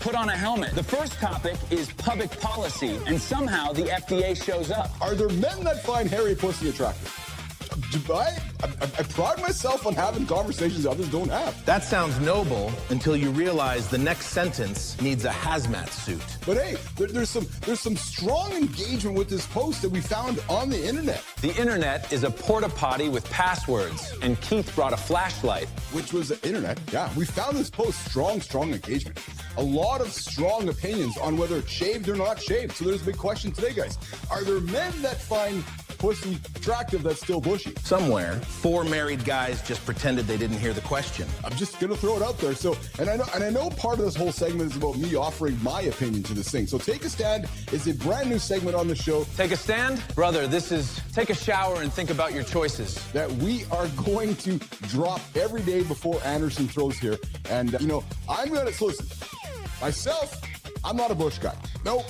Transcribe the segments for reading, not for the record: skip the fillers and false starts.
put on a helmet. The first topic is public policy, and somehow the FDA shows up. Are there men that find hairy pussy attractive? I pride myself on having conversations others don't have. That sounds noble until you realize the next sentence needs a hazmat suit. But hey, there's some strong engagement with this post that we found on the internet. The internet is a porta potty with passwords, and Keith brought a flashlight. Which was the internet, yeah. We found this post strong engagement. A lot of strong opinions on whether it's shaved or not shaved. So there's a big question today, guys. Are there men that find pussy attractive that's still bushy? Somewhere, 4 married guys just pretended they didn't hear the question. I'm just gonna throw it out there. So, and I know part of this whole segment is about me offering my opinion to this thing. So Take a Stand is a brand new segment on the show. Take a stand? Brother, this is take a shower and think about your choices. That we are going to drop every day before Anderson throws here. And, you know, I'm gonna, so listen, myself, I'm not a Bush guy. No,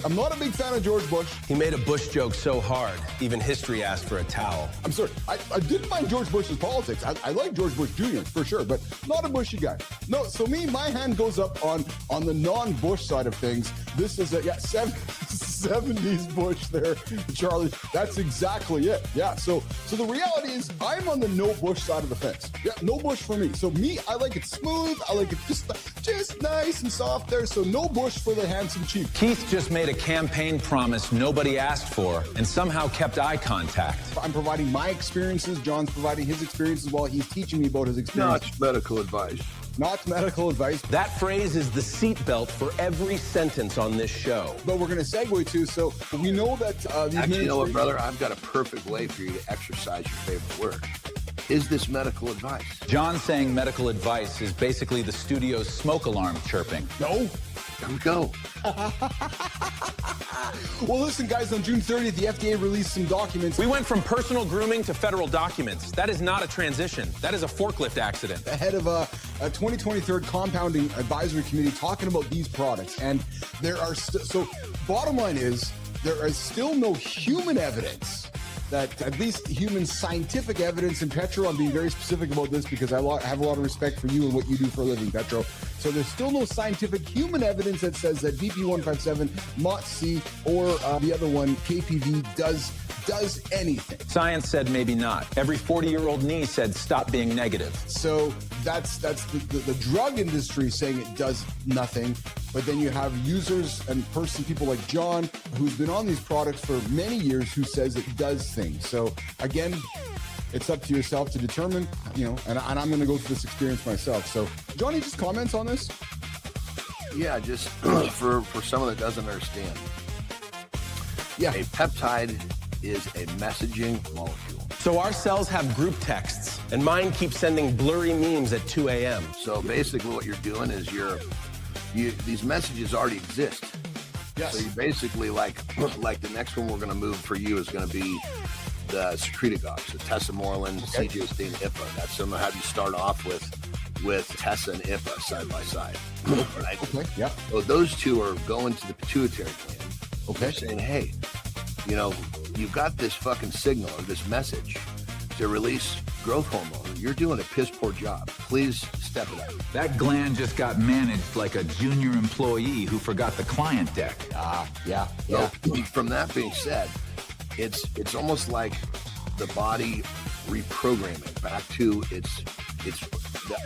I'm not a big fan of George Bush. He made a Bush joke so hard, even history asked for a towel. I'm sorry, I didn't mind George Bush's politics. I like George Bush Jr. for sure, but not a Bushy guy. No, so my hand goes up on the non-Bush side of things. This is a 70s Bush there, Charlie. That's exactly it. Yeah, so the reality is I'm on the no Bush side of the fence. Yeah, no Bush for me. So I like it smooth. I like it just nice and soft there. So no Bush for the handsome chief. Keith just made a campaign promise nobody asked for and somehow kept eye contact. I'm providing my experiences. John's providing his experiences while he's teaching me about his experience. Not medical advice. Not medical advice. That phrase is the seatbelt for every sentence on this show. But we're going to segue to, so we know that these Actually, you know what, brother? I've got a perfect way for you to exercise your favorite word. Is this medical advice? John saying medical advice is basically the studio's smoke alarm chirping. No. There we go. Well, listen, guys, on June 30th, the FDA released some documents. We went from personal grooming to federal documents. That is not a transition. That is a forklift accident. Ahead of a 2023 Compounding Advisory Committee talking about these products. And there are, so bottom line is, there is still no human evidence that, at least human scientific evidence, and Petro, I'm being very specific about this because I have a lot of respect for you and what you do for a living, Petro. So there's still no scientific human evidence that says that BP157, MOTS-C, or the other one, KPV, does anything. Science said maybe not. Every 40-year-old knee said stop being negative. So that's the drug industry saying it does nothing. But then you have users and people like John, who's been on these products for many years, who says it does things. So again, it's up to yourself to determine, you know, and I'm going to go through this experience myself. So Johnny, just comments on this? Yeah, just for someone that doesn't understand. Yeah. A peptide is a messaging molecule. So our cells have group texts, and mine keeps sending blurry memes at 2 a.m. So basically what you're doing is these messages already exist. Yes. So you basically like the next one we're going to move for you is going to be the secretagogues, the tesamorelin, okay. CJ-stain, IPA. That's going to have you start off with Tessa and IPA side by side. Right? Okay. Yeah. So those two are going to the pituitary gland. Okay. They're saying, hey, you know, you've got this fucking signal or this message to release growth hormone. You're doing a piss poor job. Please step it up. That gland just got managed like a junior employee who forgot the client deck. Yeah. So from that being said, it's almost like the body reprogramming back to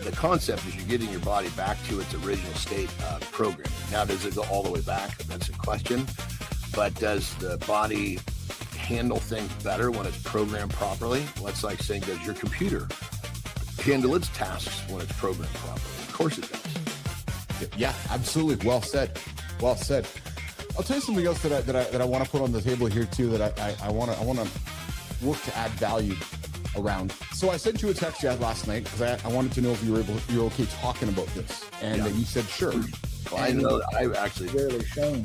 the concept is you're getting your body back to its original state of programming. Now, does it go all the way back? That's a question. But does the body handle things better when it's programmed properly? Well, it's like saying, does your computer handle its tasks when it's programmed properly? Of course it does. Yeah, absolutely. Well said. Well said. I'll tell you something else that I want to put on the table here too. That I want to work to add value around. So I sent you a text last night because I wanted to know if you're okay talking about this, and you said sure. Well, I know that I actually rarely shown.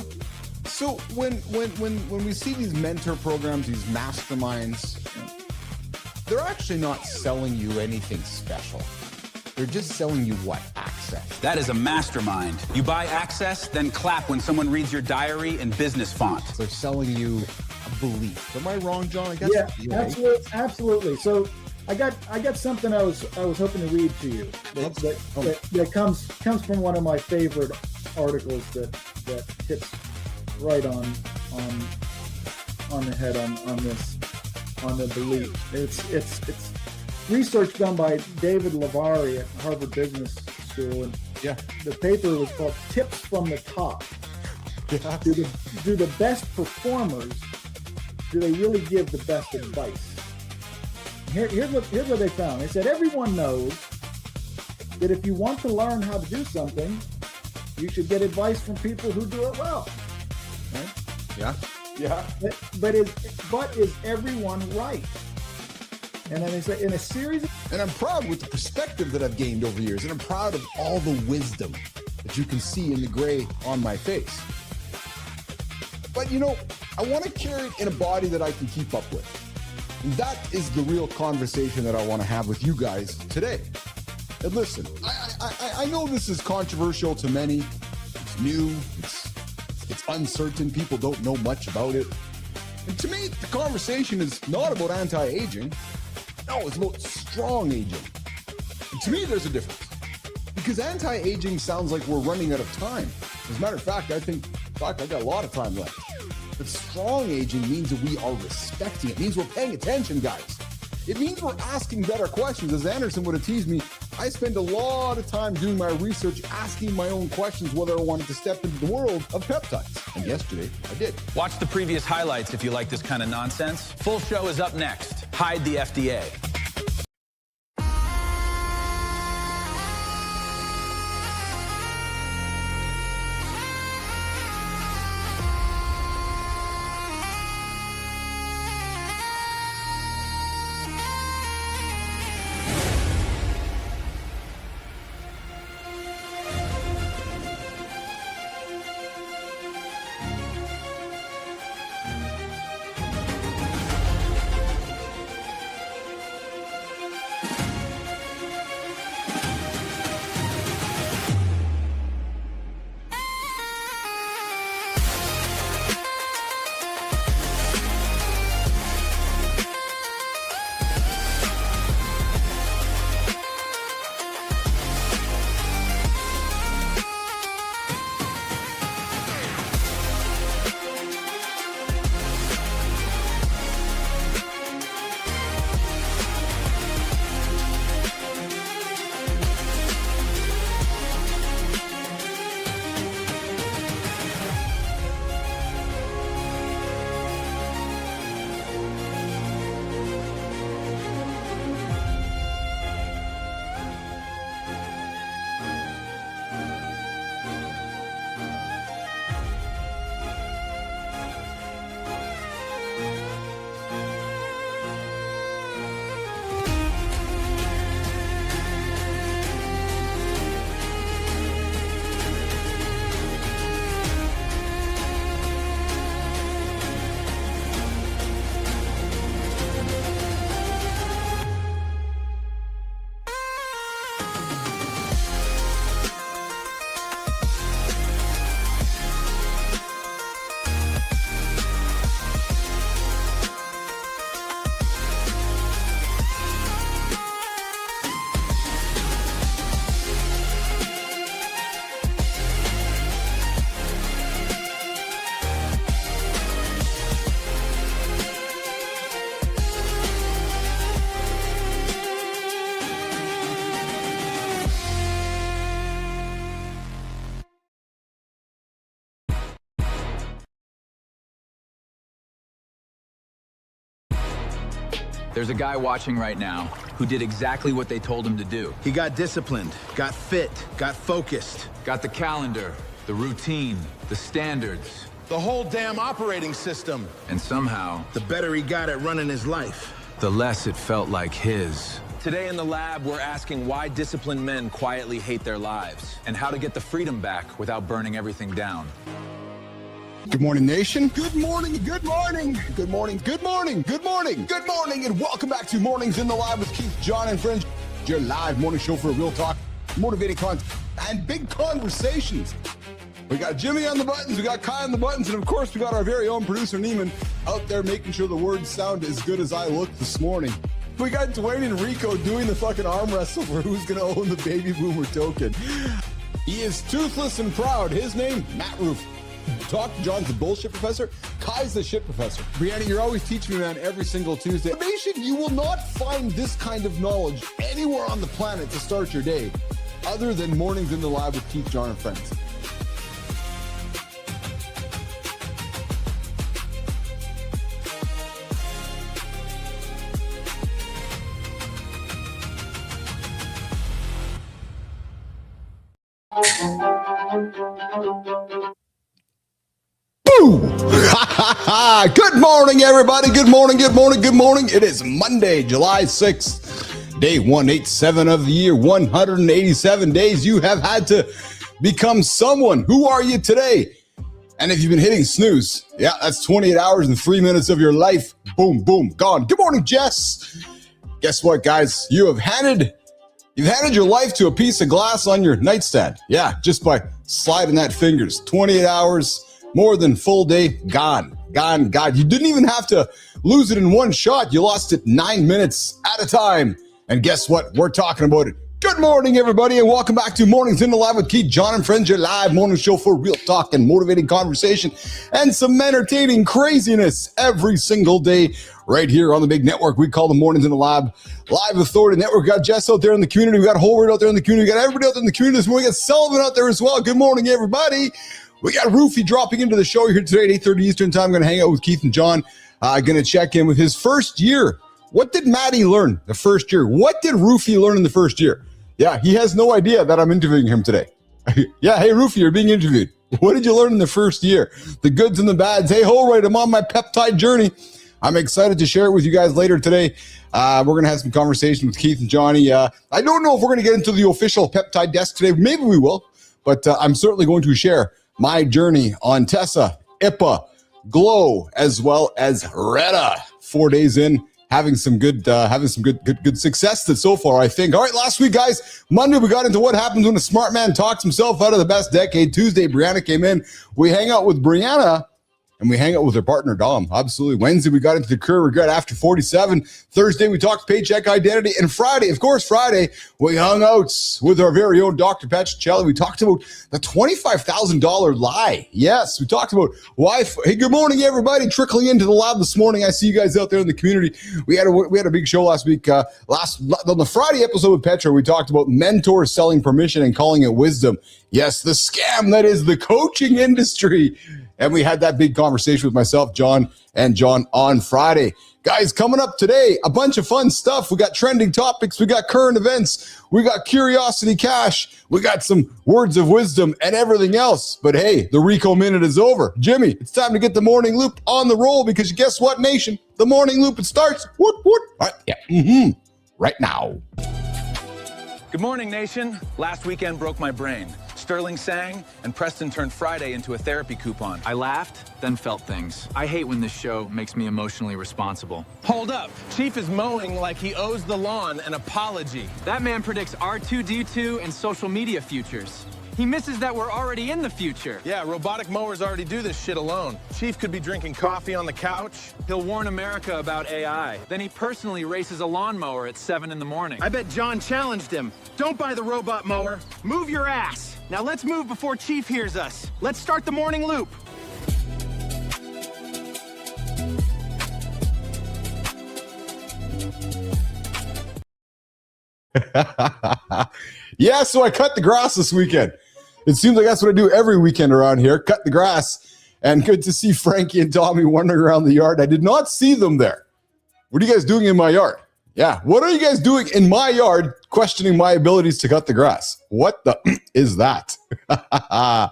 So when we see these mentor programs, these masterminds, they're actually not selling you anything special. They're just selling you what? Access. That is a mastermind. You buy access, then clap when someone reads your diary in business font. They're selling you a belief. Am I wrong, John? I guess. Yeah, absolutely. So I got something I was hoping to read to you that comes from one of my favorite articles that hits right on the head on this, on the belief. It's research done by David Lavari at Harvard Business School, and the paper was called "Tips from the Top." Yeah. Do the best performers, do they really give the best advice? Here's what they found. They said everyone knows that if you want to learn how to do something, you should get advice from people who do it well. Right? Yeah. Yeah. But is everyone right? And then they say in a series and I'm proud with the perspective that I've gained over years, and I'm proud of all the wisdom that you can see in the gray on my face. But I want to carry it in a body that I can keep up with. And that is the real conversation that I want to have with you guys today. And listen, I know this is controversial to many. It's new. It's uncertain. People don't know much about it. And to me, the conversation is not about anti-aging. No, it's about strong aging. And to me, there's a difference. Because anti-aging sounds like we're running out of time. As a matter of fact, I got a lot of time left. But strong aging means that we are respecting it. It means we're paying attention, guys. It means we're asking better questions. As Anderson would have teased me, I spend a lot of time doing my research, asking my own questions whether I wanted to step into the world of peptides. And yesterday, I did. Watch the previous highlights if you like this kind of nonsense. Full show is up next. Hide the FDA. There's a guy watching right now who did exactly what they told him to do. He got disciplined, got fit, got focused. Got the calendar, the routine, the standards. The whole damn operating system. And somehow, The better he got at running his life. the less it felt like his. Today in the lab, we're asking why disciplined men quietly hate their lives And how to get the freedom back without burning everything down. Good morning, nation. Good morning, good morning, good morning, good morning, good morning, good morning, and welcome back to Mornings in the Lab with Keith, Jon, and friends. Your live morning show for real talk, motivating content, and big conversations. We got Jimmy on the buttons, we got Kai on the buttons, and of course, we got our very own producer, Neiman, out there making sure the words sound as good as I look this morning. We got Dwayne and Rico doing the fucking arm wrestle for who's going to own the baby boomer token. He is toothless and proud. His name, Matt Roof. Dr. John's the bullshit professor. Kai's the shit professor. Brianna, you're always teaching me, man, every single Tuesday. Nation, you will not find this kind of knowledge anywhere on the planet to start your day other than Mornings in the Lab with Keith, Jon, and friends. Good morning, everybody. Good morning, good morning, good morning. It is Monday, July 6th, day 187 of the year. 187 days you have had to become someone. Who are you today? And if you've been hitting snooze, yeah, that's 28 hours and 3 minutes of your life. Boom, boom, gone. Good morning, Jess. Guess what, guys? You've handed your life to a piece of glass on your nightstand. Yeah, just by sliding that fingers. 28 hours, more than full day, gone. God, you didn't even have to lose it in one shot. You lost it 9 minutes at a time. And guess what? We're talking about it. Good morning, everybody, and welcome back to Mornings in the Lab with Keith, Jon, and friends, your live morning show for real talk and motivating conversation and some entertaining craziness every single day right here on the big network we call the Mornings in the Lab Live Authority Network. We got Jess out there in the community. We got Howard out there in the community. We got everybody out there in the community this morning. We got Sullivan out there as well. Good morning, everybody. We got Roofy dropping into the show here today at 8:30 Eastern time. I'm going to hang out with Keith and Jon. Going to check in with his first year. What did Maddie learn the first year? What did Roofy learn in the first year? Yeah, he has no idea that I'm interviewing him today. Yeah, hey, Roofy, you're being interviewed. What did you learn in the first year? The goods and the bads. Hey, Holroyd, I'm on my peptide journey. I'm excited to share it with you guys later today. We're going to have some conversation with Keith and Johnny. I don't know if we're going to get into the official Peptide Desk today. Maybe we will, but I'm certainly going to share my journey on Tessa, IPA, Glow, as well as Retta. 4 days in, having some good success so far, I think. All right, last week, guys, Monday we got into what happens when a smart man talks himself out of the best decade. Tuesday, Brianna came in. We hang out with Brianna. And we hang out with her partner, Dom. Absolutely. Wednesday, we got into the career regret after 47. Thursday, we talked paycheck identity. And Friday, we hung out with our very own Dr. Patricelli. We talked about the $25,000 lie. Yes, we talked about why. Hey, good morning, everybody. Trickling into the lab this morning. I see you guys out there in the community. We had a big show last week. On the Friday episode with Petra, we talked about mentors selling permission and calling it wisdom. Yes, the scam that is the coaching industry. And we had that big conversation with myself, Jon, and Jon on Friday. Guys, coming up today, a bunch of fun stuff. We got trending topics. We got current events. We got Curiosity Cash. We got some words of wisdom and everything else. But hey, the Rico Minute is over. Jimmy, it's time to get the morning loop on the roll because guess what, nation? The morning loop, it starts. Whoop, whoop. All right, yeah. Right now. Good morning, nation. Last weekend broke my brain. Sterling sang, and Preston turned Friday into a therapy coupon. I laughed, then felt things. I hate when this show makes me emotionally responsible. Hold up. Chief is mowing like he owes the lawn an apology. That man predicts R2-D2 and social media futures. He misses that we're already in the future. Yeah, robotic mowers already do this shit alone. Chief could be drinking coffee on the couch. He'll warn America about AI. Then he personally races a lawnmower at 7 in the morning. I bet Jon challenged him. Don't buy the robot mower. Move your ass. Now let's move before Chief hears us. Let's start the morning loop. Yeah, so I cut the grass this weekend. It seems like that's what I do every weekend around here, cut the grass. And good to see Frankie and Tommy wandering around the yard. I did not see them there. What are you guys doing in my yard? Yeah, what are you guys doing in my yard questioning my abilities to cut the grass? What the is that? All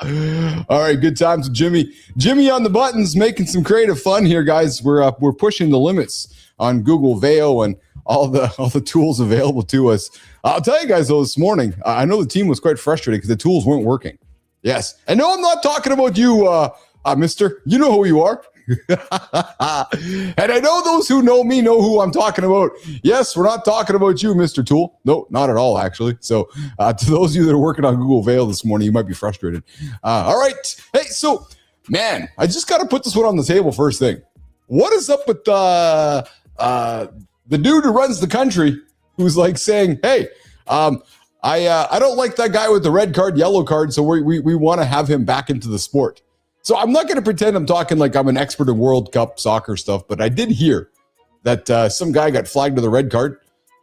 right, good times with Jimmy. Jimmy on the buttons, making some creative fun here, guys. We're pushing the limits on Google Veo and all the tools available to us. I'll tell you guys, though, this morning, I know the team was quite frustrated because the tools weren't working. Yes. And no, I'm not talking about you, mister. You know who you are. And I know those who know me know who I'm talking about. Yes, we're not talking about you, Mr. Tool. No, not at all, actually. So to those of you that are working on Google Veo this morning, you might be frustrated. All right. Hey, so, man, I just got to put this one on the table first thing. What is up with the dude who runs the country who's like saying, hey, I don't like that guy with the red card, yellow card, so we want to have him back into the sport. So I'm not going to pretend I'm talking like I'm an expert in World Cup soccer stuff, but I did hear that some guy got flagged with a red card,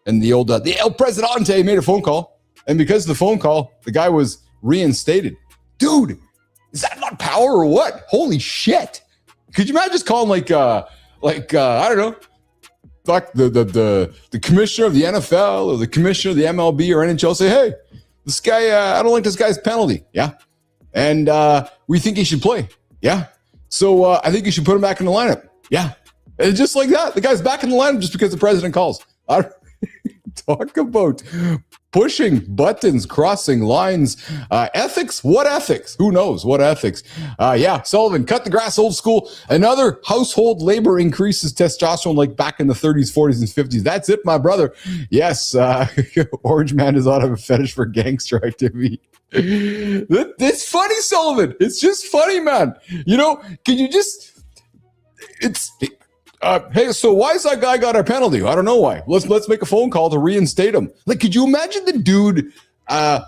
and the El Presidente made a phone call, and because of the phone call, the guy was reinstated. Dude, is that not power or what? Holy shit! Could you imagine just calling like I don't know, like the commissioner of the NFL or the commissioner of the MLB or NHL, say, hey, this guy, I don't like this guy's penalty. Yeah. And we think he should play. Yeah. So I think you should put him back in the lineup. Yeah. And just like that, the guy's back in the lineup just because the president calls. Talk about pushing buttons, crossing lines, ethics. What ethics? Who knows what ethics? Yeah, Sullivan, cut the grass old school. Another household labor increases testosterone like back in the 30s, 40s, and 50s. That's it, my brother. Yes, Orange Man does not have a fetish for gangster activity. It's funny, Sullivan. It's just funny, man. You know, can you just... hey, so why is that guy got a penalty? I don't know why. Let's make a phone call to reinstate him. Like, could you imagine the dude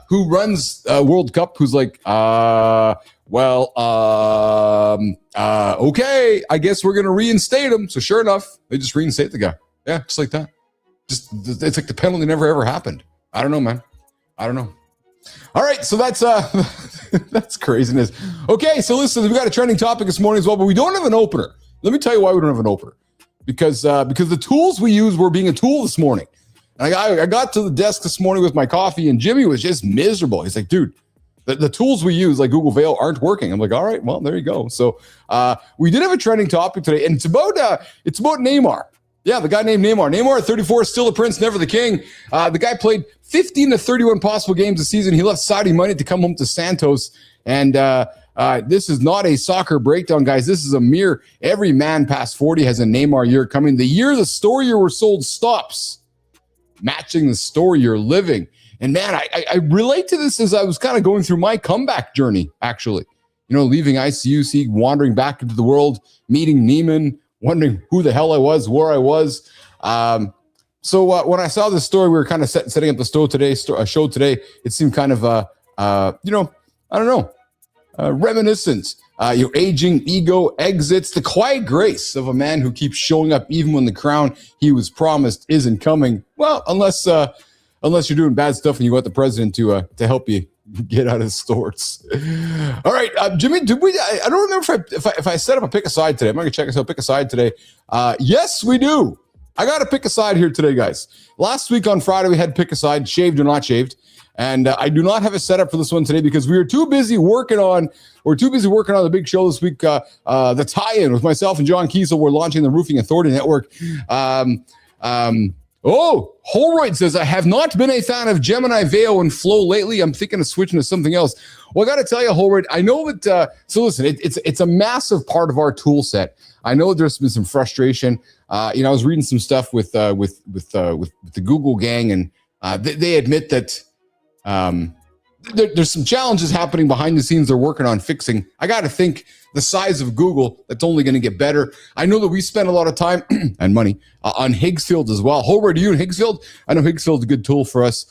who runs World Cup who's like, okay, I guess we're gonna reinstate him. So sure enough, they just reinstate the guy. Yeah, just like that. Just it's like the penalty never ever happened. I don't know, man. I don't know. All right, so that's that's craziness. Okay, so listen, we got a trending topic this morning as well, but we don't have an opener. Let me tell you why we don't have an opener. Because the tools we use were being a tool this morning. And I got to the desk this morning with my coffee, and Jimmy was just miserable. He's like, dude, the tools we use, like Google Veil, aren't working. I'm like, all right, well, there you go. So we did have a trending topic today, and it's about Neymar. Yeah, the guy named Neymar. Neymar at 34, still the prince, never the king. The guy played 15 to 31 possible games this season. He left Saudi money to come home to Santos, and this is not a soccer breakdown, guys. This is a mere every man past 40 has a Neymar year coming. The year the store you were sold stops, matching the story you're living. And man, I relate to this as I was kind of going through my comeback journey, actually. You know, leaving ICUC, wandering back into the world, meeting Neiman, wondering who the hell I was, where I was. So when I saw this story, we were kind of setting up the show today. It seemed kind of, I don't know. Reminiscence, your aging ego exits, the quiet grace of a man who keeps showing up even when the crown he was promised isn't coming. Well, unless you're doing bad stuff and you want the president to help you get out of stores. All right, Jimmy, did we? I don't remember if I set up a pick a side today. I'm gonna check us out. Pick a side today. Yes, we do. I got to pick a side here today, guys. Last week on Friday we had pick a side, shaved or not shaved. And I do not have a setup for this one today because we were too busy working on the big show this week, the tie-in with myself and John Kiesel. We're launching the Roofing Authority Network. Holroyd says, I have not been a fan of Gemini Veil and Flow lately. I'm thinking of switching to something else. Well, I got to tell you, Holroyd, I know that, so listen, it's a massive part of our tool set. I know there's been some frustration. I was reading some stuff with the Google gang, and they admit that there's some challenges happening behind the scenes they're working on fixing. I got to think the size of Google, that's only going to get better. I know that we spend a lot of time and money on Higgsfield as well. Holroyd, are you in Higgsfield? I know Higgsfield's a good tool for us.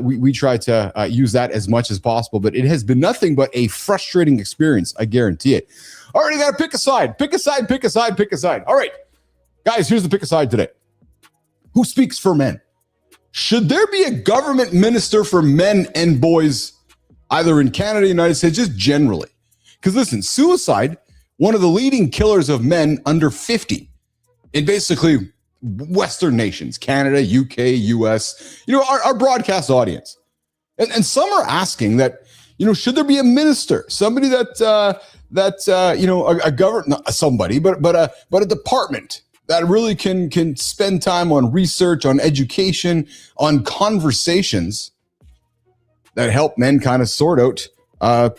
We try to use that as much as possible, but it has been nothing but a frustrating experience. I guarantee it. All right, I got to pick a side. Pick a side, pick a side, pick a side. All right, guys, here's the pick a side today. Who speaks for men? Should there be a government minister for men and boys, either in Canada, United States, just generally? Because listen, suicide, one of the leading killers of men under 50 in basically Western nations, Canada, UK, US, our broadcast audience. And some are asking that, should there be a minister, somebody a government, not somebody, but a department that really can spend time on research, on education, on conversations that help men kind of sort out,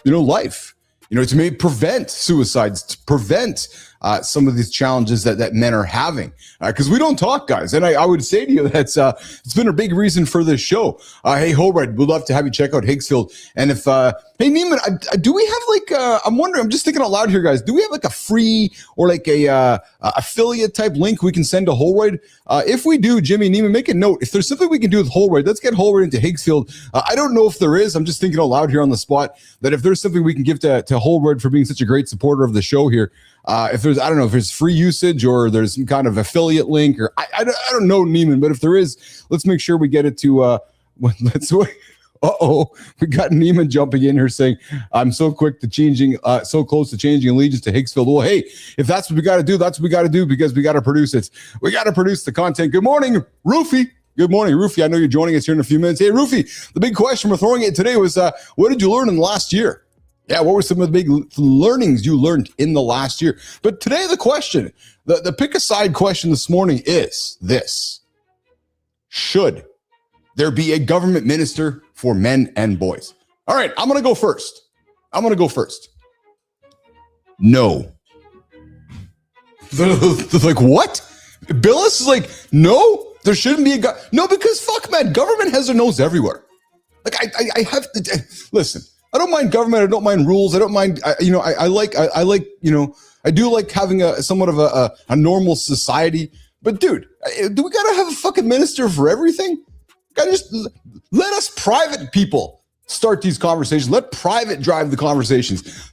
life, to maybe prevent suicides, to prevent some of these challenges that men are having. Because we don't talk, guys. And I would say to you that's it's been a big reason for this show. Hey, Hobart, we'd love to have you check out Higgsfield. And if, hey, Neiman, do we have like, I'm wondering, I'm just thinking out loud here, guys. Do we have like a free or like a affiliate type link we can send to Holroyd? If we do, Jimmy, Neiman, make a note. If there's something we can do with Holroyd, let's get Holroyd into Higgsfield. I don't know if there is. I'm just thinking out loud here on the spot that if there's something we can give to Holroyd for being such a great supporter of the show here, if there's, I don't know if there's free usage or there's some kind of affiliate link or I don't know, Neiman, but if there is, let's make sure we get it to, let's wait. We got Neiman jumping in here saying, I'm so quick to changing, so close to changing allegiance to Higgsfield. Well, hey, if that's what we got to do, that's what we got to do because we got to produce it. We got to produce the content. Good morning, Roofy. Good morning, Roofy. I know you're joining us here in a few minutes. Hey, Roofy, the big question we're throwing at today was, what did you learn in the last year? Yeah, what were some of the big learnings you learned in the last year? But today, the question, the pick a side question this morning is this. Should there be a government minister for men and boys? All right, I'm going to go first. No. They're like, what? Billis is like, no, there shouldn't be a no, because fuck, man, government has their nose everywhere. Like, I have to, listen, I don't mind government. I don't mind rules. I don't mind, I like, I do like having somewhat of a normal society. But dude, do we got to have a fucking minister for everything? Gotta just let us private people start these conversations. Let private drive the conversations.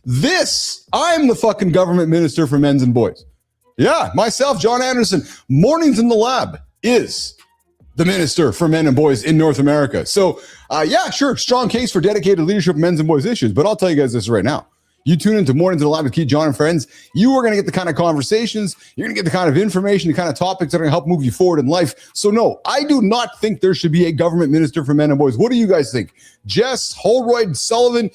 I'm the fucking government minister for men's and boys. Yeah, myself, John Anderson, Mornings in the Lab is the minister for men and boys in North America. So, yeah, sure, strong case for dedicated leadership of men's and boys issues. But I'll tell you guys this right now. You tune into Mornings in the Lab with Keith Jon and friends, you are going to get the kind of conversations, you're going to get the kind of information, the kind of topics that are going to help move you forward in life. So no, I do not think there should be a government minister for men and boys. What do you guys think? Jess, Holroyd, Sullivan,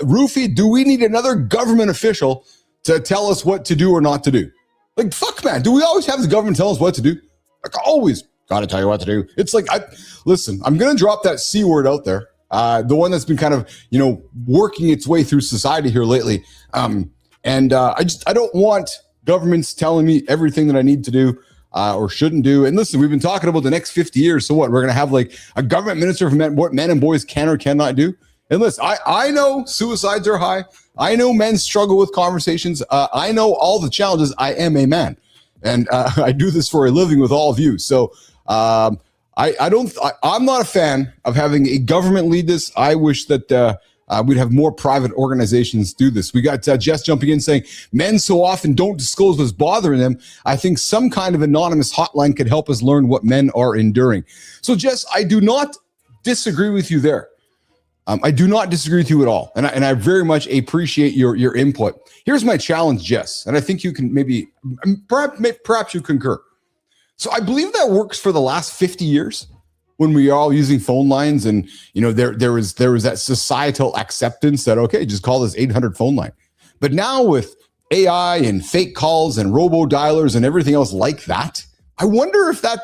Roofy, do we need another government official to tell us what to do or not to do? Like, fuck, man, do we always have the government tell us what to do? Like, always got to tell you what to do. It's like, listen, I'm going to drop that C word out there. The one that's been kind of, working its way through society here lately. I don't want governments telling me everything that I need to do or shouldn't do. And listen, we've been talking about the next 50 years. So what? We're going to have like a government minister for what men and boys can or cannot do. And listen, I know suicides are high. I know men struggle with conversations. I know all the challenges. I am a man. And I do this for a living with all of you. So, I'm not a fan of having a government lead this. I wish that we'd have more private organizations do this. We got Jess jumping in saying, men so often don't disclose what's bothering them. I think some kind of anonymous hotline could help us learn what men are enduring. So Jess, I do not disagree with you there. I do not disagree with you at all. And I very much appreciate your input. Here's my challenge, Jess. And I think you can perhaps you concur. So I believe that works for the last 50 years when we are all using phone lines and, there was that societal acceptance that, okay, just call this 800 phone line. But now with AI and fake calls and robo dialers and everything else like that, I wonder if that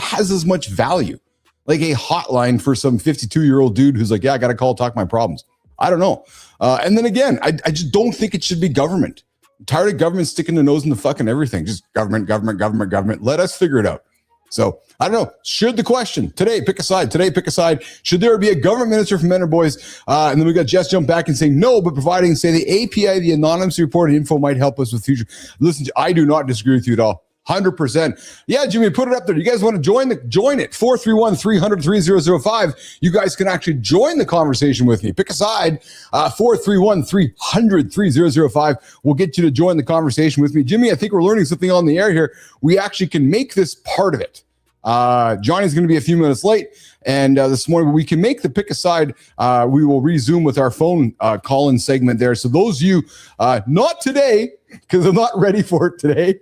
has as much value, like a hotline for some 52-year-old dude who's like, yeah, I got to call, talk my problems. I don't know. And then again, I just don't think it should be government. I'm tired of government sticking their nose in the fucking everything. Just government. Let us figure it out. So I don't know. Should the question today, pick a side. Should there be a government minister for men or boys? And then we got Jess jump back and saying no, but providing, say, the API, the anonymous reported info might help us with future. Listen, I do not disagree with you at all. 100%. Yeah, Jimmy, put it up there. You guys want to join it? 431-300-3005. You guys can actually join the conversation with me. Pick a side. 431-300-3005. We'll get you to join the conversation with me. Jimmy, I think we're learning something on the air here. We actually can make this part of it. Johnny's going to be a few minutes late. And this morning, we can make the pick a side. We will resume with our phone call-in segment there. So those of you, not today, because I'm not ready for it today.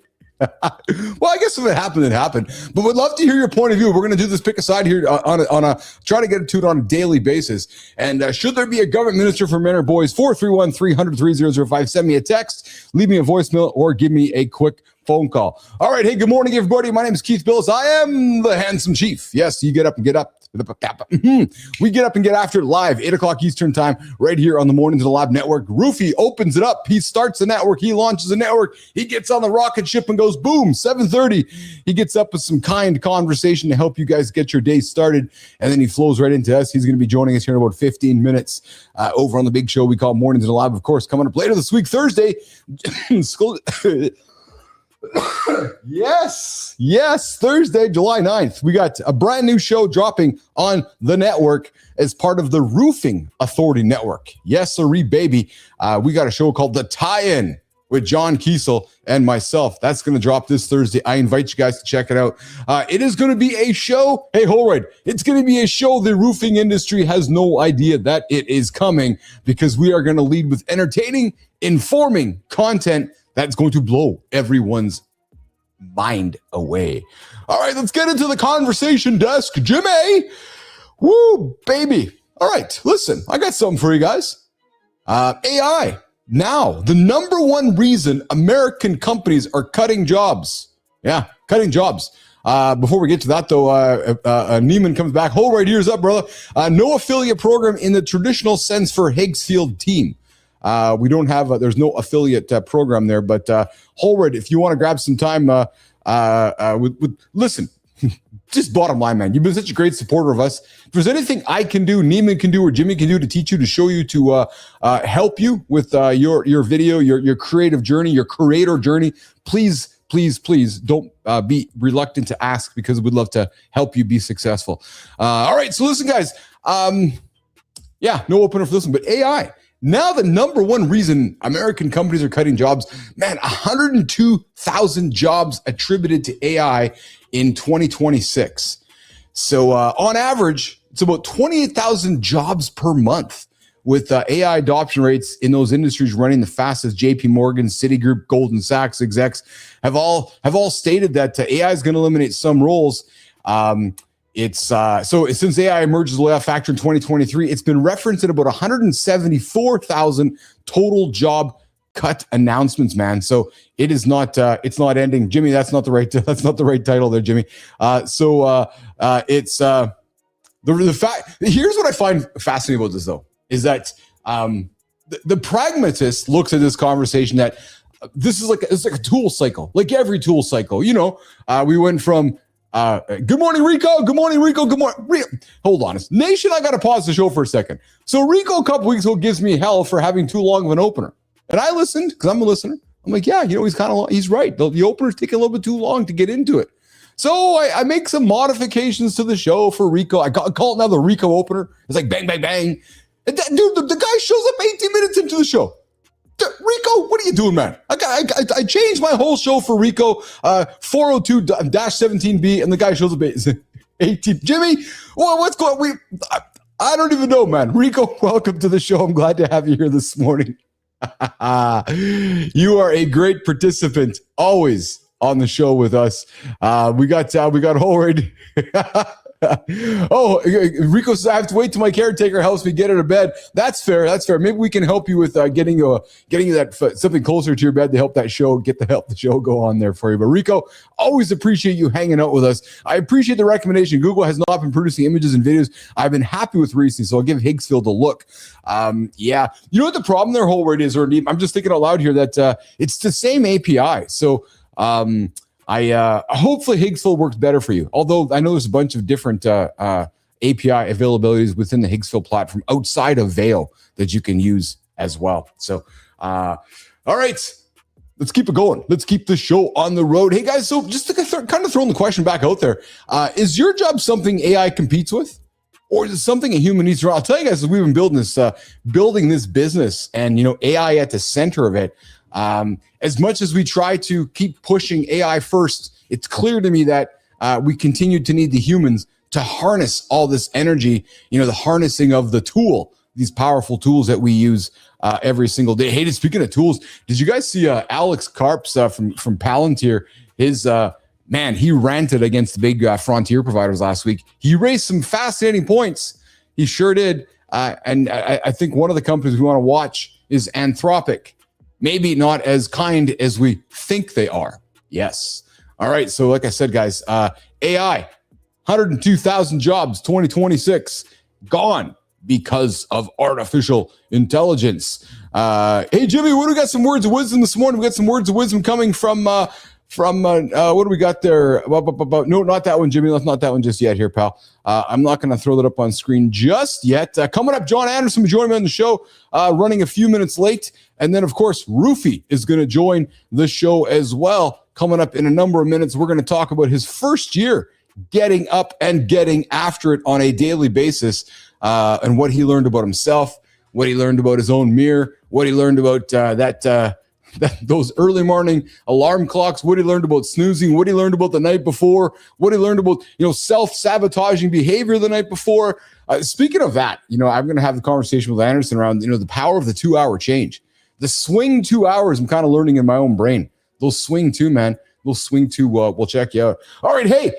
Well, I guess if it happened, it happened. But we'd love to hear your point of view. We're going to do this pick a side here try to get to it on a daily basis. And should there be a government minister for men or boys? 431-300-3005. Send me a text, leave me a voicemail, or give me a quick phone call. All right. Hey, good morning, everybody. My name is Keith Billis. I am the handsome chief. Yes, you get up and get up. We get up and get after it live, 8 o'clock Eastern time, right here on the Mornings in the Lab Network. Roofy opens it up. He starts the network. He launches the network. He gets on the rocket ship and goes boom, 7:30. He gets up with some kind conversation to help you guys get your day started. And then he flows right into us. He's going to be joining us here in about 15 minutes over on the big show we call Mornings in the Lab. Of course, coming up later this week, Thursday. Yes, Thursday, July 9th. We got a brand new show dropping on the network as part of the Roofing Authority Network. Yes, sirree, baby. We got a show called The Tie-In with John Kiesel and myself. That's going to drop this Thursday. I invite you guys to check it out. It is going to be a show. Hey, Holroyd, it's going to be a show the roofing industry has no idea that it is coming, because we are going to lead with entertaining, informing content that's going to blow everyone's mind away. All right, let's get into the conversation desk. Jimmy, woo, baby. All right, listen, I got something for you guys. AI, now, the number one reason American companies are cutting jobs. Yeah, cutting jobs. Before we get to that, though, Neiman comes back. Hold right, here's up, brother. No affiliate program in the traditional sense for Higgsfield team. We don't have, there's no affiliate program there, but Holred, if you want to grab some time, listen, just bottom line, man, you've been such a great supporter of us. If there's anything I can do, Neiman can do, or Jimmy can do to teach you, to show you, to help you with your video, your creative journey, your creator journey, please don't be reluctant to ask, because we'd love to help you be successful. All right, so listen, guys. Yeah, no opener for this one, but AI. Now, the number one reason American companies are cutting jobs, man, 102,000 jobs attributed to AI in 2026. So on average, it's about 28,000 jobs per month, with AI adoption rates in those industries running the fastest. JP Morgan, Citigroup, Goldman Sachs execs have all stated that AI is going to eliminate some roles. So since AI emerged as a layoff factor in 2023, it's been referenced at about 174,000 total job cut announcements, man. So it is not, it's not ending. Jimmy, that's not the right title there, Jimmy. It's the fact. Here's what I find fascinating about this, though, is that the pragmatist looks at this conversation that this is it's like a tool cycle, like every tool cycle. You know, we went from good morning, Rico. Good morning, Rico. Good morning. Hold on. Nation, I got to pause the show for a second. So Rico a couple weeks ago gives me hell for having too long of an opener. And I listened, because I'm a listener. I'm like, yeah, he's right. The opener's taking a little bit too long to get into it. So I make some modifications to the show for Rico. I call it now the Rico opener. It's like bang, bang, bang. And the guy shows up 18 minutes into the show. Rico, what are you doing, man? I changed my whole show for Rico, 402-17B, and the guy shows up 18. Jimmy, well, what's going on? I don't even know, man. Rico, welcome to the show. I'm glad to have you here this morning. You are a great participant, always on the show with us. We got Holred. Oh, Rico says I have to wait till my caretaker helps me get her to bed. That's fair. Maybe we can help you with getting you that something closer to your bed to help the show go on there for you. But Rico, always appreciate you hanging out with us. I appreciate the recommendation. Google has not been producing images and videos I've been happy with recently, so I'll give Higgsfield a look. Yeah, you know what the problem there, Holred, is, or I'm just thinking out loud here that it's the same API. So hopefully Higgsfield works better for you. Although I know there's a bunch of different API availabilities within the Higgsfield platform outside of Veil that you can use as well. So, all right, let's keep it going. Let's keep the show on the road. Hey guys, so just to kind of throwing the question back out there, is your job something AI competes with? Or is it something a human needs to? I'll tell you guys, as we've been building this business, and AI at the center of it. As much as we try to keep pushing AI first, it's clear to me that we continue to need the humans to harness all this energy, the harnessing of the tool, these powerful tools that we use every single day. Hey, speaking of tools, did you guys see Alex Karps from Palantir? He ranted against the big frontier providers last week. He raised some fascinating points. He sure did. And I think one of the companies we want to watch is Anthropic. Maybe not as kind as we think they are. Yes. All right. So like I said, guys, AI, 102,000 jobs, 2026, gone because of artificial intelligence. Hey, Jimmy, what do we got? Some words of wisdom this morning. We got some words of wisdom coming from what do we got there? No, not that one, Jimmy. Not that one just yet here, pal. I'm not going to throw that up on screen just yet. Coming up, Jon Anderson will join me on the show, running a few minutes late. And then, of course, Roofy is going to join the show as well. Coming up in a number of minutes, we're going to talk about his first year getting up and getting after it on a daily basis, and what he learned about himself, what he learned about his own mirror, what he learned about those early morning alarm clocks, what he learned about snoozing, what he learned about the night before, what he learned about, self-sabotaging behavior the night before. Speaking of that, I'm going to have the conversation with Anderson around, the power of the 2-hour change. The swing 2 hours I'm kind of learning in my own brain. Those swing 2, man. Those swing 2, we'll check you out. All right, hey,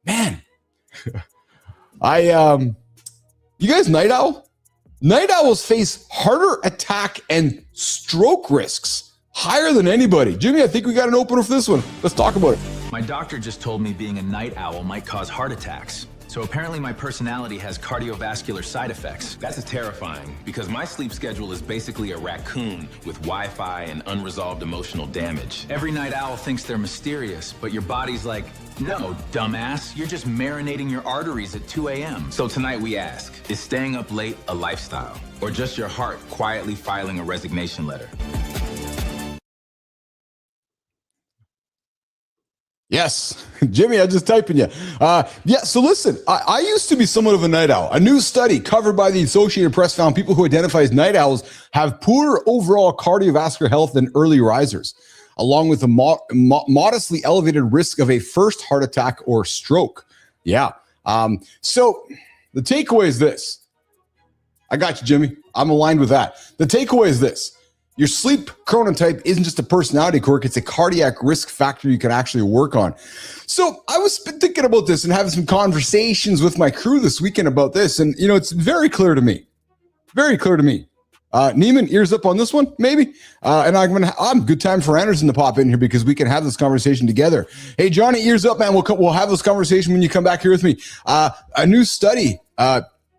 man. You guys night owl? Night owls face harder attack and stroke risks higher than anybody. Jimmy, I think we got an opener for this one. Let's talk about it. My doctor just told me being a night owl might cause heart attacks. So apparently my personality has cardiovascular side effects. That's terrifying because my sleep schedule is basically a raccoon with Wi-Fi and unresolved emotional damage. Every night owl thinks they're mysterious, but your body's like, no, dumbass, you're just marinating your arteries at 2 a.m. So tonight we ask, is staying up late a lifestyle or just your heart quietly filing a resignation letter? Yes, Jimmy, I just typing you. So listen, I used to be somewhat of a night owl. A new study covered by the Associated Press found people who identify as night owls have poorer overall cardiovascular health than early risers, along with a modestly elevated risk of a first heart attack or stroke. Yeah. So the takeaway is this. I got you, Jimmy. I'm aligned with that. The takeaway is this. Your sleep chronotype isn't just a personality quirk, it's a cardiac risk factor you can actually work on. So I was thinking about this and having some conversations with my crew this weekend about this. And, it's very clear to me. Very clear to me. Neiman, ears up on this one, maybe? And I'm good time for Anderson to pop in here because we can have this conversation together. Hey, Johnny, ears up, man. We'll have this conversation when you come back here with me. A new study,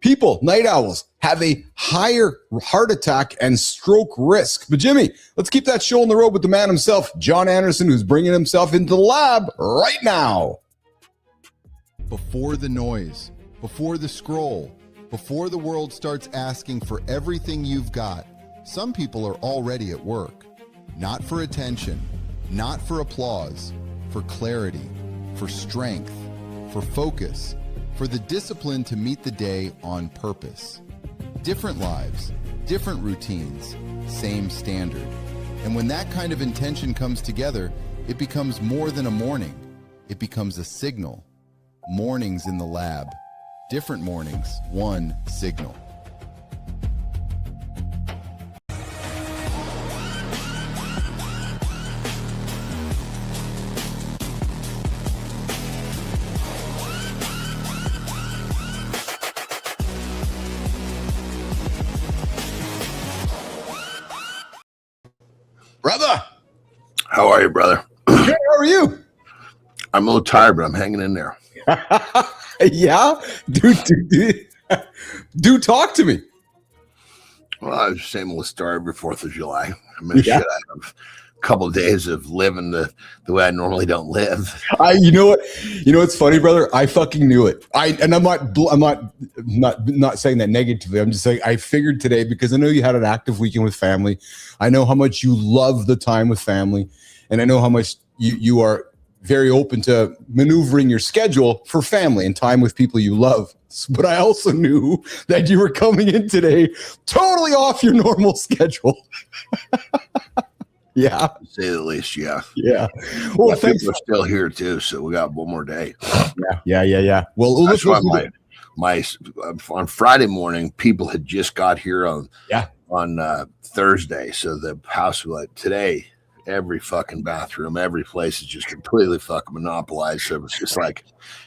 people, night owls, have a higher heart attack and stroke risk. But Jimmy, let's keep that show on the road with the man himself, Jon Anderson, who's bringing himself into the lab right now. Before the noise, before the scroll, before the world starts asking for everything you've got, some people are already at work. Not for attention, not for applause, for clarity, for strength, for focus, for the discipline to meet the day on purpose. Different lives, different routines, same standard. And when that kind of intention comes together, it becomes more than a morning. It becomes a signal. Mornings in the lab. Different mornings, one signal. Brother. How are you, brother? Good, how are you? I'm a little tired, but I'm hanging in there. Yeah? Dude, talk to me. Well, it's the same old story every 4th of July. Shit, I have a couple of days of living the way I normally don't live. You know what? It's funny, brother. I fucking knew it. I'm not saying that negatively. I'm just saying I figured today because I know you had an active weekend with family. I know how much you love the time with family, and I know how much you are very open to maneuvering your schedule for family and time with people you love. But I also knew that you were coming in today totally off your normal schedule. Yeah. To say the least, yeah. Yeah. Well, thanks. We're still here too, so we got one more day. Yeah. Well, that's why my on Friday morning, people had just got here on Thursday, so the house was like today. Every fucking bathroom, every place is just completely fucking monopolized. So it was just like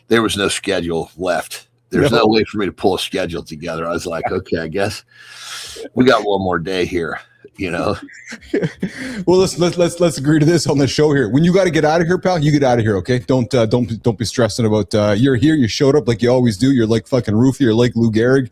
there was no schedule left. There's no way for me to pull a schedule together. I was like, okay, I guess we got one more day here. you know. Well, let's agree to this on the show here. When you got to get out of here, pal, you get out of here. Okay, don't be stressing about you're here. You showed up like you always do. You're like fucking Roofy. You're like Lou Gehrig.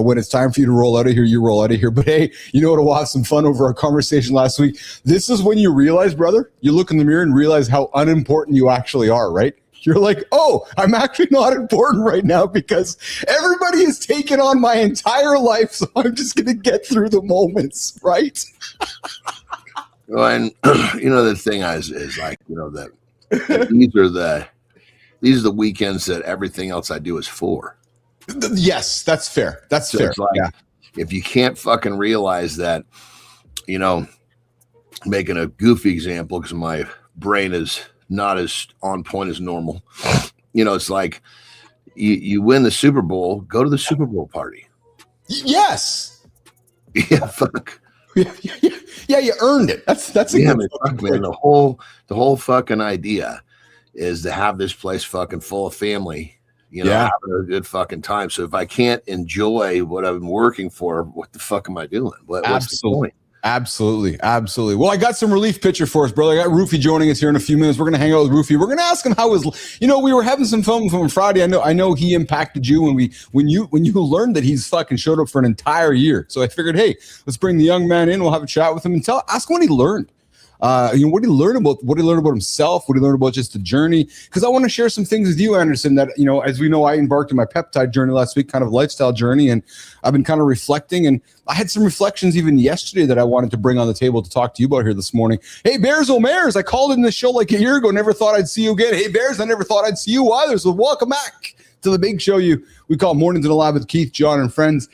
When it's time for you to roll out of here, you roll out of here. But hey, you know what? We'll have some fun over our conversation last week. This is when you realize, brother, you look in the mirror and realize how unimportant you actually are, right? You're like, oh, I'm actually not important right now because everybody has taken on my entire life, so I'm just going to get through the moments, right? Well, and you know, the thing is like, you know, that these are the weekends that everything else I do is for. Yes, that's fair. That's fair. It's like, if you can't fucking realize that, you know, making a goofy example because my brain is not as on point as normal. You know, it's like you win the Super Bowl, go to the Super Bowl party. Yes. Yeah, fuck. Yeah, you earned it. That's a yeah, good man. The whole fucking idea is to have this place fucking full of family, you know, having a good fucking time. So if I can't enjoy what I've been working for, what the fuck am I doing? What's the point? Absolutely. Well, I got some relief picture for us, brother. I got Roofy joining us here in a few minutes. We're going to hang out with Roofy. We're going to ask him how his, you know, we were having some fun with him on Friday. I know he impacted you when you learned that he's fucking showed up for an entire year. So I figured, hey, let's bring the young man in. We'll have a chat with him and ask him what he learned. You know, what did he learn about himself? What did he learn about just the journey? Because I want to share some things with you, Anderson, that, you know, as we know, I embarked on my peptide journey last week, kind of lifestyle journey, and I've been kind of reflecting, and I had some reflections even yesterday that I wanted to bring on the table to talk to you about here this morning. Hey, Bears O'Mares, I called in the show like a year ago, never thought I'd see you again. Hey, Bears, I never thought I'd see you either, so welcome back to the big show we call Mornings in the Lab with Keith, Jon, and friends.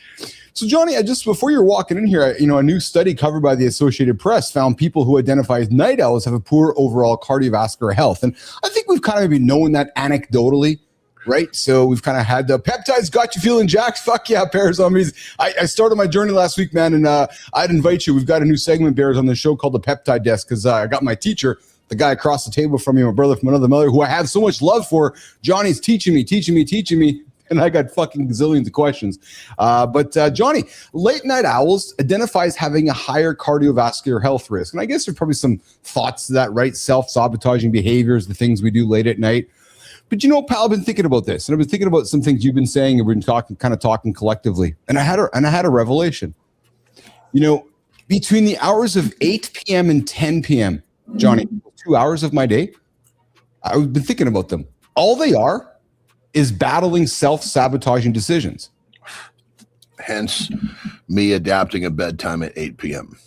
So, Jonai, before you're walking in here, you know, a new study covered by the Associated Press found people who identify as night owls have a poor overall cardiovascular health. And I think we've kind of been knowing that anecdotally, right? So we've kind of had the peptides got you feeling jacked. Fuck yeah, Bears on me. I started my journey last week, man, and I'd invite you. We've got a new segment, Bears, on the show called the Peptide Desk, because I got my teacher, the guy across the table from me, my brother from another mother, who I have so much love for. Johnny's teaching me. And I got fucking gazillions of questions. But Johnny, late night owls identifies having a higher cardiovascular health risk. And I guess there's probably some thoughts to that, right? Self-sabotaging behaviors, the things we do late at night. But you know, pal, I've been thinking about this, and I've been thinking about some things you've been saying, and we've been talking collectively. And I had a revelation. You know, between the hours of 8 p.m. and 10 p.m., Johnny, 2 hours of my day, I've been thinking about them. All they are is battling self-sabotaging decisions. Hence me adapting a bedtime at 8 p.m.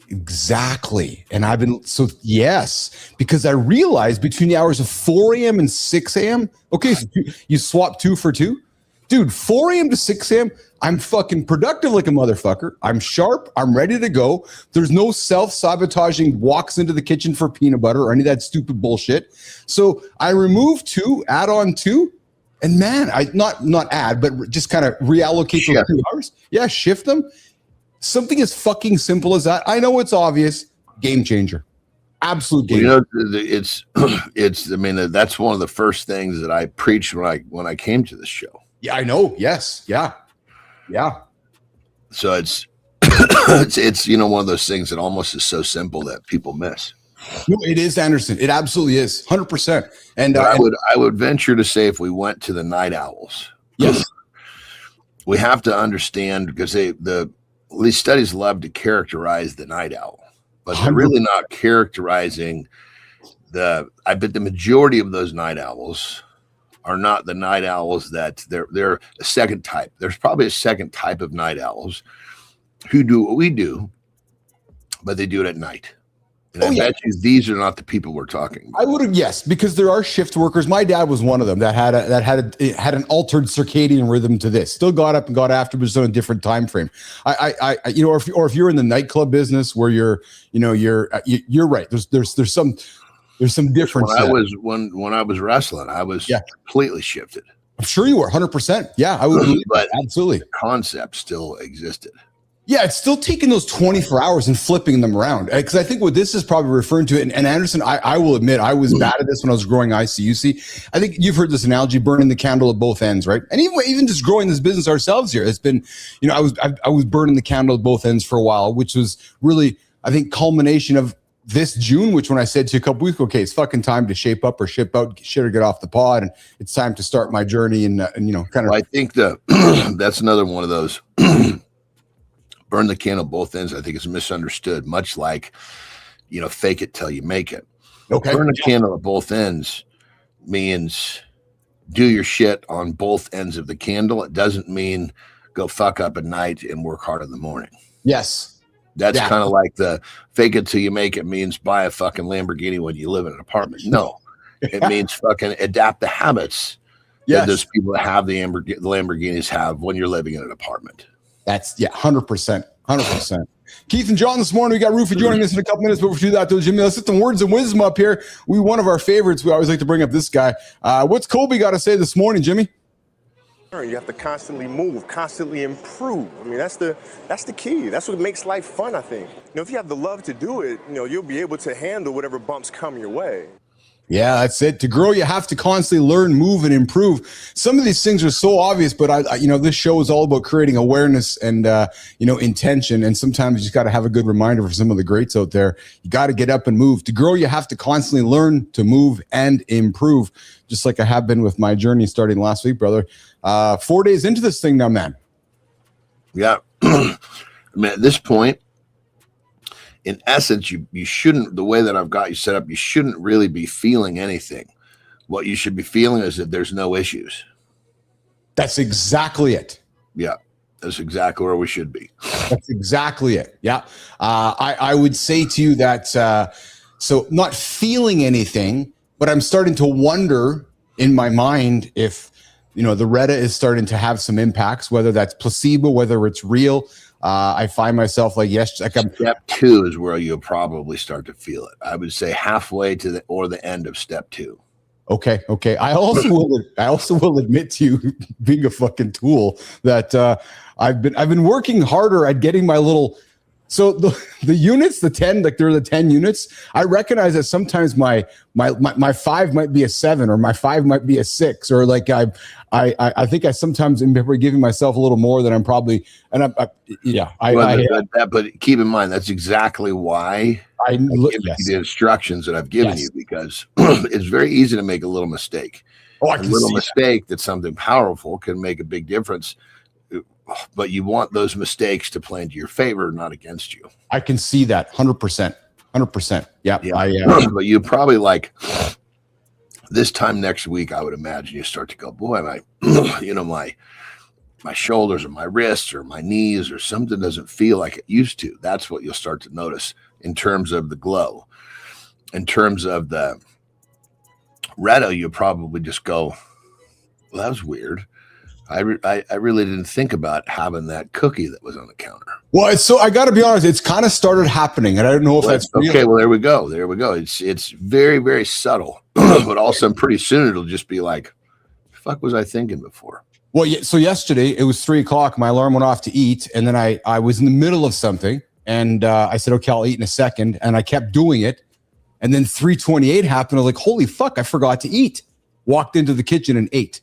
Exactly. And yes, because I realized between the hours of 4 a.m. and 6 a.m., okay, so you swap 2 for 2. Dude, 4 a.m. to 6 a.m., I'm fucking productive like a motherfucker. I'm sharp. I'm ready to go. There's no self-sabotaging walks into the kitchen for peanut butter or any of that stupid bullshit. So I remove 2, add on 2, and man, I not add, but just kind of reallocate those 2 hours. Yeah, shift them. Something as fucking simple as that. I know it's obvious. Game changer. Absolute game changer. You know, it's. I mean, that's one of the first things that I preached when I came to this show. Yeah, I know. Yes. Yeah. So it's you know, one of those things that almost is so simple that people miss. No, it is, Anderson. It absolutely is, 100%. And I would venture to say if we went to the night owls, yes, we have to understand, because these studies love to characterize the night owl, but they're really not characterizing I bet the majority of those night owls are not the night owls that they're a second type. There's probably a second type of night owls who do what we do, but they do it at night. And I bet you these are not the people we're talking about. I would have, yes, because there are shift workers. My dad was one of them that had an altered circadian rhythm to this. Still got up and got after, but just on a different time frame. You know, or if you're in the nightclub business where you're right. There's some difference. When I was wrestling, I was completely shifted. I'm sure you were 100%. Yeah, I would believe but absolutely. The concept still existed. Yeah, it's still taking those 24 hours and flipping them around. Because I think what this is probably referring to, and Anderson, I will admit, I was bad at this when I was growing ICUC. I think you've heard this analogy, burning the candle at both ends, right? And even just growing this business ourselves here, it's been, I was burning the candle at both ends for a while, which was really, I think, culmination of this June, which when I said to you a couple weeks ago, okay, it's fucking time to shape up or ship out, shit or get off the pod, and it's time to start my journey and kind of. Well, I think that's another one of those. Burn the candle both ends, I think is misunderstood, much like, fake it till you make it. Okay. Burn the candle at both ends means do your shit on both ends of the candle. It doesn't mean go fuck up at night and work hard in the morning. Yes. That's kind of like the fake it till you make it means buy a fucking Lamborghini when you live in an apartment. No, it means fucking adapt the habits that those people that have the Lamborghinis have when you're living in an apartment. That's 100%. Keith and Jon this morning. We got Rufy joining us in a couple minutes, but before we do that, though, Jimmy, let's get some words of wisdom up here. One of our favorites. We always like to bring up this guy. What's Kobe got to say this morning, Jimmy? You have to constantly move, constantly improve. I mean, that's the key. That's what makes life fun, I think. If you have the love to do it, you'll be able to handle whatever bumps come your way. Yeah, that's it. To grow, you have to constantly learn, move, and improve. Some of these things are so obvious, but I this show is all about creating awareness and intention. And sometimes you just got to have a good reminder for some of the greats out there. You got to get up and move. To grow, you have to constantly learn to move and improve, just like I have been with my journey starting last week, brother. 4 days into this thing now, man. Yeah, I mean, at this point, in essence, you shouldn't, the way that I've got you set up, you shouldn't really be feeling anything. What you should be feeling is that there's no issues. That's exactly it. Yeah, that's exactly where we should be. That's exactly it. Yeah. I would say to you that, so not feeling anything, but I'm starting to wonder in my mind if, the Retta is starting to have some impacts, whether that's placebo, whether it's real. I find myself step 2 is where you'll probably start to feel it. I would say halfway to the end of step 2. Okay. I also will admit to you, being a fucking tool, that I've been working harder at getting my little. So the units, the 10, like they're the 10 units. I recognize that sometimes my 5 might be a 7, or my 5 might be a 6, or like I think I sometimes am giving myself a little more than I'm probably, and but keep in mind that's exactly why I'm giving you the instructions that I've given you, because it's very easy to make a little mistake. A little mistake that's something powerful can make a big difference. But you want those mistakes to play into your favor, not against you. I can see that 100%. Yeah. But you probably like this time next week, I would imagine you start to go, boy, my shoulders or my wrists or my knees or something doesn't feel like it used to. That's what you'll start to notice in terms of the glow. In terms of the Retta, you'll probably just go, well, that was weird. I really didn't think about having that cookie that was on the counter. Well, so I got to be honest, it's kind of started happening, and I don't know if that's real. Okay. Well, there we go. It's very, very subtle, but also pretty soon it'll just be like, the fuck was I thinking before? Well, so yesterday it was 3:00. My alarm went off to eat, and then I was in the middle of something, and I said, okay, I'll eat in a second, and I kept doing it, and then 3:28 happened. I was like, holy fuck, I forgot to eat. Walked into the kitchen and ate.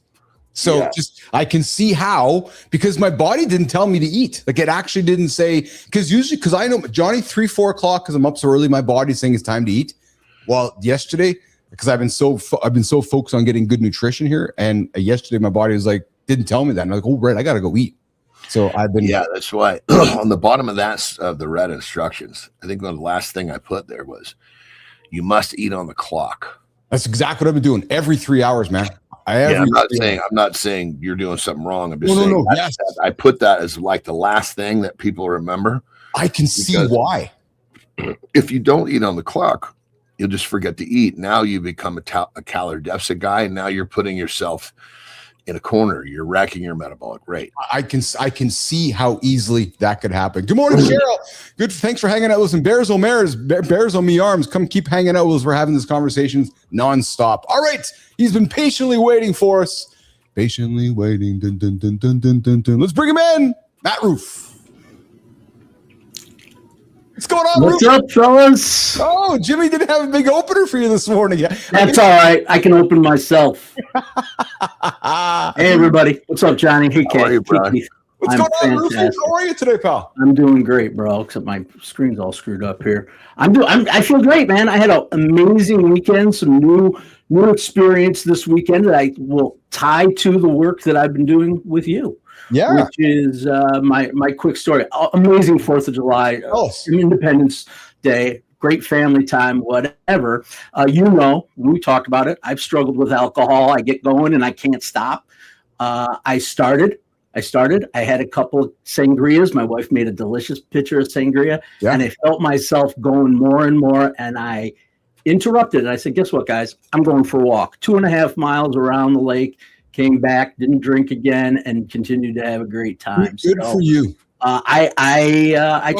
So I can see how, because my body didn't tell me to eat. Like it actually didn't say, because I know Johnny 3-4 o'clock, because I'm up so early, my body's saying it's time to eat. Well, yesterday, because I've been so focused on getting good nutrition here, and yesterday my body was like, didn't tell me that. And I'm like, oh right, I gotta go eat. So I've been that's why on the bottom of the red instructions, I think the last thing I put there was you must eat on the clock. That's exactly what I've been doing every 3 hours, man. I'm not saying you're doing something wrong. I'm just saying I put that as like the last thing that people remember. I can see why. If you don't eat on the clock, you'll just forget to eat. Now you become a calorie deficit guy, and now you're putting yourself in a corner. You're wrecking your metabolic rate. I can see how easily that could happen. Good morning, Cheryl. Good. Thanks for hanging out with us. And Bears on Mares, Bears on me arms. Come keep hanging out with us. We're having this conversation nonstop. All right. He's been patiently waiting for us. Patiently waiting. Dun, dun, dun, dun, dun, dun, dun. Let's bring him in. Matt Roof. What's going on, What's Rufus? up, fellas? Oh, Jimmy didn't have a big opener for you this morning. That's all right. I can open myself. Hey, everybody. What's up, Johnny? Hey, Kaith. What's going on, Rufus? How are you today, pal? I'm doing great, bro. Except my screen's all screwed up here. I feel great, man. I had an amazing weekend. Some new experience this weekend that I will tie to the work that I've been doing with you. Yeah, which is my quick story. Amazing 4th of July, Independence Day, great family time, whatever. We talked about it. I've struggled with alcohol. I get going and I can't stop. I started. I had a couple of sangrias. My wife made a delicious pitcher of sangria, and I felt myself going more and more. And I interrupted. And I said, "Guess what, guys? I'm going for a walk. 2.5 miles around the lake." Came back, didn't drink again, and continued to have a great time. Good for you. I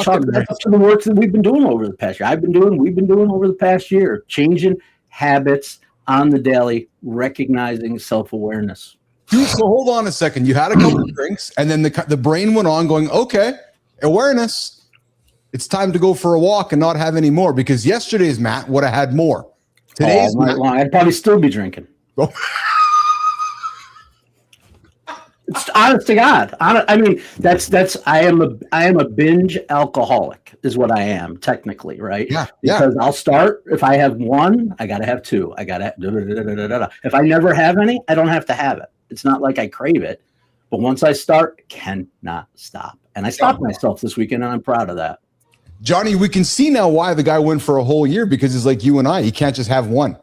chalk that up to the work that we've been doing over the past year. We've been doing over the past year, changing habits on the daily, recognizing self-awareness. Dude, so hold on a second. You had a couple of drinks, and then the brain went on going, okay, awareness. It's time to go for a walk and not have any more, because yesterday's Matt would have had more. Today's all night long. I'd probably still be drinking. It's honest to God. I mean, I am a binge alcoholic is what I am technically, right? Yeah. Because I'll start, if I have one, I got to have two. I got to if I never have any, I don't have to have it. It's not like I crave it, but once I start, I cannot stop. And I stopped myself this weekend, and I'm proud of that. Johnny, we can see now why the guy went for a whole year, because he's like you and I. He can't just have one.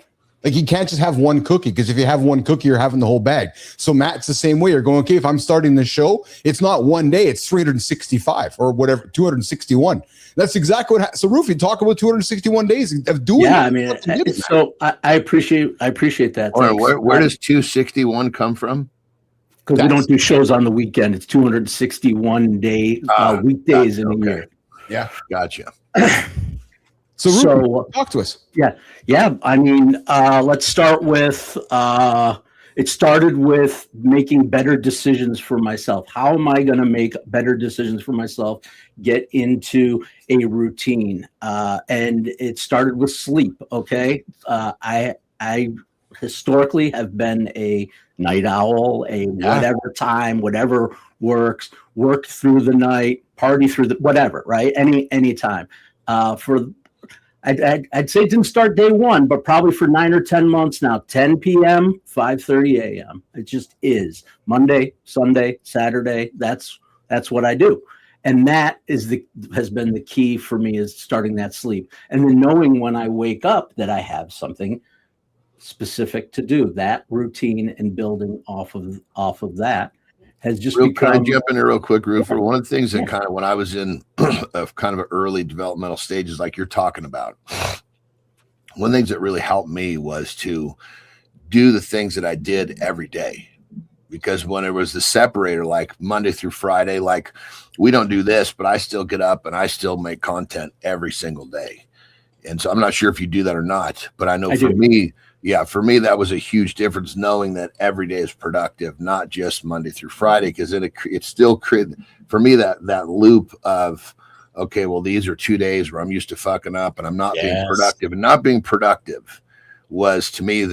Like, you can't just have one cookie, because if you have one cookie, you're having the whole bag. So Matt's the same way. You're going, okay, if I'm starting the show, it's not one day, it's 365 or whatever, 261. That's exactly what. So Rufy, talk about 261 days of doing. Yeah, I mean, so I appreciate that. Where does 261 come from? Because we don't do shows on the weekend. It's 261 weekdays in a year. Yeah, gotcha. So talk to us. Yeah. I mean, let's start with. It started with making better decisions for myself. How am I going to make better decisions for myself? Get into a routine, and it started with sleep. Okay, I historically have been a night owl, whatever time, whatever works, work through the night, party through the whatever, right? Any time. I'd say it didn't start day one, but probably for 9 or 10 months now, 10 p.m., 5:30 a.m. It just is. Monday, Sunday, Saturday, that's what I do. And that has been the key for me, is starting that sleep. And then knowing when I wake up that I have something specific to do. That routine and building off of that has just become. Can I jump in here real quick, Rufus? One of the things that kind of, when I was in kind of an early developmental stages, like you're talking about, one of the things that really helped me was to do the things that I did every day. Because when it was the separator, like Monday through Friday, like we don't do this, but I still get up and I still make content every single day. And so I'm not sure if you do that or not, but I know for me, that was a huge difference, knowing that every day is productive, not just Monday through Friday, because it still created for me that loop of, okay, well, these are 2 days where I'm used to fucking up and I'm not being productive, and not being productive was to me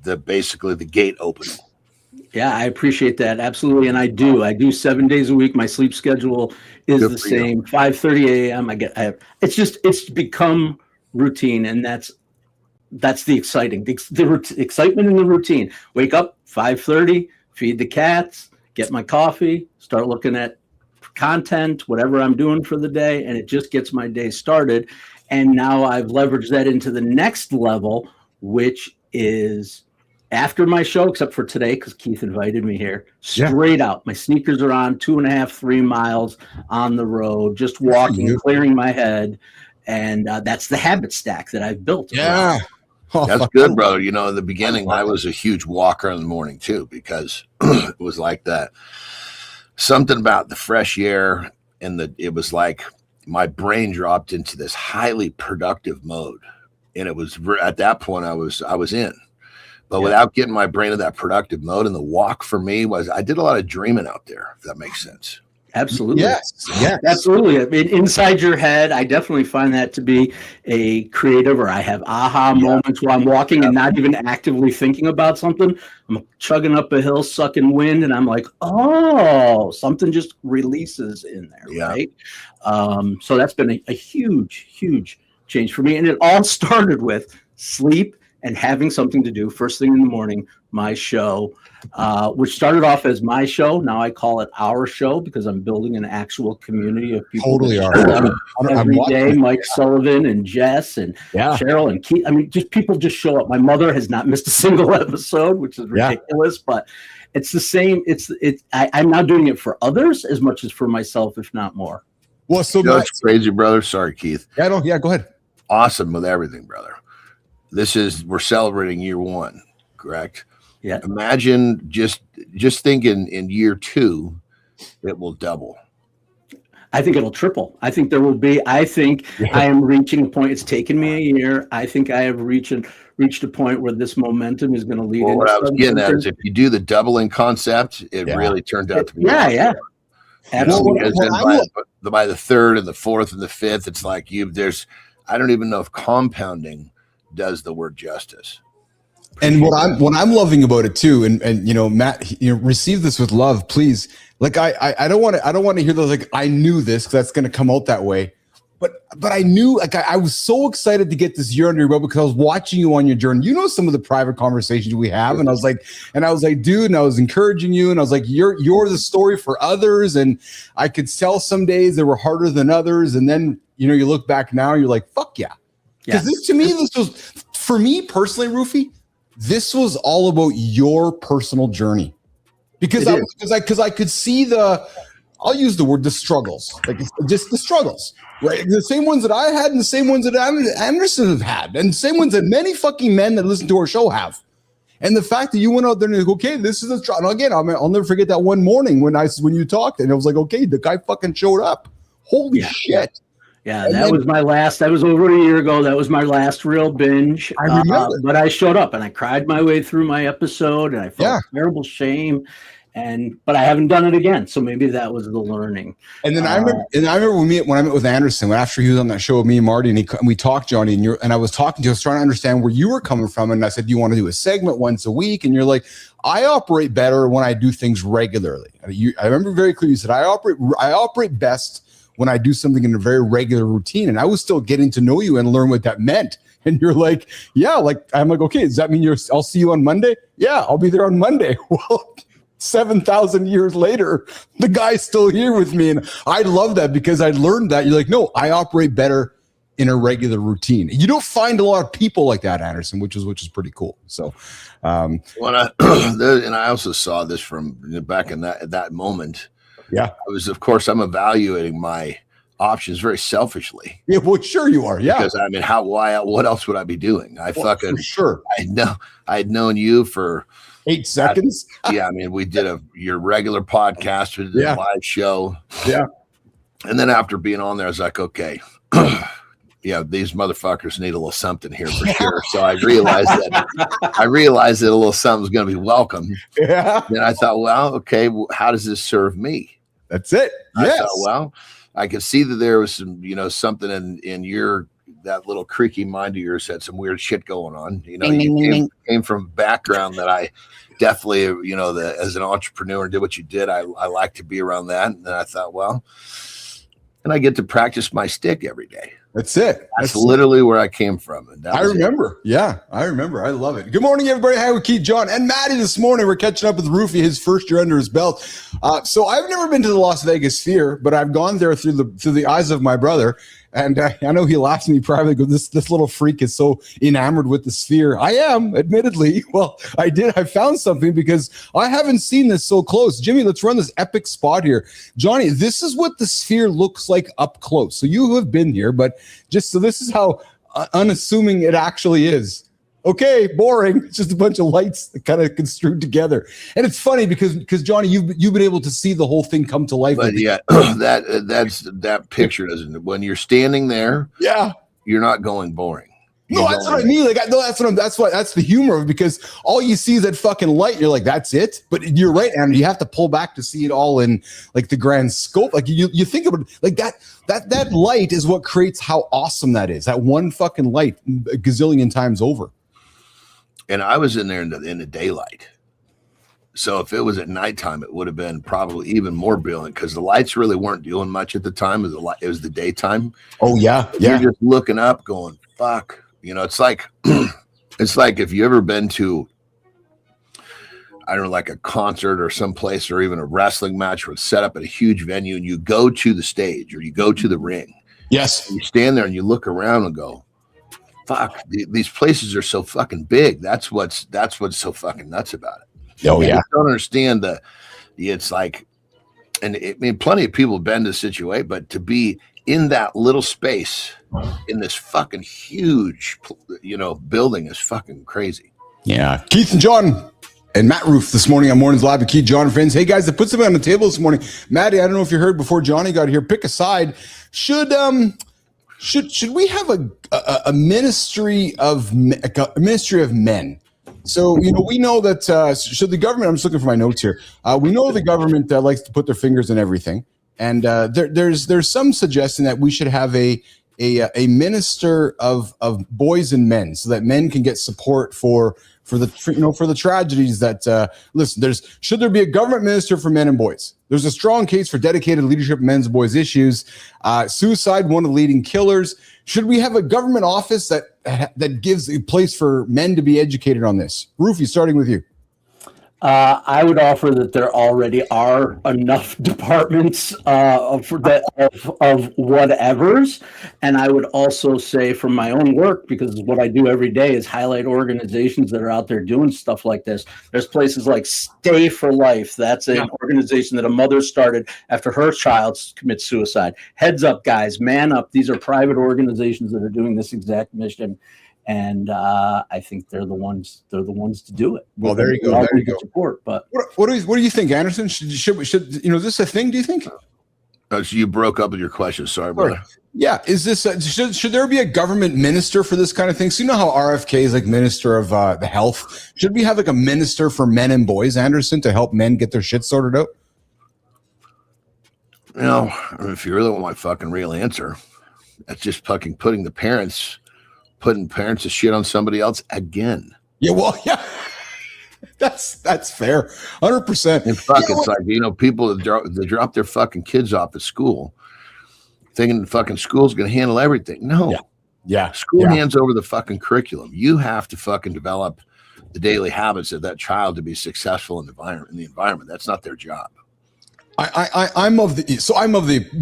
the basically the gate opening. Yeah, I appreciate that. Absolutely. And I do 7 days a week. My sleep schedule is the same. 5:30 a.m. It's become routine, and that's the exciting, the excitement in the routine. Wake up 5:30, feed the cats, get my coffee, start looking at content, whatever I'm doing for the day, and it just gets my day started. And now I've leveraged that into the next level, which is after my show, except for today, because Keith invited me here, straight out. My sneakers are on, 2.5, 3 miles on the road, just walking, clearing my head. And that's the habit stack that I've built. Yeah. That's good, brother. You know, in the beginning, I was a huge walker in the morning too, because it was like that. Something about the fresh air, and it was like my brain dropped into this highly productive mode. And it was at that point I was in. But without getting my brain in that productive mode, and the walk for me was, I did a lot of dreaming out there, if that makes sense. Absolutely. Yes. Absolutely. I mean, inside your head, I definitely find that to be a creative, or I have aha moments while I'm walking and not even actively thinking about something. I'm chugging up a hill, sucking wind, and I'm like, oh, something just releases in there, right? So that's been a huge, huge change for me. And it all started with sleep and having something to do first thing in the morning, my show, which started off as my show. Now I call it our show because I'm building an actual community of people. Totally are. Every day, Mike Sullivan and Jess and Cheryl and Keith. I mean, just people just show up. My mother has not missed a single episode, which is ridiculous, but it's the same. I'm now doing it for others as much as for myself, if not more. Well, so that's crazy, brother. Sorry, Keith. Yeah, go ahead. Awesome with everything, brother. We're celebrating year 1, correct? Yeah. Imagine just thinking in year 2, it will double. I think it'll triple. I think I am reaching a point. It's taken me a year. I think I have reached a point where this momentum is going to lead. Well, what I was getting at is if you do the doubling concept, it really turned out to be. Yeah. Absolutely. By the 3rd and the 4th and the 5th, it's like I don't even know if compounding does the word justice. And what I'm loving about it too, and you know, Matt, receive this with love, please. Like I don't want to hear those like I knew this because that's going to come out that way, but I knew like I was so excited to get this year under your belt because I was watching you on your journey. You know some of the private conversations we have, and I was like, dude, and I was encouraging you, and I was like, you're the story for others, and I could tell some days they were harder than others, and then you look back now, and you're like, fuck yeah, because this was for me personally, Roofy. This was all about your personal journey because I could see I'll use the word the struggles, like it's just the struggles, right? The same ones that I had and the same ones that Anderson have had and the same ones that many fucking men that listen to our show have. And the fact that you went out there and you're like, okay, this is a struggle. Again, I'll never forget that one morning when you talked and I was like, okay, the guy fucking showed up. Holy shit. Yeah, that was over a year ago. That was my last real binge. I remember. But I showed up and I cried my way through my episode and I felt terrible shame. But I haven't done it again. So maybe that was the learning. And then I remember when I met with Anderson, after he was on that show with me and Marty, and we talked, Johnny, and I was talking to you, I was trying to understand where you were coming from. And I said, do you want to do a segment once a week? And you're like, I operate better when I do things regularly. I remember very clearly you said, I operate best when I do something in a very regular routine. And I was still getting to know you and learn what that meant. And you're like, yeah, like, I'm like, okay, does that mean I'll see you on Monday? Yeah, I'll be there on Monday. Well, 7,000 years later, the guy's still here with me. And I love that because I learned that. You're like, no, I operate better in a regular routine. You don't find a lot of people like that, Anderson, which is pretty cool. So, and I also saw this from back in that moment. Yeah. Of course, I'm evaluating my options very selfishly. Yeah, well, sure you are. Yeah. Because I mean, what else would I be doing? For sure. I'd known you for 8 seconds. I mean, we did your regular podcast, we did a live show. Yeah. And then after being on there, I was like, okay, these motherfuckers need a little something here for sure. So I realized that a little something's going to be welcome. Yeah. Then I thought, well, okay, how does this serve me? That's it. I thought, well, I could see that there was some, something in that little creaky mind of yours had some weird shit going on. You came from a background that I definitely, as an entrepreneur did what you did. I like to be around that. And then I thought, well, and I get to practice my stick every day. That's it. That's literally where I came from. And I remember. Yeah, I remember. I love it. Good morning, everybody. Hi, with Keith Jon and Maddie this morning. We're catching up with Roofy, his first year under his belt. So I've never been to the Las Vegas Sphere, but I've gone there through the eyes of my brother. And I know he laughs at me privately. Goes, this little freak is so enamored with the Sphere. I am, admittedly. Well, I found something because I haven't seen this so close. Jimmy, let's run this epic spot here. Johnny, this is what the Sphere looks like up close. So you have been here, but just so this is how unassuming it actually is. Okay, boring. It's just a bunch of lights that kind of construed together. And it's funny because Johnny, you've been able to see the whole thing come to life. But yeah, that picture doesn't. When you're standing there, yeah, you're not going boring. No, that's what I mean. Like, that's the humor of it, because all you see is that fucking light. You're like, that's it. But you're right, Andrew. You have to pull back to see it all in like the grand scope. Like you think about it, like that light is what creates how awesome that is. That one fucking light a gazillion times over. And I was in there in the daylight. So if it was at nighttime, it would have been probably even more brilliant, because the lights really weren't doing much at the time. It was the daytime. Oh yeah. You're just looking up going, fuck. You know, it's like if you ever been to, I don't know, like a concert or someplace, or even a wrestling match where it's set up at a huge venue, and you go to the stage or you go to the ring. Yes. You stand there and you look around and go, fuck, these places are so fucking big. That's what's so fucking nuts about it. Oh yeah. I don't understand it's like, and I mean, plenty of people have been to situate, but to be in that little space in this fucking huge, building is fucking crazy. Yeah. Keith and Jon and Matt Roof this morning on Mornings Live with Keith Jon and friends. Hey guys, I put something on the table this morning. Maddie, I don't know if you heard before Johnny got here. Pick a side. Should we have a ministry of men? So, we know that should the government, I'm just looking for my notes here. We know the government likes to put their fingers in everything. And there's some suggestion that we should have a minister of boys and men, so that men can get support for the tragedies that listen. Should there be a government minister for men and boys? There's a strong case for dedicated leadership of men's and boys issues. Suicide, one of the leading killers. Should we have a government office that gives a place for men to be educated on this? Rufy, starting with you. I would offer that there already are enough departments of whatevers, and I would also say, from my own work, because what I do every day is highlight organizations that are out there doing stuff like this. There's places like Stay for Life. That's an organization that a mother started after her child commits suicide. Heads Up, guys, Man Up. These are private organizations that are doing this exact mission. And I think they're the ones to do it. Well, there you go. There you go. Support, but what do you think, Anderson? Should is this a thing? Do you think? So you broke up with your question. Sorry, brother. Yeah, is this should there be a government minister for this kind of thing? So you know how RFK is like minister of the health. Should we have like a minister for men and boys, Anderson, to help men get their shit sorted out? If you really want my fucking real answer, that's just fucking putting parents to shit on somebody else again. Yeah, well, yeah, that's fair, 100%. And fuck, it's like people that drop their fucking kids off at school, thinking the fucking school's gonna handle everything. No, yeah, school hands over the fucking curriculum. You have to fucking develop the daily habits of that child to be successful in the environment. That's not their job. I'm of the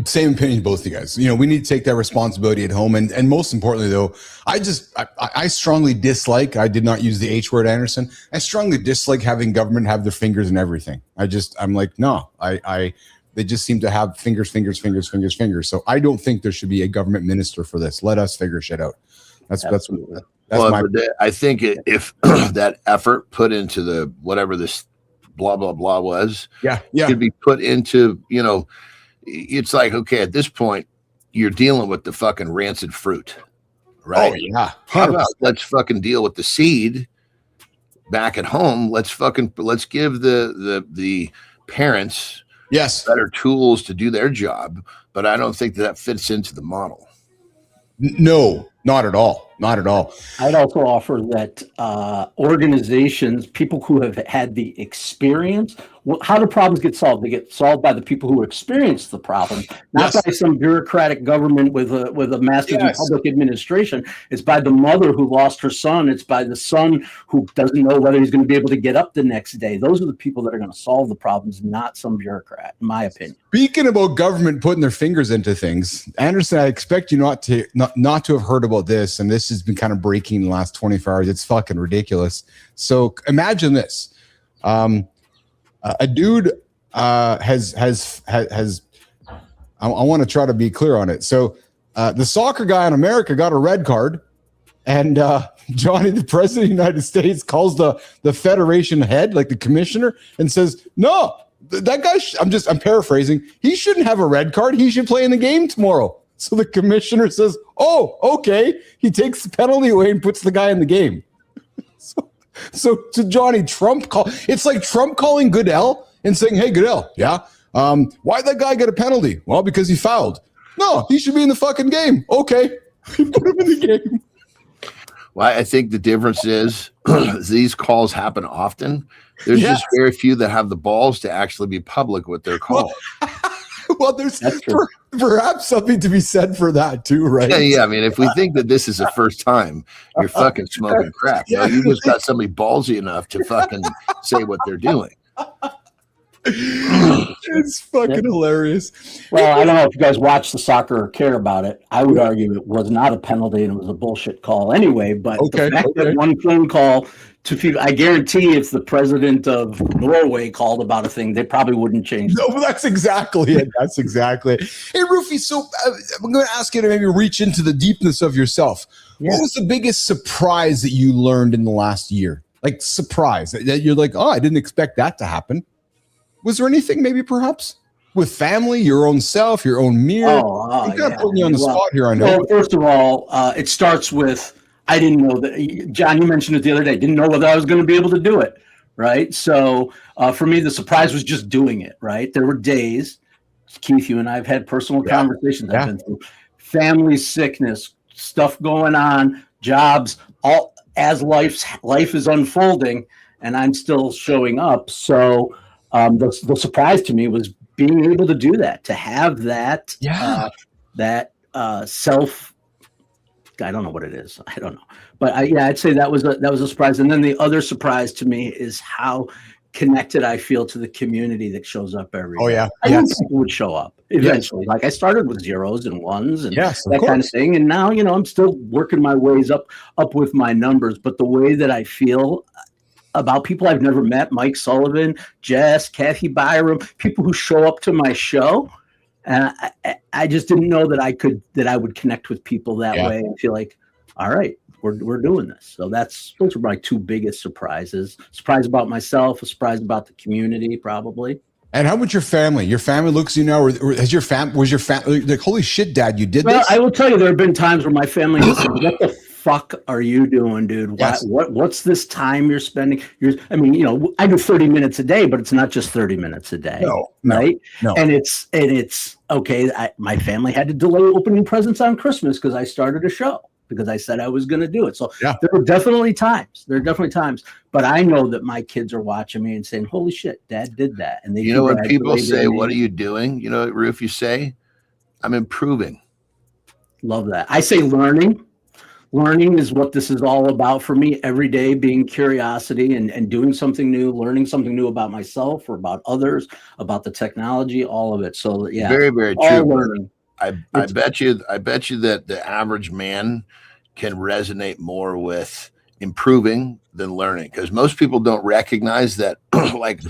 same opinion, both of you guys. We need to take that responsibility at home, and most importantly, though, I strongly dislike. I did not use the H word, Anderson. I strongly dislike having government have their fingers in everything. I'm like, no, they just seem to have fingers. So I don't think there should be a government minister for this. Let us figure shit out. That's I think if that effort put into the whatever this blah blah blah was, could be put into, it's like, okay, at this point you're dealing with the fucking rancid fruit, right? Oh yeah, how about let's fucking deal with the seed back at home. Let's give the parents better tools to do their job. But I don't think that fits into the model. No, not at all. Not at all. I'd also offer that organizations, people who have had the experience, how do problems get solved? They get solved by the people who experience the problem, not by some bureaucratic government with a massive public administration. It's by the mother who lost her son. It's by the son who doesn't know whether he's going to be able to get up the next day. Those are the people that are going to solve the problems, not some bureaucrat, in my opinion. Speaking about government putting their fingers into things, Anderson, I expect you not to have heard about this, and this has been kind of breaking in the last 24 hours. It's fucking ridiculous. So imagine this. A dude has I want to try to be clear on it. So the soccer guy in America got a red card, and Johnny, the president of the United States, calls the federation head, like the commissioner, and says, no, that guy, I'm paraphrasing, he shouldn't have a red card. He should play in the game tomorrow. So the commissioner says, "Oh, okay." He takes the penalty away and puts the guy in the game. So to Johnny, Trump call. It's like Trump calling Goodell and saying, "Hey, Goodell, yeah, why'd that guy get a penalty? Well, because he fouled. No, he should be in the fucking game. Okay, put him in the game." Well, I think the difference is these calls happen often. There's just very few that have the balls to actually be public with their call. Well, there's perhaps something to be said for that too, right? Yeah. I mean, if we think that this is the first time, you're fucking smoking crack. You know, you just got somebody ballsy enough to fucking say what they're doing. It's fucking hilarious. Well, I don't know if you guys watch the soccer or care about it. I would argue it was not a penalty and it was a bullshit call anyway. But the fact that one phone call to people, I guarantee if the president of Norway called about a thing, they probably wouldn't change. No, but that's exactly it. That's exactly it. Hey, Rufy, so I'm going to ask you to maybe reach into the deepness of yourself. Yeah. What was the biggest surprise that you learned in the last year? Like surprise that you're like, oh, I didn't expect that to happen. Was there anything maybe perhaps with family, your own self, your own mirror? I'm kind of putting you on the spot here, I know. Well, first of all, it starts with, I didn't know that, John, you mentioned it the other day, didn't know whether I was going to be able to do it, right? So for me, the surprise was just doing it, right? There were days, Keith, you and I have had personal conversations I've been through, family sickness, stuff going on, jobs, all as life is unfolding, and I'm still showing up. So the surprise to me was being able to do that, to have that, self. I don't know what it is. I don't know, but I'd say that was a surprise. And then the other surprise to me is how connected I feel to the community that shows up every day. I knew people would show up eventually. Like I started with zeros and ones and that kind of thing, and now I'm still working my ways up with my numbers. But the way that I feel about people I've never met, Mike Sullivan, Jess, Kathy Byram, people who show up to my show. And I just didn't know that I would connect with people that way and feel like, all right, we're doing this. So those are my two biggest surprises. Surprise about myself, a surprise about the community, probably. And how about your family? Your family looks at you now, or was your family like, holy shit, Dad, you did this? Well, I will tell you, there have been times where my family has said, what the fuck are you doing, dude? What's this time you're spending? I do 30 minutes a day, but it's not just 30 minutes a day. No. And it's okay. My family had to delay opening presents on Christmas because I started a show, because I said I was going to do it. So there are definitely times. But I know that my kids are watching me and saying, holy shit, Dad did that. And they when people say, what are you doing? You know what, Roof, you say? I'm improving. Love that. I say learning. Learning is what this is all about for me every day, being curiosity and doing something new, learning something new about myself or about others, about the technology, all of it. So very, very true. Learning. I bet you that the average man can resonate more with improving than learning, because most people don't recognize that. Like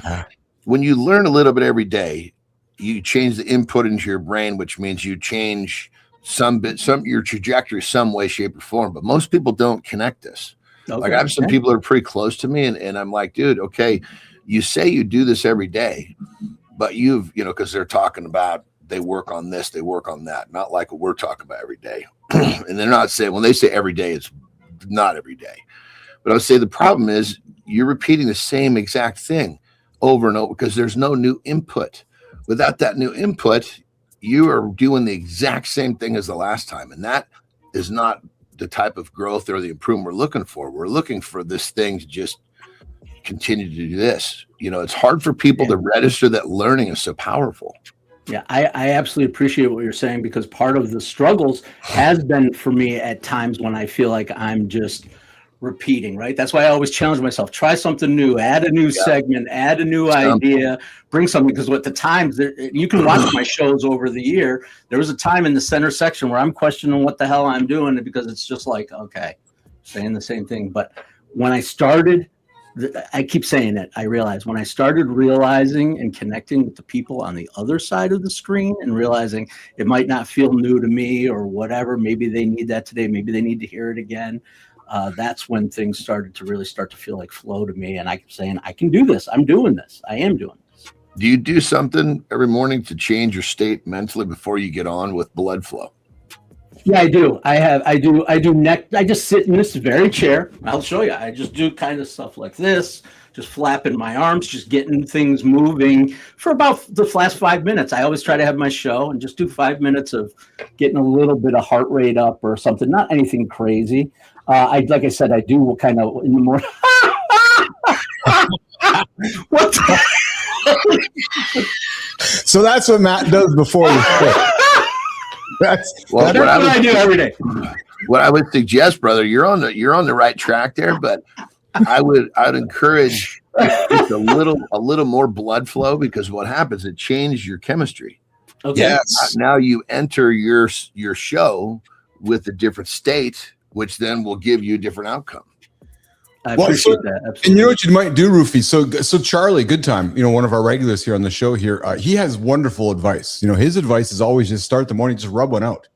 when you learn a little bit every day, you change the input into your brain, which means you change your trajectory some way, shape, or form. But most people don't connect this. Like I have some people that are pretty close to me, and I'm like, dude, okay, you say you do this every day, but because they're talking about they work on this, they work on that, not like what we're talking about every day. And they're not saying, when they say every day, it's not every day. But I would say the problem is you're repeating the same exact thing over and over because there's no new input. Without that new input, you are doing the exact same thing as the last time. And that is not the type of growth or the improvement we're looking for. We're looking for this thing to just continue to do this. It's hard for people to register that learning is so powerful. Yeah, I absolutely appreciate what you're saying, because part of the struggles has been for me at times when I feel like I'm just repeating, right? That's why I always challenge myself, try something new, add a new segment, add a new idea, bring something. Because at the times, you can watch my shows over the year. There was a time in the center section where I'm questioning what the hell I'm doing, because it's just like, okay, saying the same thing. But when I started, I keep saying it, I realized when I started realizing and connecting with the people on the other side of the screen and realizing it might not feel new to me or whatever, maybe they need that today, maybe they need to hear it again. That's when things started to really start to feel like flow to me. And I kept saying, I can do this. I'm doing this. I am doing this. Do you do something every morning to change your state mentally before you get on with blood flow? Yeah, I do. I do neck. I just sit in this very chair. I'll show you. I just do kind of stuff like this, just flapping my arms, just getting things moving for about the last 5 minutes. I always try to have my show and just do 5 minutes of getting a little bit of heart rate up or something. Not anything crazy. Like I said, I do kind of in the morning. What? So that's what Matt does before the show. That's what I do every day. What I would suggest, brother, you're on the right track there, but I would encourage just a little more blood flow, because what happens, it changes your chemistry. Okay. Yes. Now you enter your show with a different state, which then will give you a different outcome. I appreciate that. Absolutely. And you know what you might do, Rufy? So Charlie, good time, one of our regulars here on the show here, he has wonderful advice. His advice is always just start the morning, just rub one out.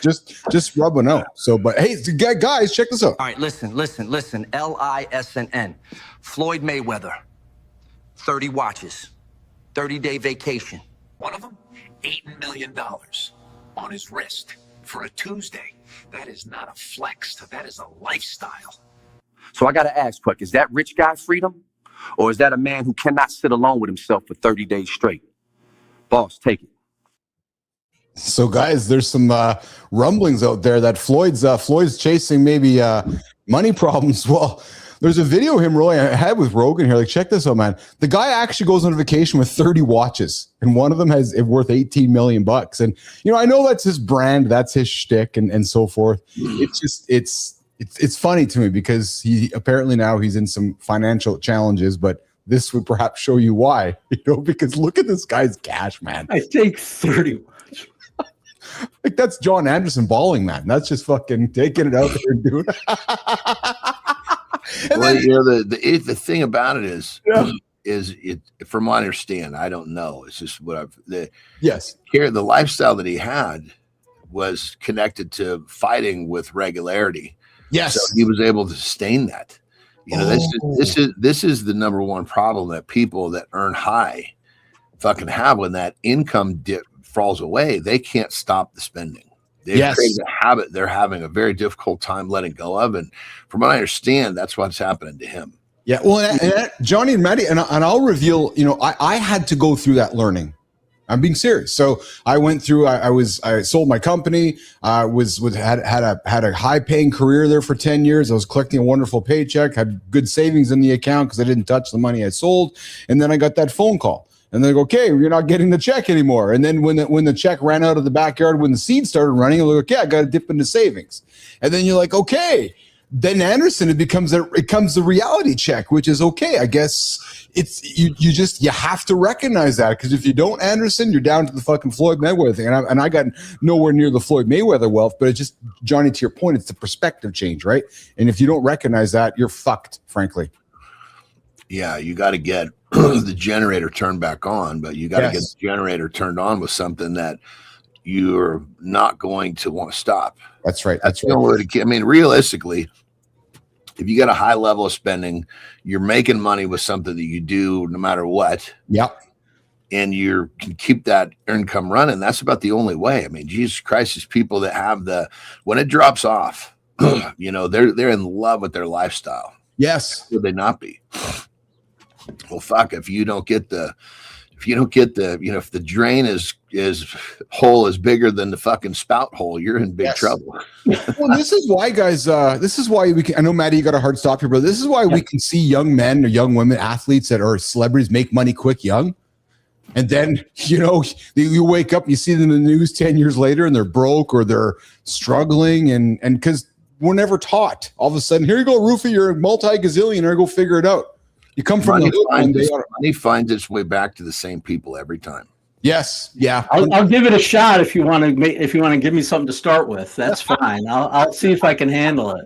just rub one out. So, but hey, guys, check this out. All right, listen. LISNN. Floyd Mayweather, 30 watches, 30-day vacation. One of them, $8 million on his wrist for a Tuesday. That is not a flex. That is a lifestyle. So I got to ask, Puck, is that rich guy freedom? Or is that a man who cannot sit alone with himself for 30 days straight? Boss, take it. So, guys, there's some rumblings out there that Floyd's chasing maybe money problems. Well, there's a video of him rolling ahead with Rogan here. Like, check this out, man. The guy actually goes on a vacation with 30 watches, and one of them has it worth $18 million. And I know that's his brand, that's his shtick, and so forth. It's just it's funny to me because he apparently now he's in some financial challenges, but this would perhaps show you why. Because look at this guy's cash, man. I take 30. Like, that's John Anderson balling, man. That's just fucking taking it out there and doing it. The thing about it is from what I understand, I don't know. It's just what the lifestyle that he had was connected to fighting with regularity. Yes, so he was able to sustain that. This is the number one problem that people that earn high fucking have when that income dip falls away. They can't stop the spending. They've created a habit they're having a very difficult time letting go of, and from what I understand, that's what's happening to him. Yeah, well, and Johnny and Maddie, and I'll reveal. I had to go through that learning. I'm being serious. So I went through. I sold my company. Had a high paying career there for 10 years. I was collecting a wonderful paycheck. Had good savings in the account because I didn't touch the money I sold. And then I got that phone call. And they go, okay, you're not getting the check anymore. And then when the check ran out of the backyard, when the seed started running, I'm like, okay, I got to dip into savings. And then you're like, okay. Then Anderson, it becomes the reality check, which is okay. I guess it's you have to recognize that, because if you don't, Anderson, you're down to the fucking Floyd Mayweather thing. And I got nowhere near the Floyd Mayweather wealth, but it's just, Johnny, to your point, it's the perspective change, right? And if you don't recognize that, you're fucked, frankly. Yeah, you got to get the generator turned back on, but you got to get the generator turned on with something that you're not going to want to stop. That's right. That's the only way to get. I mean, realistically, if you got a high level of spending, you're making money with something that you do no matter what. Yep. And you can keep that income running. That's about the only way. I mean, Jesus Christ, is people that have when it drops off, they're in love with their lifestyle. Yes. Would they not be? Well, fuck, if you don't get the if the drain is hole is bigger than the fucking spout hole, you're in big trouble. Well, this is why, guys, this is why we can, I know, Maddie, you got a hard stop here, but this is why we can see young men or young women, athletes that are celebrities, make money quick young. And then, you wake up, you see them in the news 10 years later and they're broke or they're struggling. And because we're never taught. All of a sudden, here you go, Rufy, you're a multi-gazillionaire, go figure it out. You come from money finds its way back to the same people every time. Yes, yeah. I'll give it a shot if you want to give me something to start with. That's fine. I'll see if I can handle it.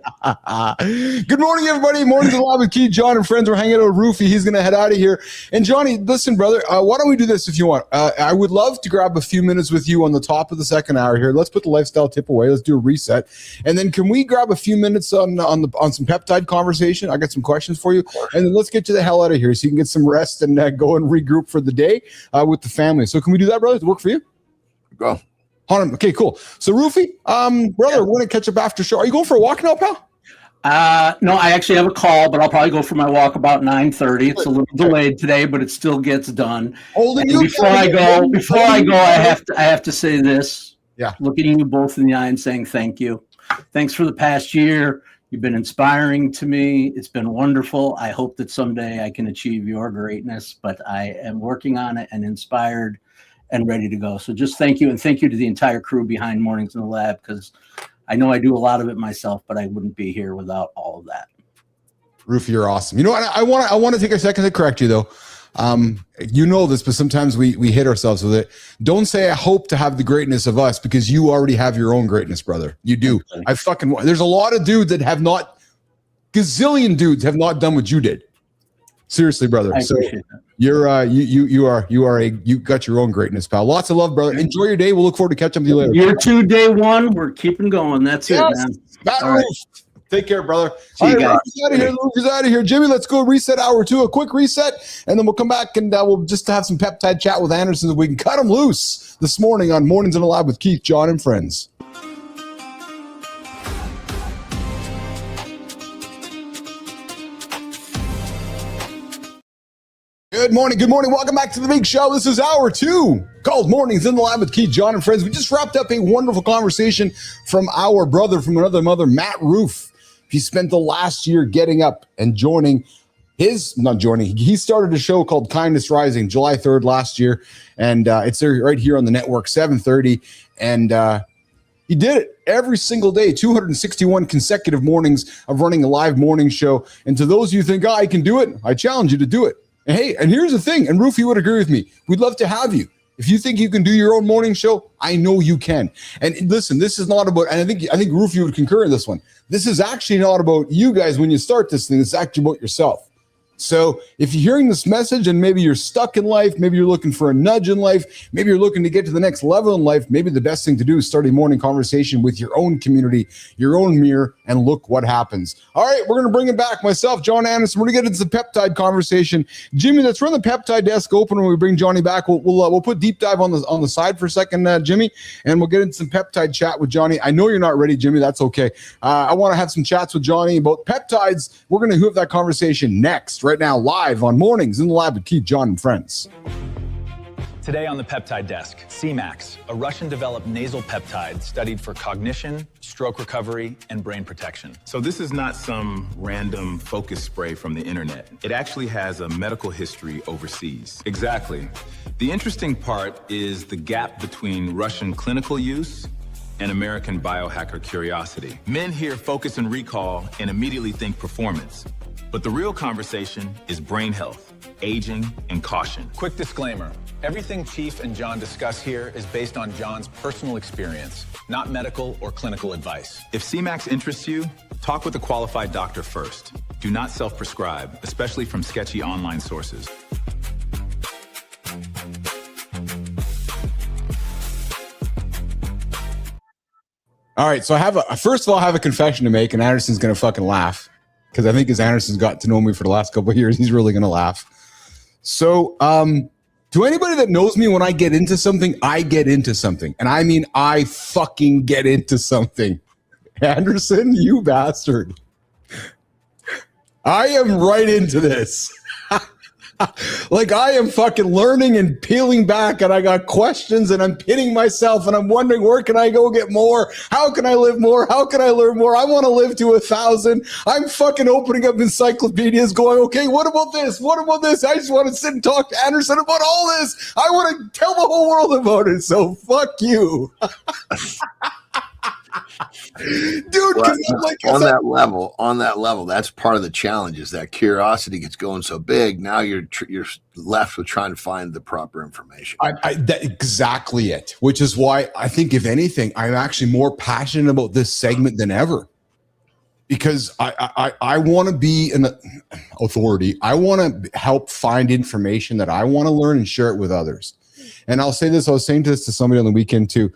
Good morning, everybody. Morning's Alive with Keith Jon and friends. We're hanging out with Rufy. He's going to head out of here. And Johnny, listen, brother, why don't we do this if you want? I would love to grab a few minutes with you on the top of the second hour here. Let's put the lifestyle tip away. Let's do a reset. And then can we grab a few minutes on some peptide conversation? I got some questions for you. And then let's get you the hell out of here so you can get some rest and go and regroup for the day with the family. So can we do that, brother? Does it work for you? Go. Okay, cool. So Roofy, brother, we're gonna catch up after show. Are you going for a walk now, pal? No, I actually have a call, but I'll probably go for my walk about 9:30. It's a little delayed today, but it still gets done. Before I go, I have to say this. Yeah. Looking you both in the eye and saying thank you. Thanks for the past year. You've been inspiring to me. It's been wonderful. I hope that someday I can achieve your greatness, but I am working on it and inspired and ready to go. So just thank you, and thank you to the entire crew behind Mornings in the Lab, because I know I do a lot of it myself, but I wouldn't be here without all of that. Roof, you're awesome. You know what? I want to take a second to correct you though. You know this, but sometimes we hit ourselves with it. Don't say I hope to have the greatness of us, because you already have your own greatness, brother. You do. There's a lot of dudes that have not, gazillion dudes have not done what you did. Seriously, brother. I appreciate that. You got your own greatness, pal. Lots of love, brother. Enjoy your day. We'll look forward to catching up with you later. Year 2, day 1. We're keeping going. That's it, man. All right. Take care, brother. See you guys. He's out of here. Jimmy, let's go reset hour 2, a quick reset, and then we'll come back and we'll just have some peptide chat with Anderson so we can cut him loose this morning on Mornings in the Lab with Keith, Jon, and friends. Good morning. Welcome back to the big show. This is hour 2, called Mornings in the Lab with Keith, Jon, and friends. We just wrapped up a wonderful conversation from our brother from another mother, Matt Roof. He spent the last year getting up and he started a show called Kindness Rising, July 3rd last year, and it's right here on the network, 7:30, and he did it every single day, 261 consecutive mornings of running a live morning show. And to those of you who think, I can do it, I challenge you to do it. And hey, and here's the thing, and Roofy would agree with me. We'd love to have you. If you think you can do your own morning show, I know you can. And listen, this is not about, and I think Roofy would concur in this one. This is actually not about you guys when you start this thing. It's actually about yourself. So if you're hearing this message and maybe you're stuck in life, maybe you're looking for a nudge in life, maybe you're looking to get to the next level in life, maybe the best thing to do is start a morning conversation with your own community, your own mirror, and look what happens. All right, we're going to bring it back. Myself, Jon Anderson, we're going to get into the peptide conversation. Jimmy, let's run the peptide desk open when we bring Johnny back. We'll put deep dive on the side for a second, Jimmy, and we'll get into some peptide chat with Johnny. I know you're not ready, Jimmy. That's okay. I want to have some chats with Johnny about peptides. We're going to have that conversation next. Right now, live on Mornings in the Lab with Keith, Jon, and friends. Today on the Peptide Desk, CMAX, a Russian-developed nasal peptide studied for cognition, stroke recovery, and brain protection. So this is not some random focus spray from the internet. It actually has a medical history overseas. Exactly. The interesting part is the gap between Russian clinical use and American biohacker curiosity. Men hear focus and recall and immediately think performance. But the real conversation is brain health, aging, and caution. Quick disclaimer, everything Chief and Jon discuss here is based on Jon's personal experience, not medical or clinical advice. If CMAX interests you, talk with a qualified doctor first. Do not self-prescribe, especially from sketchy online sources. All right, so first of all, I have a confession to make, and Anderson's going to fucking laugh. Because I think as Anderson's got to know me for the last couple of years, he's really going to laugh. So to anybody that knows me, when I get into something, I get into something. And I mean, I fucking get into something. Anderson, you bastard. I am right into this. Like I am fucking learning and peeling back, and I got questions, and I'm pitting myself, and I'm wondering, where can I go get more? How can I live more? How can I learn more? I want to live to 1,000. I'm fucking opening up encyclopedias going, okay, what about this? What about this? I just want to sit and talk to Anderson about all this. I want to tell the whole world about it. So fuck you. Dude, well, on that level, that's part of the challenge, is that curiosity gets going so big. Now you're left with trying to find the proper information. That's exactly it, which is why I think, if anything, I'm actually more passionate about this segment than ever, because I want to be an authority. I want to help find information that I want to learn and share it with others. And I'll say this, I was saying this to somebody on the weekend too.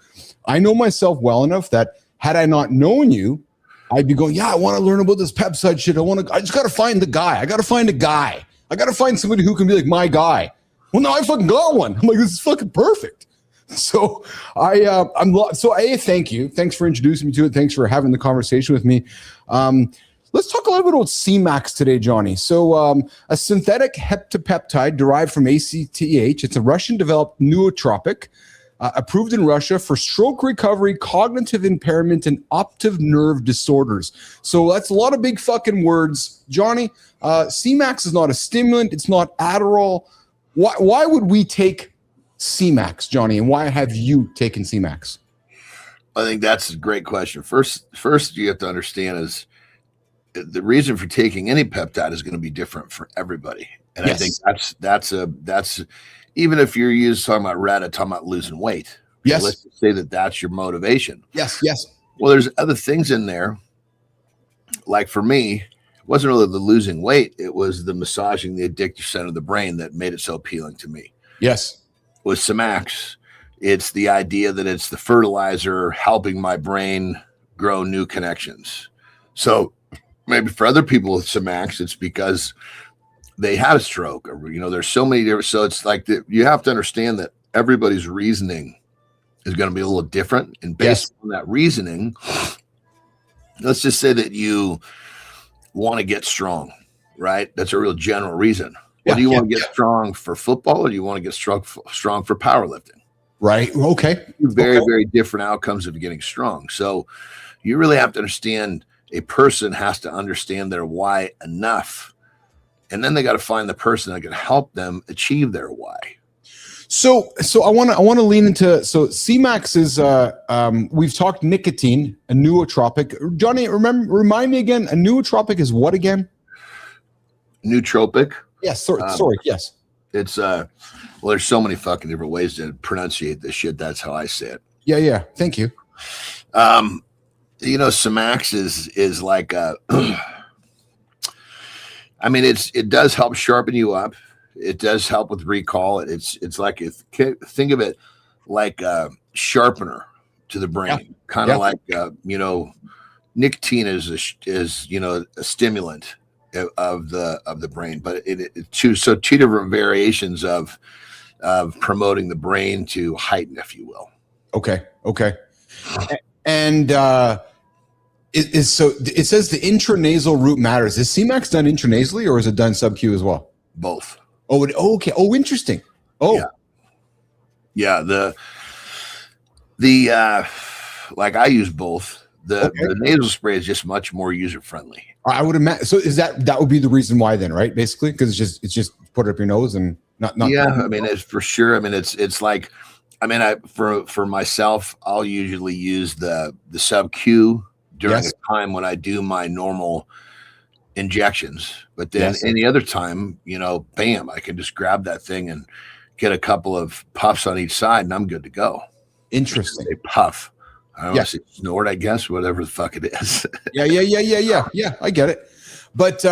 I know myself well enough that had I not known you, I'd be going, yeah, I want to learn about this peptide shit. I just got to find the guy. I got to find a guy. I got to find somebody who can be like my guy. Well, no, I fucking got one. I'm like, this is fucking perfect. So thank you. Thanks for introducing me to it. Thanks for having the conversation with me. Let's talk a little bit about C-Max today, Johnny. So a synthetic heptapeptide derived from ACTH. It's a Russian-developed nootropic, approved in Russia for stroke recovery, cognitive impairment, and optic nerve disorders. So that's a lot of big fucking words. Johnny, C-Max is not a stimulant. It's not Adderall. Why would we take C-Max, Johnny, and why have you taken C-Max? I think that's a great question. First you have to understand is the reason for taking any peptide is going to be different for everybody. And yes. I think that's even if you're talking about losing weight. Yes. Let's just say that's your motivation. Yes. Well, there's other things in there. Like for me, it wasn't really the losing weight. It was the massaging the addictive center of the brain that made it so appealing to me. Yes. With C-Max, it's the idea that it's the fertilizer helping my brain grow new connections. So maybe for other people with C-Max, it's because they had a stroke, or there's so many different. So it's like you have to understand that everybody's reasoning is going to be a little different, and based on that reasoning, let's just say that you want to get strong, right? That's a real general reason. Well, do you want to get strong for football, or do you want to get strong for powerlifting? Right. Okay. Very different outcomes of getting strong. So you really have to understand, a person has to understand their why enough. And then they got to find the person that can help them achieve their why. So I want to lean into, so C-Max is, we've talked nicotine, a nootropic. Johnny, remind me again, a nootropic is what again? Nootropic. Yes. Sorry. Yes. It's there's so many fucking different ways to pronunciate this shit. That's how I say it. Yeah. Thank you. C-Max is like it does help sharpen you up. It does help with recall. It's like, think of it like a sharpener to the brain, kind of like nicotine is a stimulant of the brain, but two different variations of promoting the brain to heighten, if you will. Okay. And it says the intranasal route matters. Is C-Max done intranasally, or is it done sub-Q as well? Both. Okay. Oh, interesting. Oh, yeah. The like I use both. The nasal spray is just much more user friendly. I would imagine. So is that would be the reason why then, right? Basically, because it's just put it up your nose and not. Yeah, I mean, it's for sure. I mean, it's like, for myself, I'll usually use the sub-Q during a time when I do my normal injections, but then any other time, bam, I can just grab that thing and get a couple of puffs on each side, and I'm good to go. Interesting. They puff. I don't know, snort, I guess, whatever the fuck it is. Yeah. I get it. But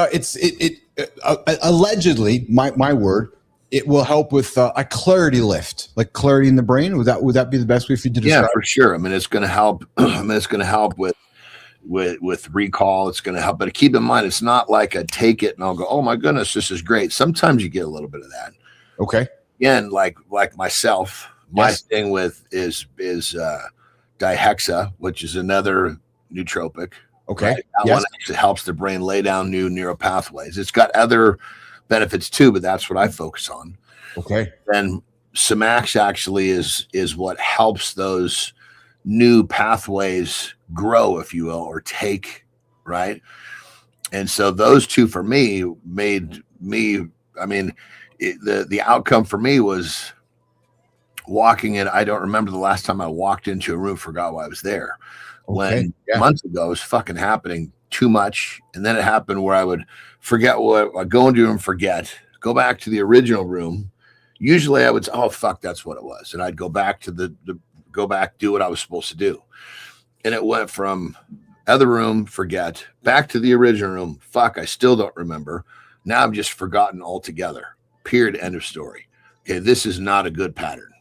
allegedly, my word, it will help with a clarity lift, like clarity in the brain. Would that be the best way for you to describe? Yeah, for sure. I mean, it's going to help. It's going to help with recall. It's going to help, but keep in mind, it's not like I take it and I'll go, oh my goodness, this is great. Sometimes you get a little bit of that. Okay. Again, like myself, my thing with is dihexa, which is another nootropic. Okay. Right? That one actually helps the brain lay down new neural pathways. It's got other benefits too, but that's what I focus on. Okay. Then C-Max actually is what helps those new pathways grow, if you will, or take, right? And so those two for me made me, the outcome for me was walking in. I don't remember the last time I walked into a room, forgot why I was there. When months ago, it was fucking happening too much. And then it happened where I would forget what I go into and forget, go back to the original room. Usually I would say, oh, fuck, that's what it was. And I'd go back to do what I was supposed to do. And it went from other room, forget, back to the original room. Fuck, I still don't remember. Now I've just forgotten altogether. Period. End of story. Okay, this is not a good pattern.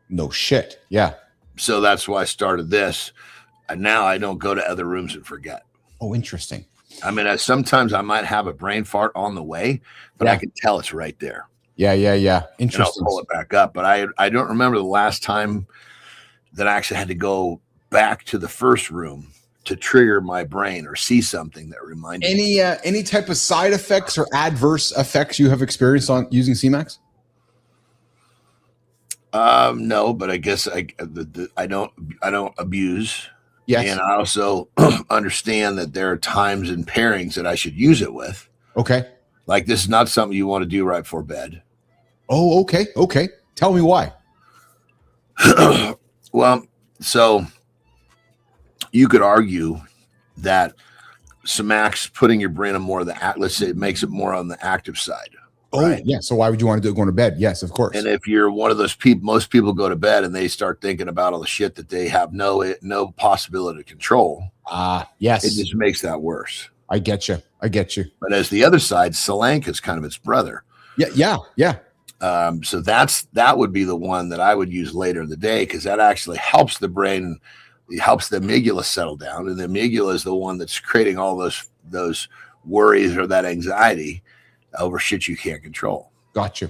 No shit. Yeah. So that's why I started this. And now I don't go to other rooms and forget. Oh, interesting. Sometimes I might have a brain fart on the way, but I can tell it's right there. Yeah. And I'll Interesting. pull it back up. But I don't remember the last time that I actually had to go back to the first room to trigger my brain or see something that reminded me. Any type of side effects or adverse effects you have experienced on using CMAX? No, but I guess I don't abuse. Yes. And I also understand that there are times and pairings that I should use it with. Okay. Like this is not something you want to do right before bed. Oh, okay. Tell me why. Well, so you could argue that Samax putting your brain on more of the let's say it makes it more on the active side. Oh, right? Yeah. So why would you want to do it going to bed? Yes, of course. And if you're one of those people, most people go to bed and they start thinking about all the shit that they have no possibility to control. Yes. It just makes that worse. I get you. But as the other side, Solanka is kind of its brother. Yeah. So that would be the one that I would use later in the day because that actually helps the brain. It helps the amygdala settle down, and the amygdala is the one that's creating all those worries or that anxiety over shit you can't control. Gotcha.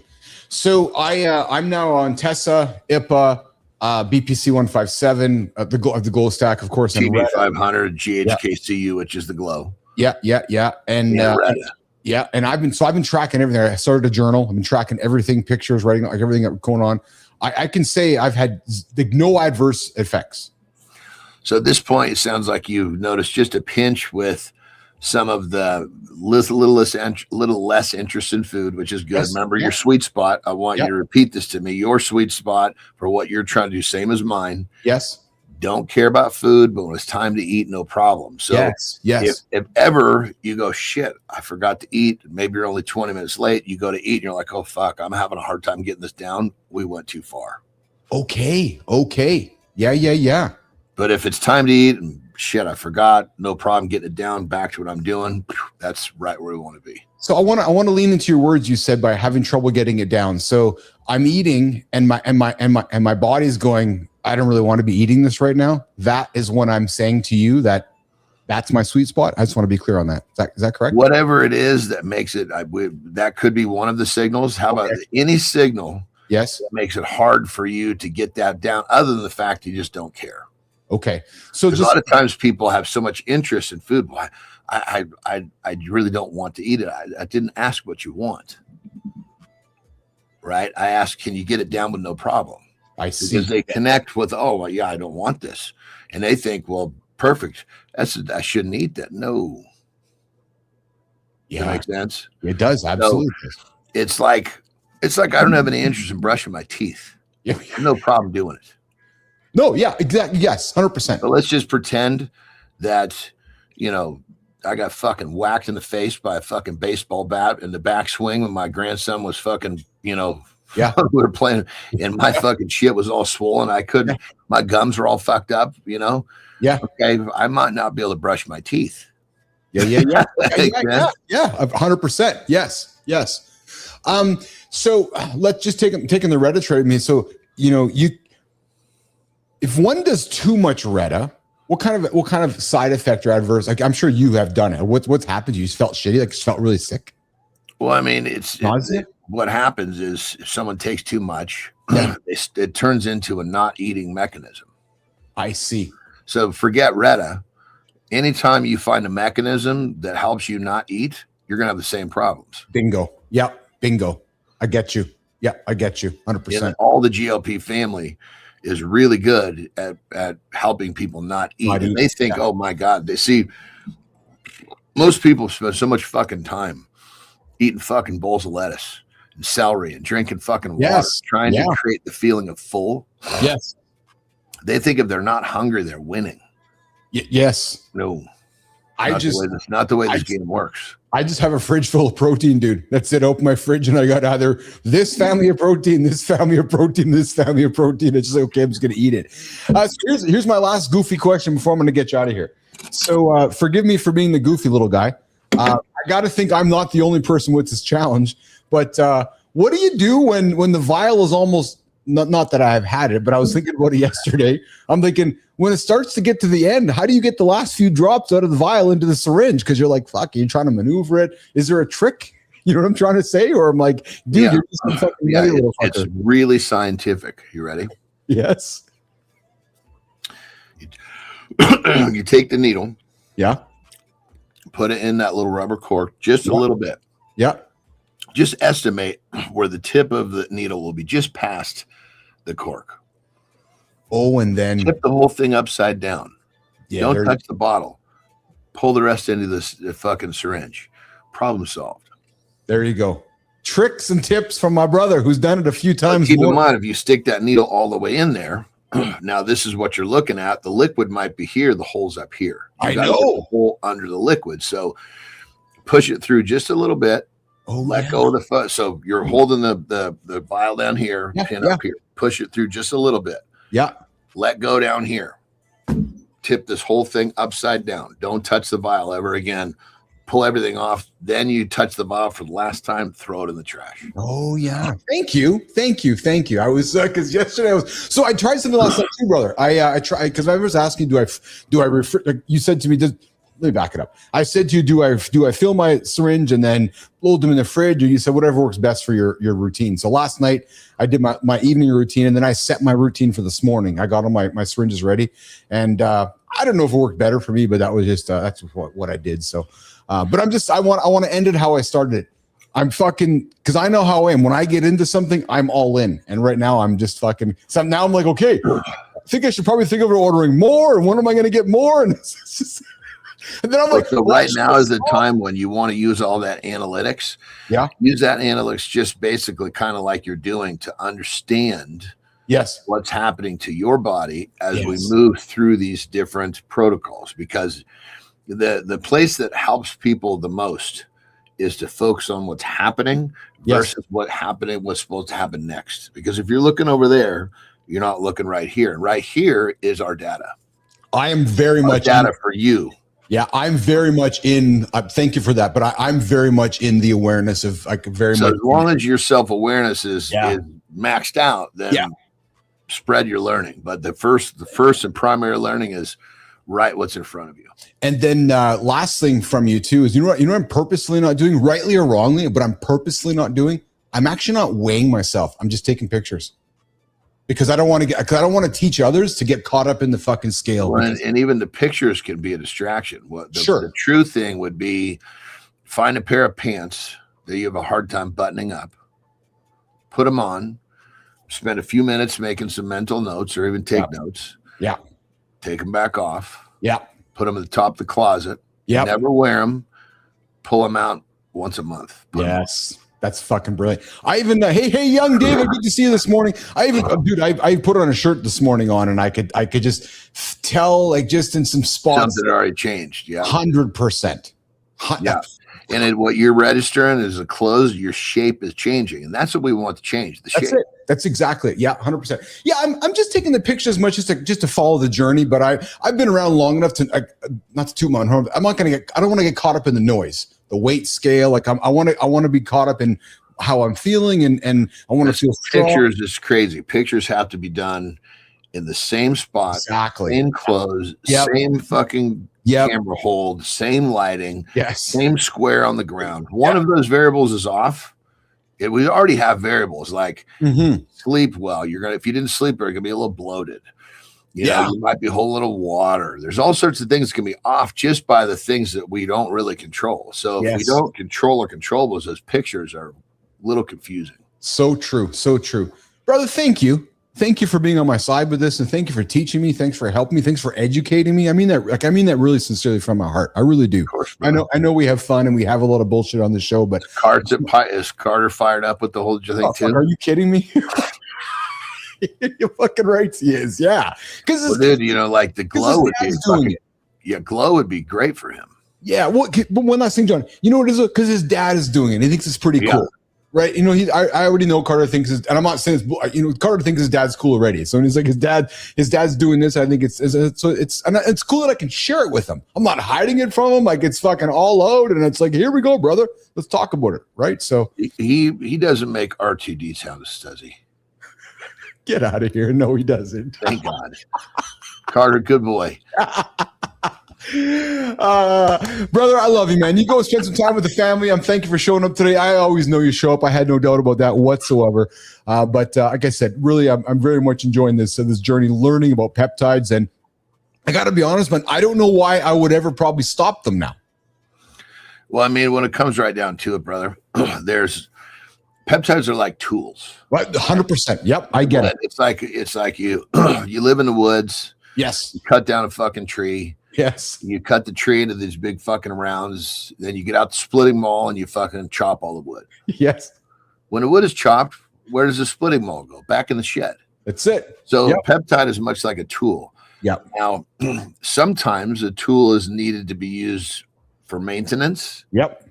So I'm now on Tessa, IPA, BPC 157, the gold stack, of course, and GB 500, GHKCU, which is the glow. Yeah, and and I've been tracking everything. I started a journal. I've been tracking everything, pictures, writing, like everything that's going on. I can say I've had no adverse effects. So at this point, it sounds like you've noticed just a pinch with some of the little less interest in food, which is good. Yes, Remember your sweet spot. I want you to repeat this to me. Your sweet spot for what you're trying to do, same as mine. Yes. Don't care about food, but when it's time to eat, no problem. So yes. If ever you go, shit, I forgot to eat, maybe you're only 20 minutes late, you go to eat and you're like, oh, fuck, I'm having a hard time getting this down. We went too far. Okay. Yeah. But if it's time to eat and shit, I forgot, no problem getting it down, back to what I'm doing. That's right where we want to be. So I want to lean into your words you said by having trouble getting it down. So I'm eating and my body's going, I don't really want to be eating this right now. That is when I'm saying to you that's my sweet spot. I just want to be clear on that. Is that correct? Whatever it is that makes it, that could be one of the signals. How about any signal? Yes. That makes it hard for you to get that down other than the fact you just don't care. Okay. So a lot of times people have so much interest in food. Well, I really don't want to eat it. I didn't ask what you want. Right. I asked, can you get it down with no problem? I see. Because they connect with, oh, well, yeah, I don't want this. And they think, well, perfect. I shouldn't eat that. No. Yeah. That makes sense? It does. Absolutely. So it's like I don't have any interest in brushing my teeth. Yeah. No problem doing it. No, yeah, exactly. Yes, 100%. So let's just pretend that, I got fucking whacked in the face by a fucking baseball bat in the backswing when my grandson was fucking, yeah, we were playing and my fucking shit was all swollen. My gums were all fucked up, Yeah. Okay. I might not be able to brush my teeth. Yeah. Yeah, 100%. Yes. So let's just taking the Retta trade. I mean, so, if one does too much Retta, what kind of side effect or adverse? Like I'm sure you have done it. What's happened? You just felt shitty, like you felt really sick. Well, I mean, what happens is if someone takes too much, it turns into a not eating mechanism. I see. So forget Retta. Anytime you find a mechanism that helps you not eat, you're gonna have the same problems. Bingo. Yeah. Bingo. I get you. Yeah, I get you. 100%. All the GLP family is really good at helping people not eat. And they think, oh my God, they see most people spend so much fucking time eating fucking bowls of lettuce and celery and drinking fucking water, trying to create the feeling of full. Yes. They think if they're not hungry, they're winning. Yes. No. That's not the way this game works. I just have a fridge full of protein, dude. That's it. Open my fridge and I got either this family of protein, this family of protein, this family of protein. It's just like, okay, I'm just going to eat it. So here's my last goofy question before I'm going to get you out of here. So forgive me for being the goofy little guy. I got to think I'm not the only person with this challenge, but what do you do when the vial is almost, not that I've had it, but I was thinking about it yesterday. I'm thinking, when it starts to get to the end, how do you get the last few drops out of the vial into the syringe? Because you're like, fuck, you're trying to maneuver it. Is there a trick? You know what I'm trying to say? Or I'm like, dude, you're just a fucking nutty little fucker. It's really scientific. You ready? Yes. You take the needle. Yeah. Put it in that little rubber cork, just a little bit. Yeah. Just estimate where the tip of the needle will be just past the cork. Oh, and then tip the whole thing upside down. Yeah, don't touch the bottle. Pull the rest into the fucking syringe. Problem solved. There you go. Tricks and tips from my brother who's done it a few times. Keep in mind, if you stick that needle all the way in there, now this is what you're looking at. The liquid might be here. The hole's up here. You gotta get the hole under the liquid. So push it through just a little bit. Let go of the fuzz. So you're holding the vial down here, pin up here. Push it through just a little bit. Yeah. Let go down here. Tip this whole thing upside down. Don't touch the vial ever again. Pull everything off. Then you touch the vial for the last time. Throw it in the trash. Oh yeah. Thank you. I was because yesterday I tried something last night too, brother. I tried because I was asking, do I refer? You said to me, let me back it up. I said to you, do I fill my syringe and then load them in the fridge? Or you said whatever works best for your routine. So last night I did my evening routine, and then I set my routine for this morning. I got all my syringes ready, and I don't know if it worked better for me, but that was just that's what I did. So, but I want to end it how I started it. I'm fucking because I know how I am. When I get into something, I'm all in, and right now I'm just fucking. So now I'm like, okay, I think I should probably think of ordering more, and when am I going to get more? And it's just. And then I'm like, so right now is the time when you want to use all that analytics. Yeah. Use that analytics just basically kind of like you're doing to understand what's happening to your body as we move through these different protocols, because the place that helps people the most is to focus on what's happening versus what's supposed to happen next. Because if you're looking over there, you're not looking right here. And right here is our data. I am very much data for you. Yeah, I'm very much in. Thank you for that, but I'm very much in the awareness of very much. As long as your self-awareness is maxed out, then spread your learning. But the first and primary learning is write what's in front of you. And then last thing from you too is you know what I'm purposely not doing, rightly or wrongly, but I'm purposely not doing. I'm actually not weighing myself. I'm just taking pictures. Because I don't want to teach others to get caught up in the fucking scale. Well, and even the pictures can be a distraction. The true thing would be find a pair of pants that you have a hard time buttoning up, put them on, spend a few minutes making some mental notes or even take notes. Yeah. Take them back off. Yeah. Put them at the top of the closet. Yeah. Never wear them. Pull them out once a month. Yes. That's fucking brilliant. I even hey young David, good to see you this morning. I put on a shirt this morning and I could just tell like just in some spots something already changed. Yeah, 100%. Yeah, and what you're registering is the clothes. Your shape is changing, and that's what we want to change. The shape. That's it. That's exactly it. Yeah, 100%. Yeah, I'm just taking the picture as much just to follow the journey. But I've been around long enough to not to toot my own horn. I don't want to get caught up in the noise. The weight scale, like I want to be caught up in how I'm feeling, and I want to feel strong. Pictures is crazy. Pictures have to be done in the same spot, same clothes, same fucking camera hold, same lighting, same square on the ground. One of those variables is off. We already have variables like sleep well. If you didn't sleep, you're gonna be a little bloated. You know, you might be holding a little water. There's all sorts of things that can be off just by the things that we don't really control. So if we don't control our controllables, those pictures are a little confusing. So true. So true. Brother, thank you. Thank you for being on my side with this. And thank you for teaching me. Thanks for helping me. Thanks for educating me. I mean that really sincerely from my heart. I really do. Of course, I know we have fun and we have a lot of bullshit on the show, but is Carter fired up with the whole thing too? Are you kidding me? You're fucking right. He is. Yeah. Because dude, like the glow would be glow would be great for him. Yeah. Well, but one last thing, John, you know what it is? Because his dad is doing it. He thinks it's pretty cool. Right. I already know Carter thinks and I'm not saying Carter thinks his dad's cool already. So when he's like his dad's doing this, I think it's cool that I can share it with him. I'm not hiding it from him. Like it's fucking all out. And it's like, here we go, brother. Let's talk about it. Right. So he doesn't make R2D sounds, does he? Get out of here. No, he doesn't. Thank God. Carter, good boy. Brother, I love you, man. You go spend some time with the family. I'm thank you for showing up today. I always know you show up. I had no doubt about that whatsoever. But like I said, really, I'm very much enjoying this journey, learning about peptides. And I got to be honest, man, I don't know why I would ever probably stop them now. Well, I mean, when it comes right down to it, brother, peptides are like tools. Right, 100%. Yep, I get it. It's like you you live in the woods. Yes. You cut down a fucking tree. Yes. You cut the tree into these big fucking rounds. Then you get out the splitting maul and you fucking chop all the wood. Yes. When the wood is chopped, where does the splitting maul go? Back in the shed. That's it. So peptide is much like a tool. Yeah. Now, sometimes a tool is needed to be used for maintenance. Yep.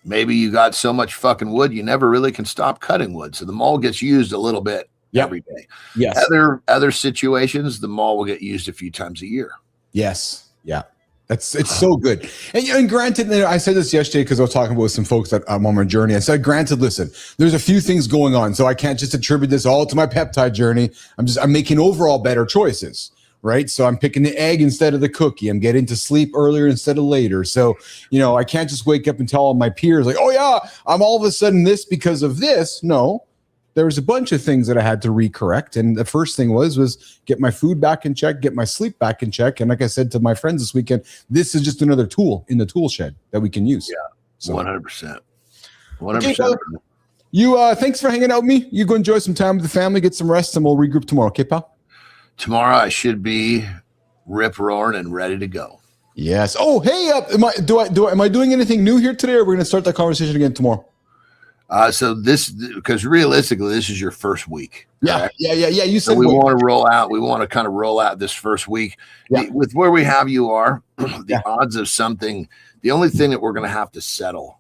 Maybe you got so much fucking wood, you never really can stop cutting wood. So the maul gets used a little bit every day. Yes. Other situations, the maul will get used a few times a year. Yes. Yeah. It's so good. And granted, I said this yesterday because I was talking with some folks that I'm on my journey. I said, granted, listen, there's a few things going on. So I can't just attribute this all to my peptide journey. I'm making overall better choices. Right. So I'm picking the egg instead of the cookie. I'm getting to sleep earlier instead of later. So, I can't just wake up and tell all my peers like, oh yeah, I'm all of a sudden this because of this. No, there was a bunch of things that I had to recorrect. And the first thing was get my food back in check, get my sleep back in check. And like I said to my friends this weekend, this is just another tool in the tool shed that we can use. Yeah. So 100%. 100%. Okay, you, thanks for hanging out with me. You go enjoy some time with the family, get some rest, and we'll regroup tomorrow. Okay, pal? Tomorrow I should be rip roaring and ready to go. Yes. Oh, hey, am I doing anything new here today, or we're going to start that conversation again tomorrow? So because realistically, this is your first week. Yeah. Correct? Yeah. You said so we want to roll out. We want to kind of roll out this first week with where we have you are. The odds of something. The only thing that we're going to have to settle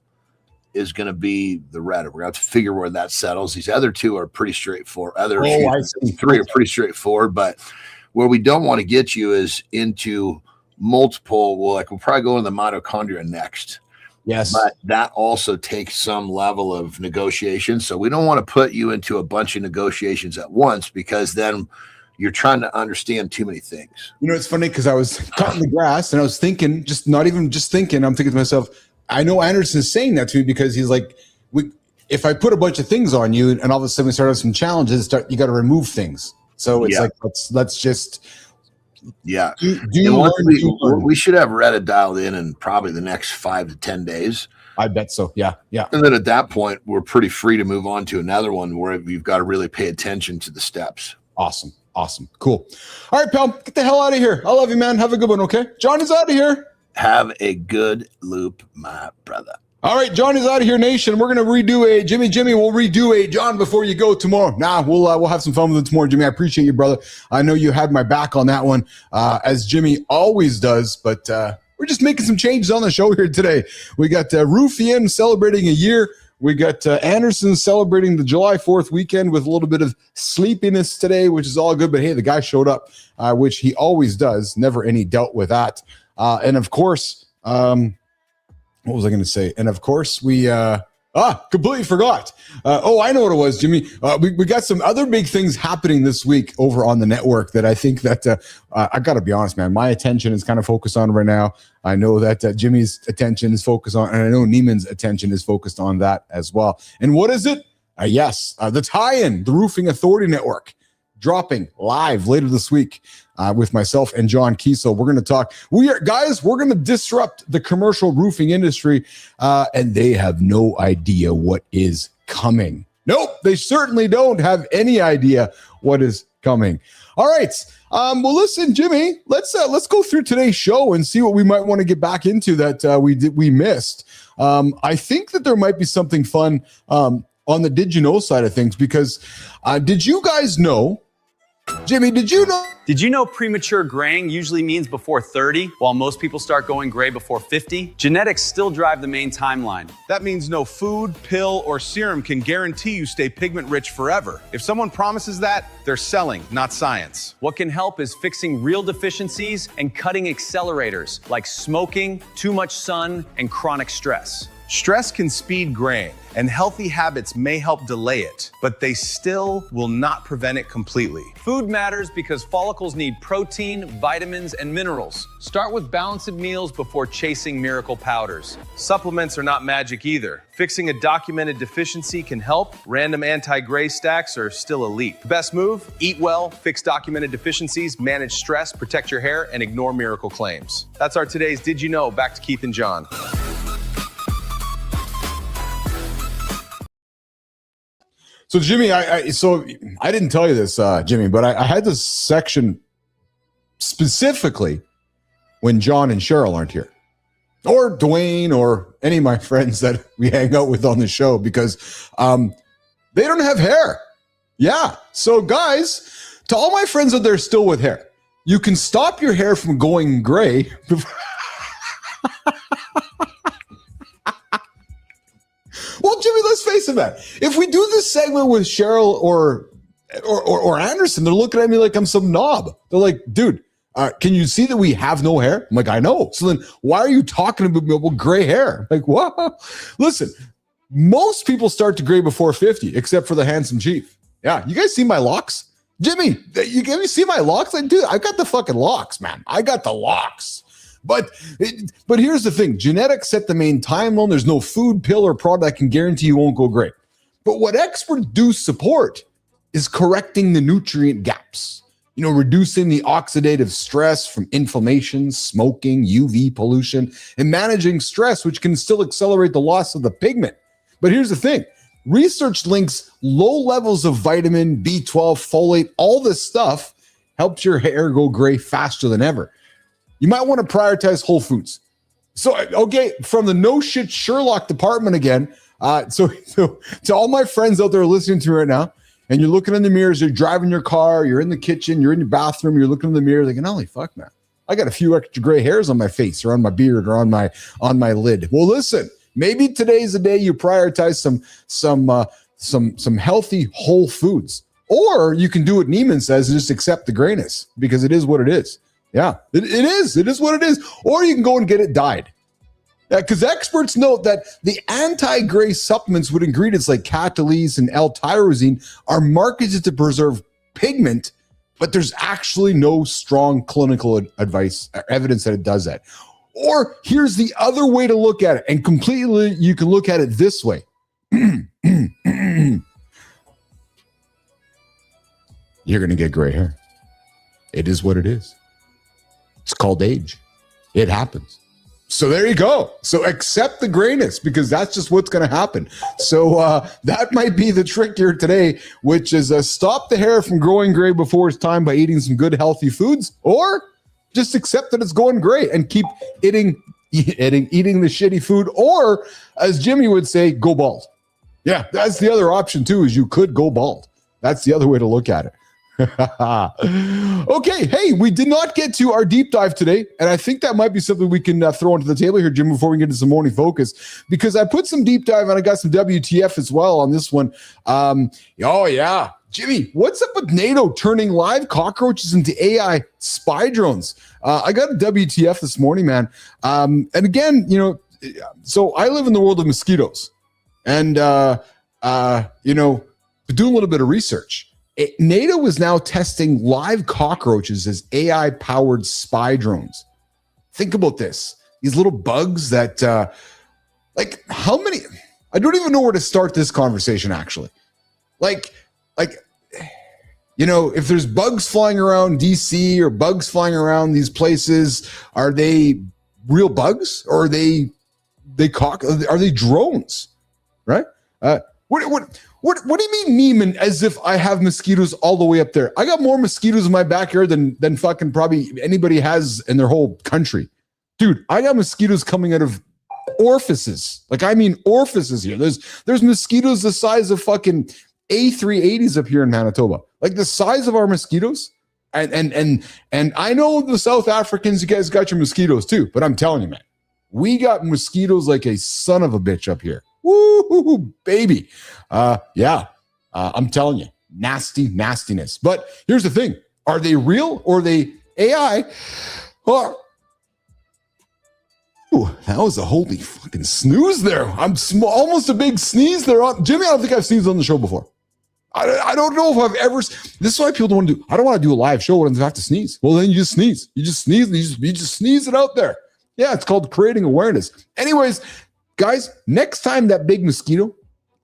is going to be the Reddit. We're going to have to figure where that settles. These other two are pretty straightforward. Three are pretty straightforward, but where we don't want to get you is into multiple. We'll probably go in the mitochondria next. Yes. But that also takes some level of negotiation. So we don't want to put you into a bunch of negotiations at once, because then you're trying to understand too many things. It's funny because I was cutting the grass and I was thinking, I'm thinking to myself, I know Anderson's saying that to me because he's like, if I put a bunch of things on you and all of a sudden we start having some challenges, you got to remove things. So it's like, let's just. Yeah. We should have Reddit dialed in probably the next 5 to 10 days. I bet so. Yeah. And then at that point, we're pretty free to move on to another one where you've got to really pay attention to the steps. Awesome. Cool. All right, pal, get the hell out of here. I love you, man. Have a good one. Okay. Johnny's out of here. Have a good loop, my brother. All right, John is out of here, nation. We're going to redo a Jimmy. We'll redo a Jon Before You Go tomorrow. We'll have some fun with it tomorrow, Jimmy. I appreciate you, brother. I know you had my back on that one, as Jimmy always does, but we're just making some changes on the show here today. We got Rufian celebrating a year. We got Anderson celebrating the July 4th weekend with a little bit of sleepiness today, which is all good. But hey, the guy showed up, which he always does. Never any doubt with that. And of course, what was I going to say? And of course, we completely forgot. I know what it was, Jimmy. We got some other big things happening this week over on the network that I think that I got to be honest, man. My attention is kind of focused on right now. I know that Jimmy's attention is focused on, and I know Neiman's attention is focused on that as well. And what is it? The tie-in, the Roofing Authority Network, dropping live later this week with myself and John Kiesel. We're going to talk. We're going to disrupt the commercial roofing industry, and they have no idea what is coming. Nope, they certainly don't have any idea what is coming. All right. Well, listen, Jimmy, let's go through today's show and see what we might want to get back into that we missed. I think that there might be something fun on the did you know side of things, because did you guys know? Jimmy, did you know? Did you know premature graying usually means before 30, while most people start going gray before 50? Genetics still drive the main timeline. That means no food, pill, or serum can guarantee you stay pigment-rich forever. If someone promises that, they're selling, not science. What can help is fixing real deficiencies and cutting accelerators like smoking, too much sun, and chronic stress. Stress can speed graying, and healthy habits may help delay it, but they still will not prevent it completely. Food matters because follicles need protein, vitamins, and minerals. Start with balanced meals before chasing miracle powders. Supplements are not magic either. Fixing a documented deficiency can help. Random anti-gray stacks are still a leap. The best move? Eat well, fix documented deficiencies, manage stress, protect your hair, and ignore miracle claims. That's our today's Did You Know? Back to Keith and Jon. So Jimmy, I didn't tell you this, Jimmy, but I had this section specifically when Jon and Cheryl aren't here, or Dwayne, or any of my friends that we hang out with on the show, because they don't have hair. Yeah. So guys, to all my friends out there still with hair, you can stop your hair from going gray. Well, Jimmy, let's face it, man. If we do this segment with Cheryl or Anderson, they're looking at me like I'm some knob. They're like, dude, can you see that we have no hair? I'm like, I know. So then why are you talking about gray hair? Like, what? Listen, most people start to gray before 50, except for the handsome chief. Yeah, you guys see my locks? Jimmy, you see my locks? Like, dude, I got the fucking locks, man. I got the locks. But here's the thing. Genetics set the main timeline. There's no food, pill, or product that can guarantee you won't go gray. But what experts do support is correcting the nutrient gaps. You know, reducing the oxidative stress from inflammation, smoking, UV pollution, and managing stress, which can still accelerate the loss of the pigment. But here's the thing. Research links low levels of vitamin, B12, folate, all this stuff helps your hair go gray faster than ever. You might want to prioritize whole foods. So, okay, from the no shit Sherlock department again. So to all my friends out there listening to me right now, and you're looking in the mirrors, you're driving your car, you're in the kitchen, you're in your bathroom, you're looking in the mirror, thinking, holy fuck, man, I got a few extra gray hairs on my face or on my beard or on my lid. Well, listen, maybe today's the day you prioritize some healthy whole foods, or you can do what Neiman says and just accept the grayness, because it is what it is. Yeah, it is. It is what it is. Or you can go and get it dyed. Because experts note that the anti-gray supplements with ingredients like catalase and L-tyrosine are marketed to preserve pigment, but there's actually no strong clinical advice or evidence that it does that. Or here's the other way to look at it, and completely you can look at it this way. You're going to get gray hair. It is what it is. It's called age. It happens. So there you go. So accept the grayness, because that's just what's going to happen. So that might be the trick here today, which is stop the hair from growing gray before it's time by eating some good healthy foods, or just accept that it's going gray and keep eating the shitty food, or as Jimmy would say, go bald. Yeah, that's the other option too, is you could go bald. That's the other way to look at it. Okay, hey, we did not get to our deep dive today, and I think that might be something we can throw onto the table here, Jim, before we get into some morning focus, because I put some deep dive and I got some WTF as well on this one. Oh yeah, Jimmy, what's up with NATO turning live cockroaches into AI spy drones? I got a WTF this morning, man. And again, you know, so I live in the world of mosquitoes, and you know, doing a little bit of research. NATO is now testing live cockroaches as AI-powered spy drones. Think about this. These little bugs that, like, how many? I don't even know where to start this conversation, actually. Like, you know, if there's bugs flying around DC or bugs flying around these places, are they real bugs, or are they drones? Right? What do you mean, Neiman, as if I have mosquitoes all the way up there? I got more mosquitoes in my backyard than fucking probably anybody has in their whole country. Dude, I got mosquitoes coming out of orifices. Like, I mean orifices here. There's mosquitoes the size of fucking A380s up here in Manitoba. Like, the size of our mosquitoes. And I know the South Africans, you guys got your mosquitoes too, but I'm telling you, man, we got mosquitoes like a son of a bitch up here. Woo, baby. Yeah, I'm telling you, nastiness. But here's the thing. Are they real, or are they AI? Or Ooh, that was a holy fucking snooze there. I'm almost a big sneeze there. Jimmy, I don't think I've sneezed on the show before. I don't know if I've ever. This is why people don't want to do. I don't want to do a live show when I have to sneeze. Well, then you just sneeze. You just sneeze and you just sneeze it out there. Yeah, it's called creating awareness. Anyways, guys, next time that big mosquito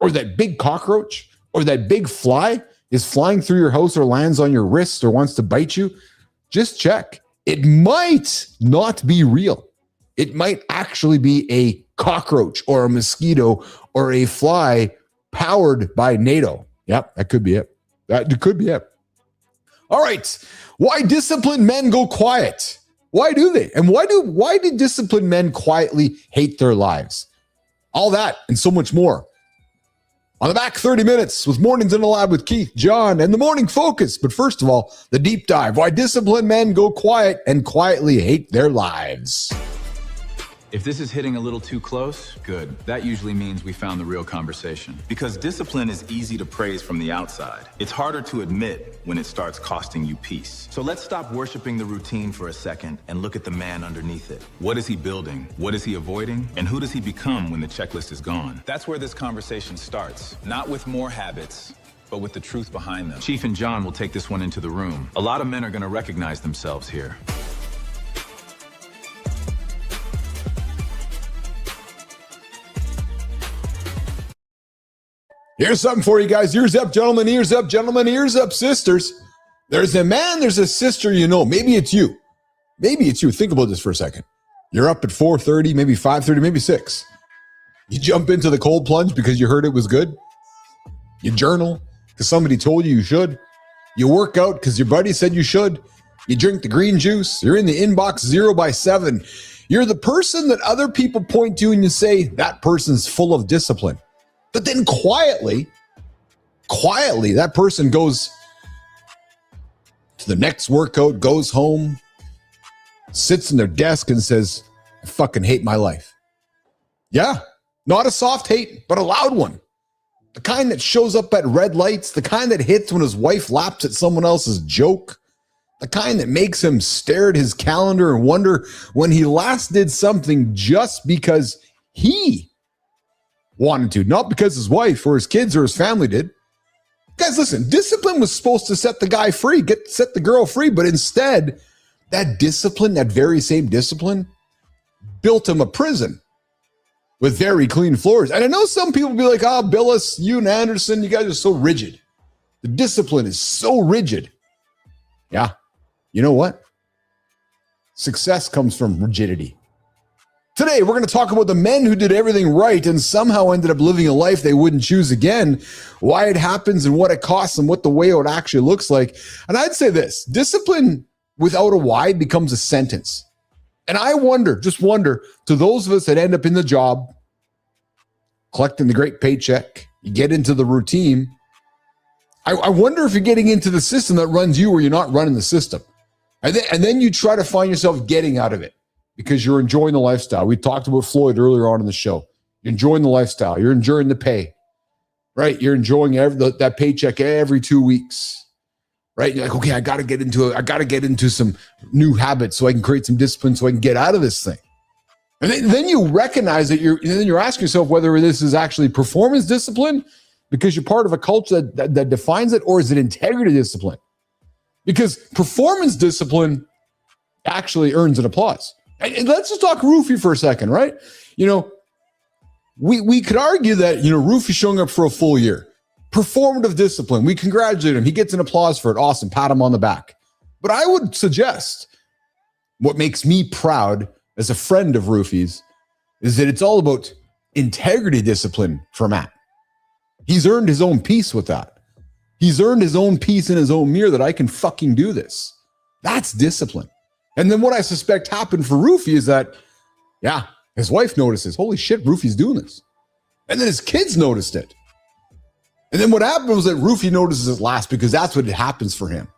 or that big cockroach or that big fly is flying through your house or lands on your wrist or wants to bite you, just check. It might not be real. It might actually be a cockroach or a mosquito or a fly powered by NATO. Yep, that could be it. That could be it. All right. Why disciplined men go quiet? Why do they? And why do disciplined men quietly hate their lives? All that and so much more. On the back 30 minutes with Mornings in the Lab with Keith, Jon, and the Morning Focus. But first of all, the deep dive. Why disciplined men go quiet and quietly hate their lives. If this is hitting a little too close, good. That usually means we found the real conversation. Because discipline is easy to praise from the outside. It's harder to admit when it starts costing you peace. So let's stop worshiping the routine for a second and look at the man underneath it. What is he building? What is he avoiding? And who does he become when the checklist is gone? That's where this conversation starts. Not with more habits, but with the truth behind them. Chief and Jon will take this one into the room. A lot of men are going to recognize themselves here. Here's something for you guys. Ears up, gentlemen. Ears up, gentlemen. Ears up, sisters. There's a man, there's a sister you know. Maybe it's you. Maybe it's you. Think about this for a second. You're up at 4:30, maybe 5:30, maybe 6. You jump into the cold plunge because you heard it was good. You journal because somebody told you should. You work out because your buddy said you should. You drink the green juice. You're in the inbox 0 by 7. You're the person that other people point to and you say, that person's full of discipline. But then quietly, that person goes to the next workout, goes home, sits in their desk and says, I fucking hate my life. Yeah, not a soft hate, but a loud one. The kind that shows up at red lights, the kind that hits when his wife laps at someone else's joke, the kind that makes him stare at his calendar and wonder when he last did something just because he wanted to, not because his wife or his kids or his family did. Guys, listen, discipline was supposed to set the guy free, set the girl free, but instead, that discipline, that very same discipline, built him a prison with very clean floors. And I know some people be like, Billis, you and Anderson, you guys are so rigid. The discipline is so rigid. Yeah, you know what? Success comes from rigidity. Today, we're going to talk about the men who did everything right and somehow ended up living a life they wouldn't choose again, why it happens and what it costs and what the way out actually looks like. And I'd say this, discipline without a why becomes a sentence. And I just wonder, to those of us that end up in the job, collecting the great paycheck, you get into the routine, I wonder if you're getting into the system that runs you or you're not running the system. And then you try to find yourself getting out of it. Because you're enjoying the lifestyle. We talked about Floyd earlier on in the show. You're enjoying the lifestyle. You're enjoying the pay, right? You're enjoying that paycheck every 2 weeks, right? You're like, okay, I got to get into some new habits so I can create some discipline so I can get out of this thing. And then you recognize that then you're asking yourself whether this is actually performance discipline because you're part of a culture that defines it, or is it integrity discipline? Because performance discipline actually earns an applause. And let's just talk Roofy for a second, right? You know, we could argue that, Roofy's showing up for a full year. Performative discipline. We congratulate him. He gets an applause for it. Awesome. Pat him on the back. But I would suggest what makes me proud as a friend of Roofy's is that it's all about integrity discipline for Matt. He's earned his own peace with that. He's earned his own peace in his own mirror that I can fucking do this. That's discipline. And then what I suspect happened for Roofy is that, his wife notices, holy shit, Roofy's doing this. And then his kids noticed it. And then what happened was that Roofy notices it last because that's what happens for him.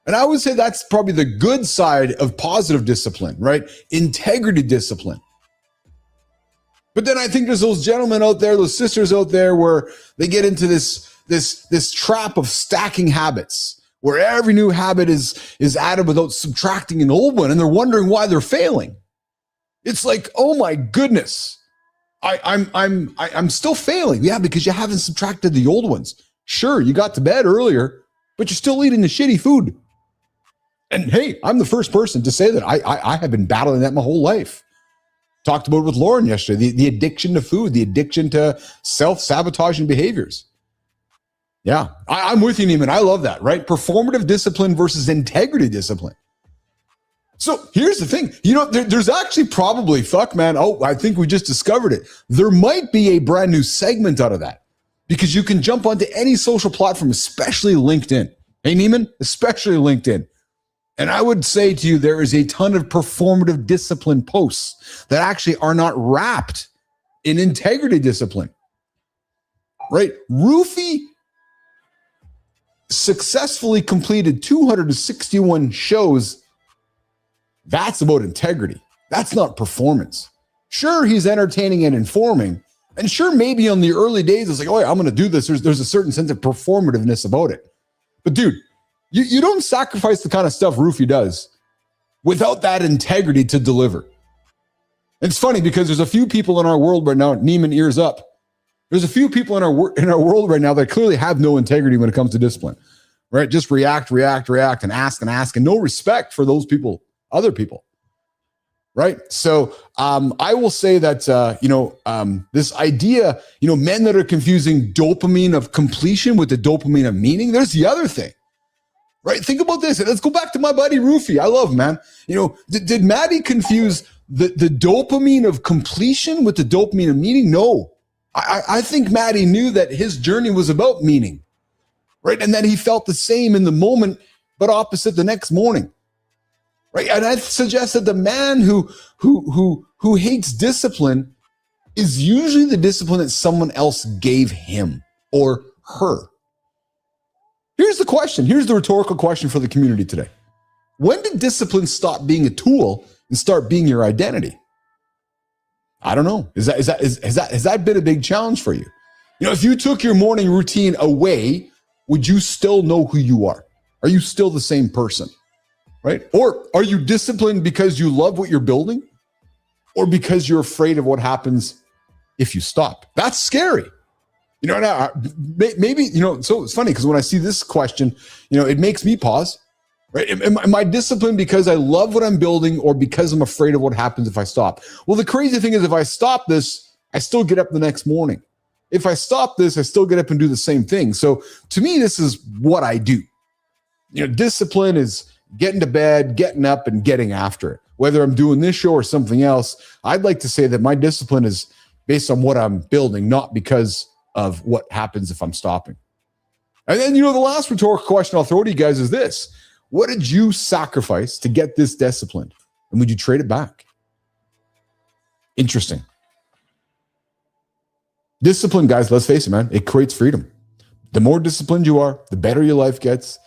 And I would say that's probably the good side of positive discipline, right? Integrity discipline. But then I think there's those gentlemen out there, those sisters out there where they get into this trap of stacking habits, where every new habit is added without subtracting an old one, and they're wondering why they're failing. It's like, oh my goodness, I'm still failing. Yeah, because you haven't subtracted the old ones. Sure, you got to bed earlier, but you're still eating the shitty food. And hey, I'm the first person to say that I have been battling that my whole life. Talked about it with Lauren yesterday, the addiction to food, the addiction to self-sabotaging behaviors. Yeah, I'm with you, Neiman. I love that, right? Performative discipline versus integrity discipline. So here's the thing. There's actually probably, I think we just discovered it. There might be a brand new segment out of that because you can jump onto any social platform, especially LinkedIn. Hey, Neiman, especially LinkedIn. And I would say to you, there is a ton of performative discipline posts that actually are not wrapped in integrity discipline, right? Roofie successfully completed 261 shows. That's about integrity. That's not performance. Sure, he's entertaining and informing. And sure, maybe on the early days, it's like, oh, yeah, I'm going to do this. There's a certain sense of performativeness about it. But dude, you don't sacrifice the kind of stuff Roofie does without that integrity to deliver. It's funny because there's a few people in our world right now, Neiman, ears up. There's a few people in our world right now that clearly have no integrity when it comes to discipline, right? Just react, and ask, and no respect for those people, other people, right? So I will say that, this idea, men that are confusing dopamine of completion with the dopamine of meaning, there's the other thing. Right? Think about this. Let's go back to my buddy Roofie. I love him, man. Did Maddie confuse the dopamine of completion with the dopamine of meaning? No. I think Maddie knew that his journey was about meaning, right? And that he felt the same in the moment, but opposite the next morning, right? And I suggest that the man who hates discipline is usually the discipline that someone else gave him or her. Here's the question. Here's the rhetorical question for the community today. When did discipline stop being a tool and start being your identity? I don't know. Has that been a big challenge for you? If you took your morning routine away, would you still know who you are? Are you still the same person? Right? Or are you disciplined because you love what you're building? Or because you're afraid of what happens if you stop? That's scary. Maybe, so it's funny because when I see this question, it makes me pause, right? Am I disciplined because I love what I'm building or because I'm afraid of what happens if I stop? Well, the crazy thing is if I stop this, I still get up the next morning. If I stop this, I still get up and do the same thing. So to me, this is what I do. Discipline is getting to bed, getting up and getting after it. Whether I'm doing this show or something else, I'd like to say that my discipline is based on what I'm building, not because of what happens if I'm stopping. And then, the last rhetorical question I'll throw to you guys is this. What did you sacrifice to get this disciplined? And would you trade it back? Interesting. Discipline, guys, let's face it, man, it creates freedom. The more disciplined you are, the better your life gets.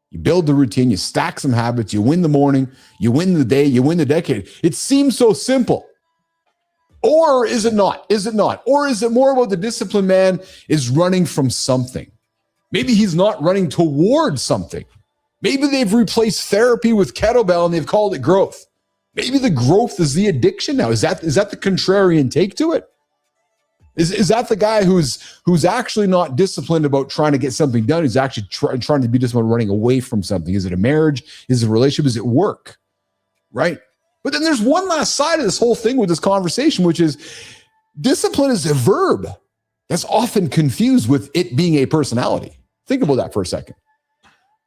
You build the routine, you stack some habits, you win the morning, you win the day, you win the decade. It seems so simple. Or is it not? Is it not? Or is it more about the disciplined man is running from something? Maybe he's not running towards something. Maybe they've replaced therapy with kettlebell and they've called it growth. Maybe the growth is the addiction now. Is that the contrarian take to it? Is that the guy who's actually not disciplined about trying to get something done? He's actually trying to be disciplined running away from something. Is it a marriage? Is it a relationship? Is it work? Right? But then there's one last side of this whole thing with this conversation, which is discipline is a verb that's often confused with it being a personality. Think about that for a second,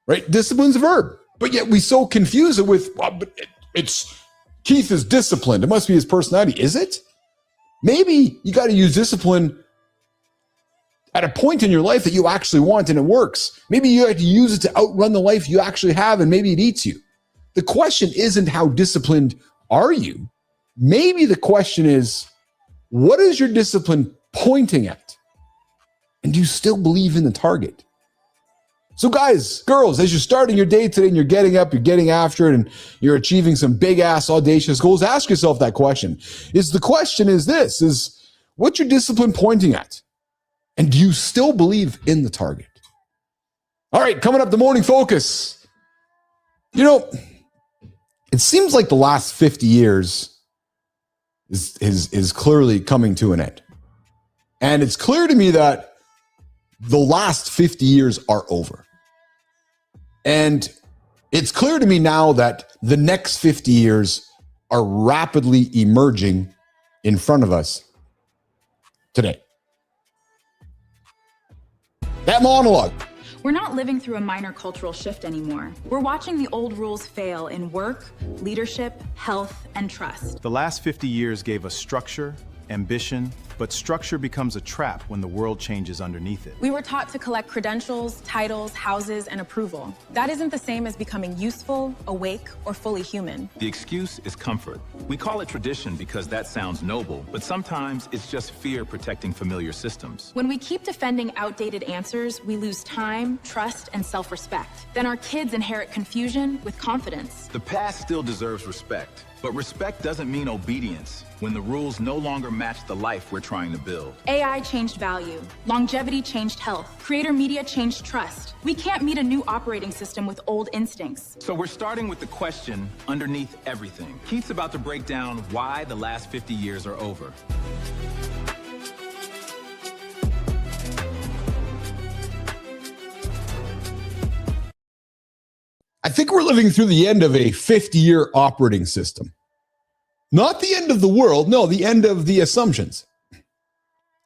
right? Discipline's a verb, but yet we so confuse it with, it's Keith is disciplined. It must be his personality. Is it? Maybe you got to use discipline at a point in your life that you actually want and it works. Maybe you have to use it to outrun the life you actually have and maybe it eats you. The question isn't how disciplined are you? Maybe the question is, what is your discipline pointing at? And do you still believe in the target? So guys, girls, as you're starting your day today and you're getting up, you're getting after it, and you're achieving some big ass audacious goals, ask yourself that question. The question is this, is what's your discipline pointing at? And do you still believe in the target? All right, coming up, the morning focus. It seems like the last 50 years, is clearly coming to an end. And it's clear to me that the last 50 years are over. And it's clear to me now that the next 50 years are rapidly emerging in front of us today. That monologue. We're not living through a minor cultural shift anymore. We're watching the old rules fail in work, leadership, health, and trust. The last 50 years gave us structure, ambition, but structure becomes a trap when the world changes underneath it. We were taught to collect credentials, titles, houses, and approval. That isn't the same as becoming useful, awake, or fully human. The excuse is comfort. We call it tradition because that sounds noble, but sometimes it's just fear protecting familiar systems. When we keep defending outdated answers, we lose time, trust, and self-respect. Then our kids inherit confusion with confidence. The past still deserves respect, but respect doesn't mean obedience when the rules no longer match the life we're trying to build. AI changed value. Longevity changed health. Creator media changed trust. We can't meet a new operating system with old instincts. So we're starting with the question underneath everything. Keith's about to break down why the last 50 years are over. I think we're living through the end of a 50-year operating system. Not the end of the world, no, the end of the assumptions.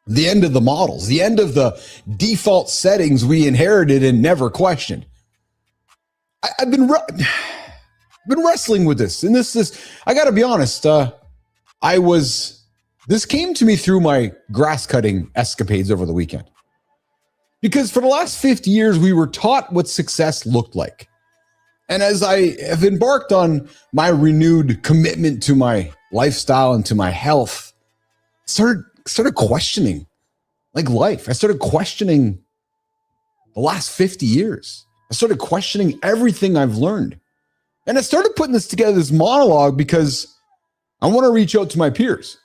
The end of the models, the end of the default settings we inherited and never questioned. I've been wrestling with this, and I got to be honest, this came to me through my grass cutting escapades over the weekend. Because for the last 50 years, we were taught what success looked like. And as I have embarked on my renewed commitment to my lifestyle and to my health, I started questioning like life. I started questioning the last 50 years. I started questioning everything I've learned. And I started putting this together, this monologue, because I want to reach out to my peers.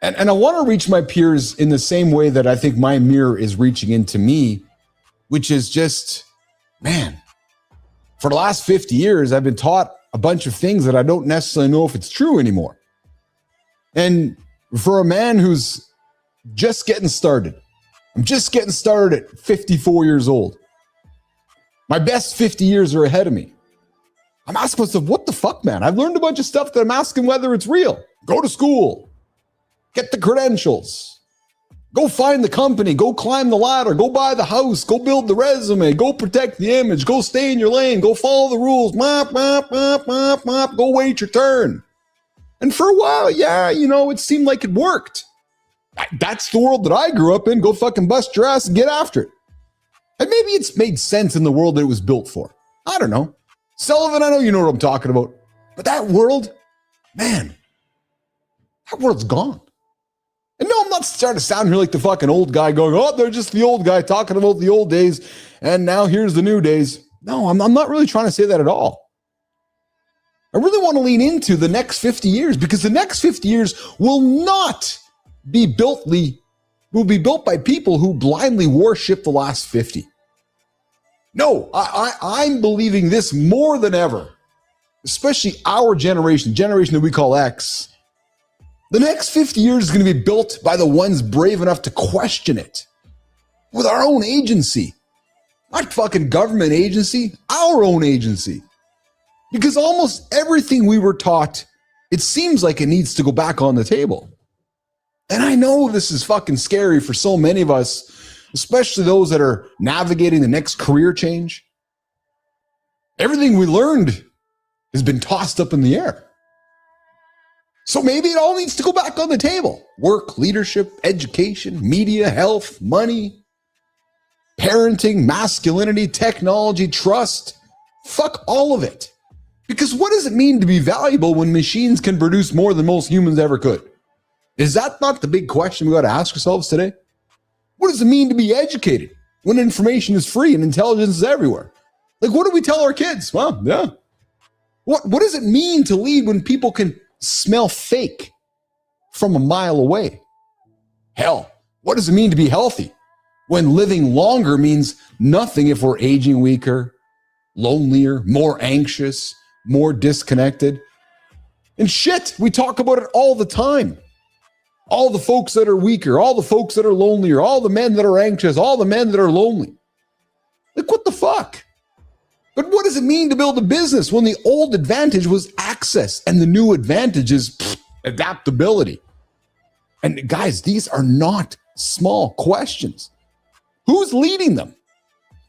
And I want to reach my peers in the same way that I think my mirror is reaching into me, which is just, man, for the last 50 years, I've been taught a bunch of things that I don't necessarily know if it's true anymore. And for a man who's just getting started, I'm just getting started at 54 years old. My best 50 years are ahead of me. I'm asking myself, what the fuck, man? I've learned a bunch of stuff that I'm asking whether it's real. Go to school, get the credentials, go find the company, go climb the ladder, go buy the house, go build the resume, go protect the image, go stay in your lane, go follow the rules, go wait your turn. And for a while, yeah, it seemed like it worked. That's the world that I grew up in. Go fucking bust your ass and get after it. And maybe it's made sense in the world that it was built for. I don't know. Sullivan, I know you know what I'm talking about. But that world, man, that world's gone. And no, I'm not starting to sound here like the fucking old guy going, oh, they're just the old guy talking about the old days, and now here's the new days. No, I'm not really trying to say that at all. I really want to lean into the next 50 years, because the next 50 years will not be built by people who blindly worship the last 50. No, I'm believing this more than ever, especially our generation that we call X. The next 50 years is going to be built by the ones brave enough to question it with our own agency, not fucking government agency, our own agency. Because almost everything we were taught, it seems like it needs to go back on the table. And I know this is fucking scary for so many of us, especially those that are navigating the next career change. Everything we learned has been tossed up in the air. So maybe it all needs to go back on the table. Work, leadership, education, media, health, money, parenting, masculinity, technology, trust. Fuck all of it. Because what does it mean to be valuable when machines can produce more than most humans ever could? Is that not the big question we got to ask ourselves today? What does it mean to be educated when information is free and intelligence is everywhere? Like, what do we tell our kids? Well, yeah. What does it mean to lead when people can smell fake from a mile away? Hell, what does it mean to be healthy when living longer means nothing if we're aging weaker, lonelier, more anxious, more disconnected? And shit, we talk about it all the time. All the folks that are weaker, all the folks that are lonelier, all the men that are anxious, all the men that are lonely. Like, what the fuck? But what does it mean to build a business when the old advantage was access and the new advantage is adaptability? And guys, these are not small questions. Who's leading them?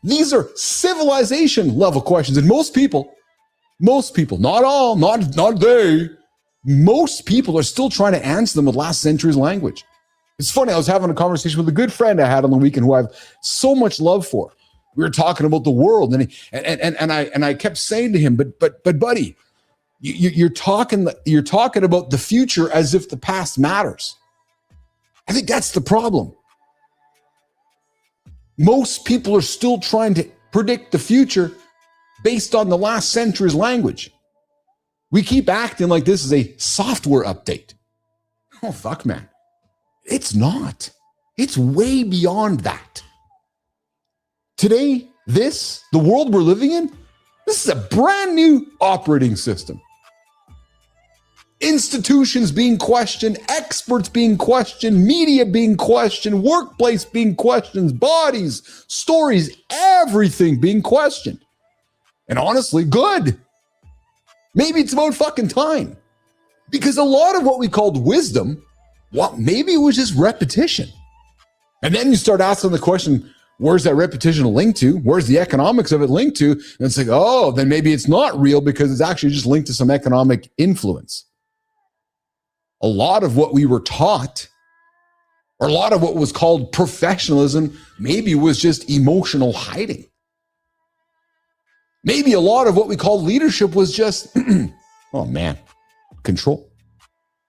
These are civilization level questions. And most people, not all, not they, most people are still trying to answer them with last century's language. It's funny, I was having a conversation with a good friend I had on the weekend who I have so much love for. We were talking about the world, and I kept saying to him, but buddy, you're talking about the future as if the past matters. I think that's the problem. Most people are still trying to predict the future based on the last century's language. We keep acting like this is a software update. Oh, fuck, man. It's not. It's way beyond that. Today, the world we're living in, this is a brand new operating system. Institutions being questioned, experts being questioned, media being questioned, workplace being questioned, bodies, stories, everything being questioned. And honestly, good. Maybe it's about fucking time. Because a lot of what we called wisdom, maybe it was just repetition. And then you start asking the question, where's that repetition linked to? Where's the economics of it linked to? And it's like, oh, then maybe it's not real because it's actually just linked to some economic influence. A lot of what we were taught, or a lot of what was called professionalism, maybe was just emotional hiding. Maybe a lot of what we called leadership was just, control.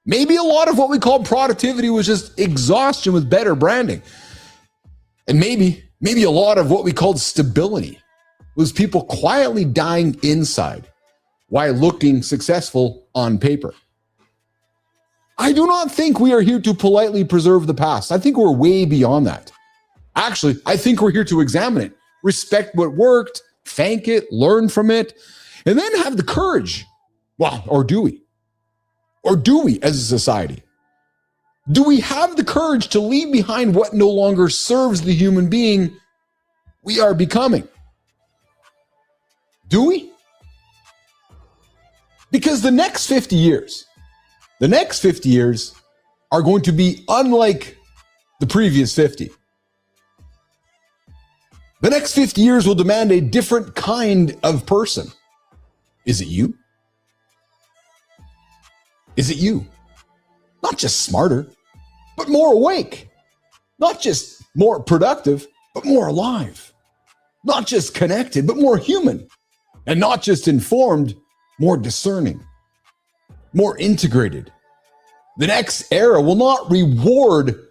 Maybe a lot of what we called productivity was just exhaustion with better branding. And maybe a lot of what we called stability was people quietly dying inside while looking successful on paper. I do not think we are here to politely preserve the past. I think we're way beyond that. Actually, I think we're here to examine it, respect what worked, thank it, learn from it, and then have the courage. Well, or do we? Or do we as a society? Do we have the courage to leave behind what no longer serves the human being we are becoming? Do we? Because the next 50 years are going to be unlike the previous 50. The next 50 years will demand a different kind of person. Is it you? Is it you? Not just smarter, but more awake. Not just more productive, but more alive. Not just connected, but more human. And not just informed, more discerning. More integrated. The next era will not reward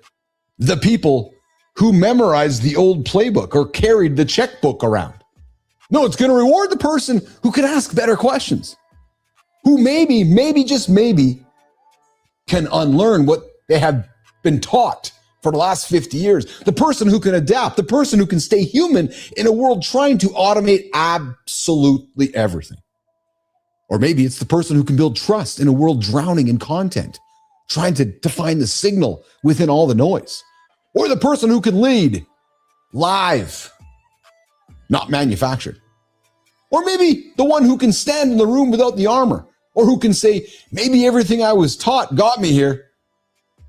the people who memorized the old playbook or carried the checkbook around. No, it's going to reward the person who can ask better questions, who maybe, just maybe, can unlearn what they have been taught for the last 50 years. The person who can adapt, the person who can stay human in a world trying to automate absolutely everything. Or maybe it's the person who can build trust in a world drowning in content, trying to find the signal within all the noise. Or the person who can lead live, not manufactured. Or maybe the one who can stand in the room without the armor, or who can say, maybe everything I was taught got me here,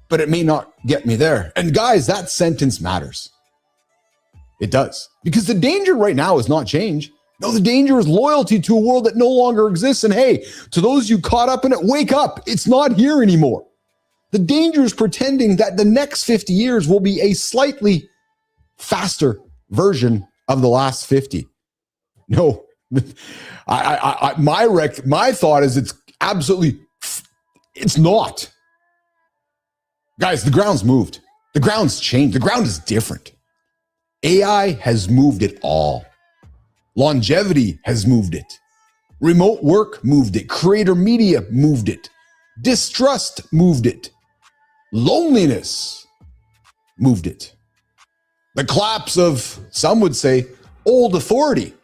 but it may not get me there. And guys, that sentence matters. It does. Because the danger right now is not change. No, the danger is loyalty to a world that no longer exists. And hey, to those you caught up in it, wake up. It's not here anymore. The danger is pretending that the next 50 years will be a slightly faster version of the last 50. No, my thought is it's not. Guys, the ground's moved. The ground's changed. The ground is different. AI has moved it all. Longevity has moved it. Remote work moved it. Creator media moved it. Distrust moved it. Loneliness moved it. The collapse of, some would say, old authority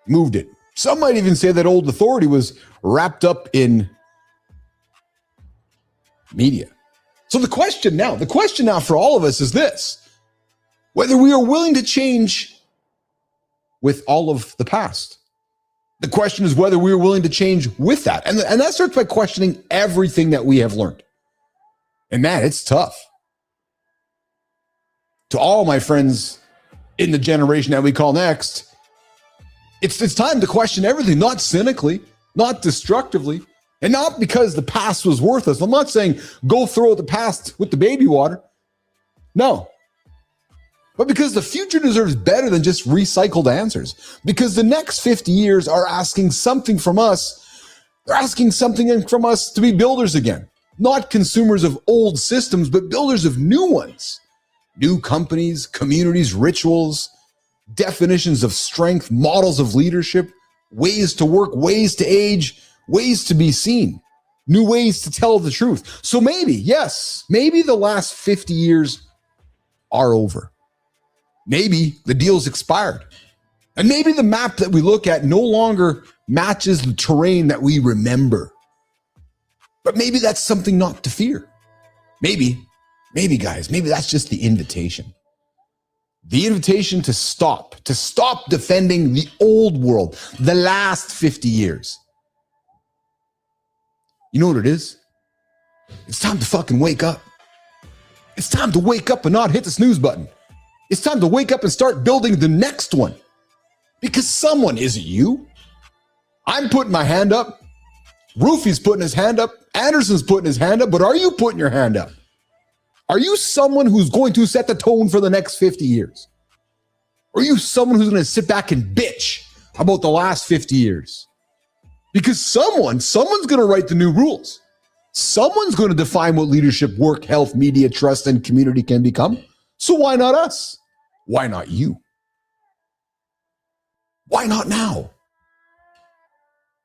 moved it. Some might even say that old authority was wrapped up in media. So the question now for all of us is this: whether we are willing to change with all of the past. The question is whether we are willing to change with that. And that starts by questioning everything that we have learned. And man, it's tough. To all my friends in the generation that we call next, it's time to question everything, not cynically, not destructively, and not because the past was worthless. I'm not saying go throw out the past with the baby water. No. But because the future deserves better than just recycled answers. Because the next 50 years are asking something from us. They're asking something from us to be builders again. Not consumers of old systems, but builders of new ones. New companies, communities, rituals, definitions of strength, models of leadership, ways to work, ways to age, ways to be seen, new ways to tell the truth. So maybe, yes, maybe the last 50 years are over. Maybe the deal's expired. And maybe the map that we look at no longer matches the terrain that we remember. But maybe that's something not to fear. Maybe guys, maybe that's just the invitation. The invitation to stop defending the old world, the last 50 years. You know what it is? It's time to fucking wake up. It's time to wake up and not hit the snooze button. It's time to wake up and start building the next one. Because someone, is it you? I'm putting my hand up. Roofy's putting his hand up. Anderson's putting his hand up. But are you putting your hand up? Are you someone who's going to set the tone for the next 50 years? Or are you someone who's going to sit back and bitch about the last 50 years? Because someone's going to write the new rules. Someone's going to define what leadership, work, health, media, trust, and community can become. So why not us? Why not you? Why not now?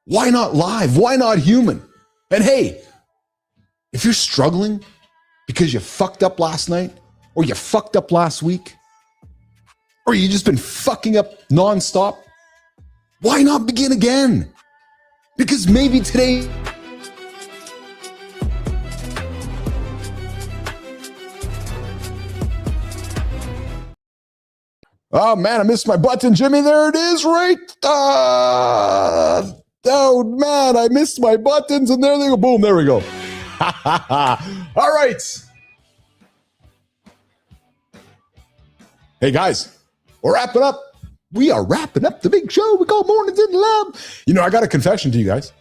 Why not live? Why not human? And hey, if you're struggling because you fucked up last night, or you fucked up last week, or you just been fucking up nonstop, why not begin again? Because maybe today... Oh man, I missed my button, Jimmy. There it is, right? Oh man, I missed my buttons, and there they go. Boom, there we go. All right. Hey guys, we're wrapping up. We are wrapping up the big show we call Mornings in the Lab. You know, I got a confession to you guys.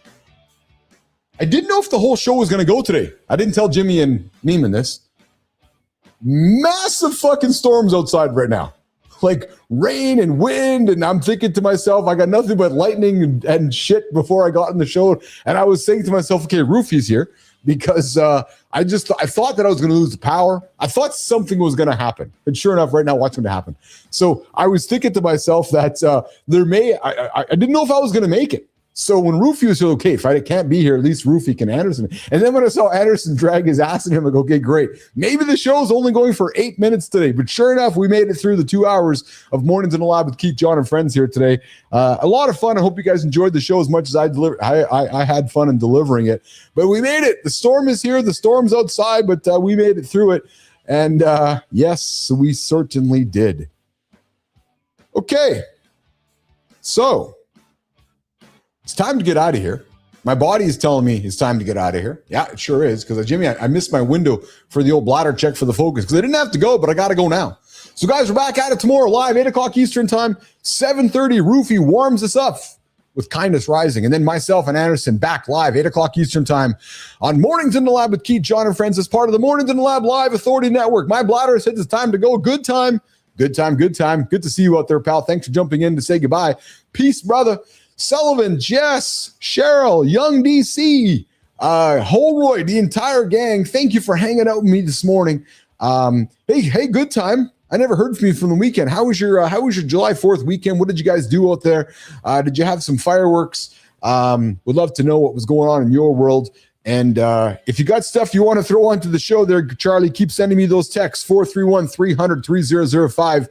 I didn't know if the whole show was going to go today. I didn't tell Jimmy and Neiman this. Massive fucking storms outside right now. Like rain and wind, and I'm thinking to myself, I got nothing but lightning and shit before I got in the show. And I was saying to myself, okay, Roofy's here, because I thought that I was going to lose the power. I thought something was going to happen. And sure enough, right now, what's going to happen? So I was thinking to myself that I didn't know if I was going to make it. So when Roofy was here, okay, if I can't be here, at least Roofy can Anderson. And then when I saw Anderson drag his ass in him, I'm like, okay, great. Maybe the show's only going for 8 minutes today. But sure enough, we made it through the 2 hours of Mornings in the Lab with Keith, Jon, and friends here today. A lot of fun. I hope you guys enjoyed the show as much as I had fun in delivering it. But we made it. The storm is here. The storm's outside, but we made it through it. And yes, we certainly did. Okay. So it's time to get out of here. My body is telling me it's time to get out of here. Yeah, it sure is. Because, Jimmy, I missed my window for the old bladder check for the focus. Because I didn't have to go, but I got to go now. So, guys, we're back at it tomorrow live, 8 o'clock Eastern time, 7:30. Roofy warms us up with Kindness Rising. And then myself and Anderson back live, 8 o'clock Eastern time on Mornings in the Lab with Keith, Jon, and friends as part of the Mornings in the Lab Live Authority Network. My bladder says it's time to go. Good time. Good time. Good time. Good to see you out there, pal. Thanks for jumping in to say goodbye. Peace, brother. Sullivan, Jess, Cheryl, Young DC, Holroy, the entire gang. Thank you for hanging out with me this morning. Hey, good time. I never heard from you from the weekend. How was your July 4th weekend? What did you guys do out there? Did you have some fireworks? Would love to know what was going on in your world. And if you got stuff you want to throw onto the show there, Charlie, keep sending me those texts, 431-300-3005,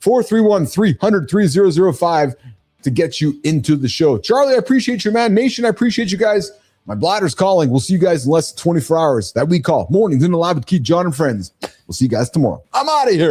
431-300-3005 to get you into the show. Charlie, I appreciate you, man. Nation, I appreciate you guys. My bladder's calling. We'll see you guys in less than 24 hours. That we call Mornings in the Lab with Keith, Jon, and friends. We'll see you guys tomorrow. I'm out of here.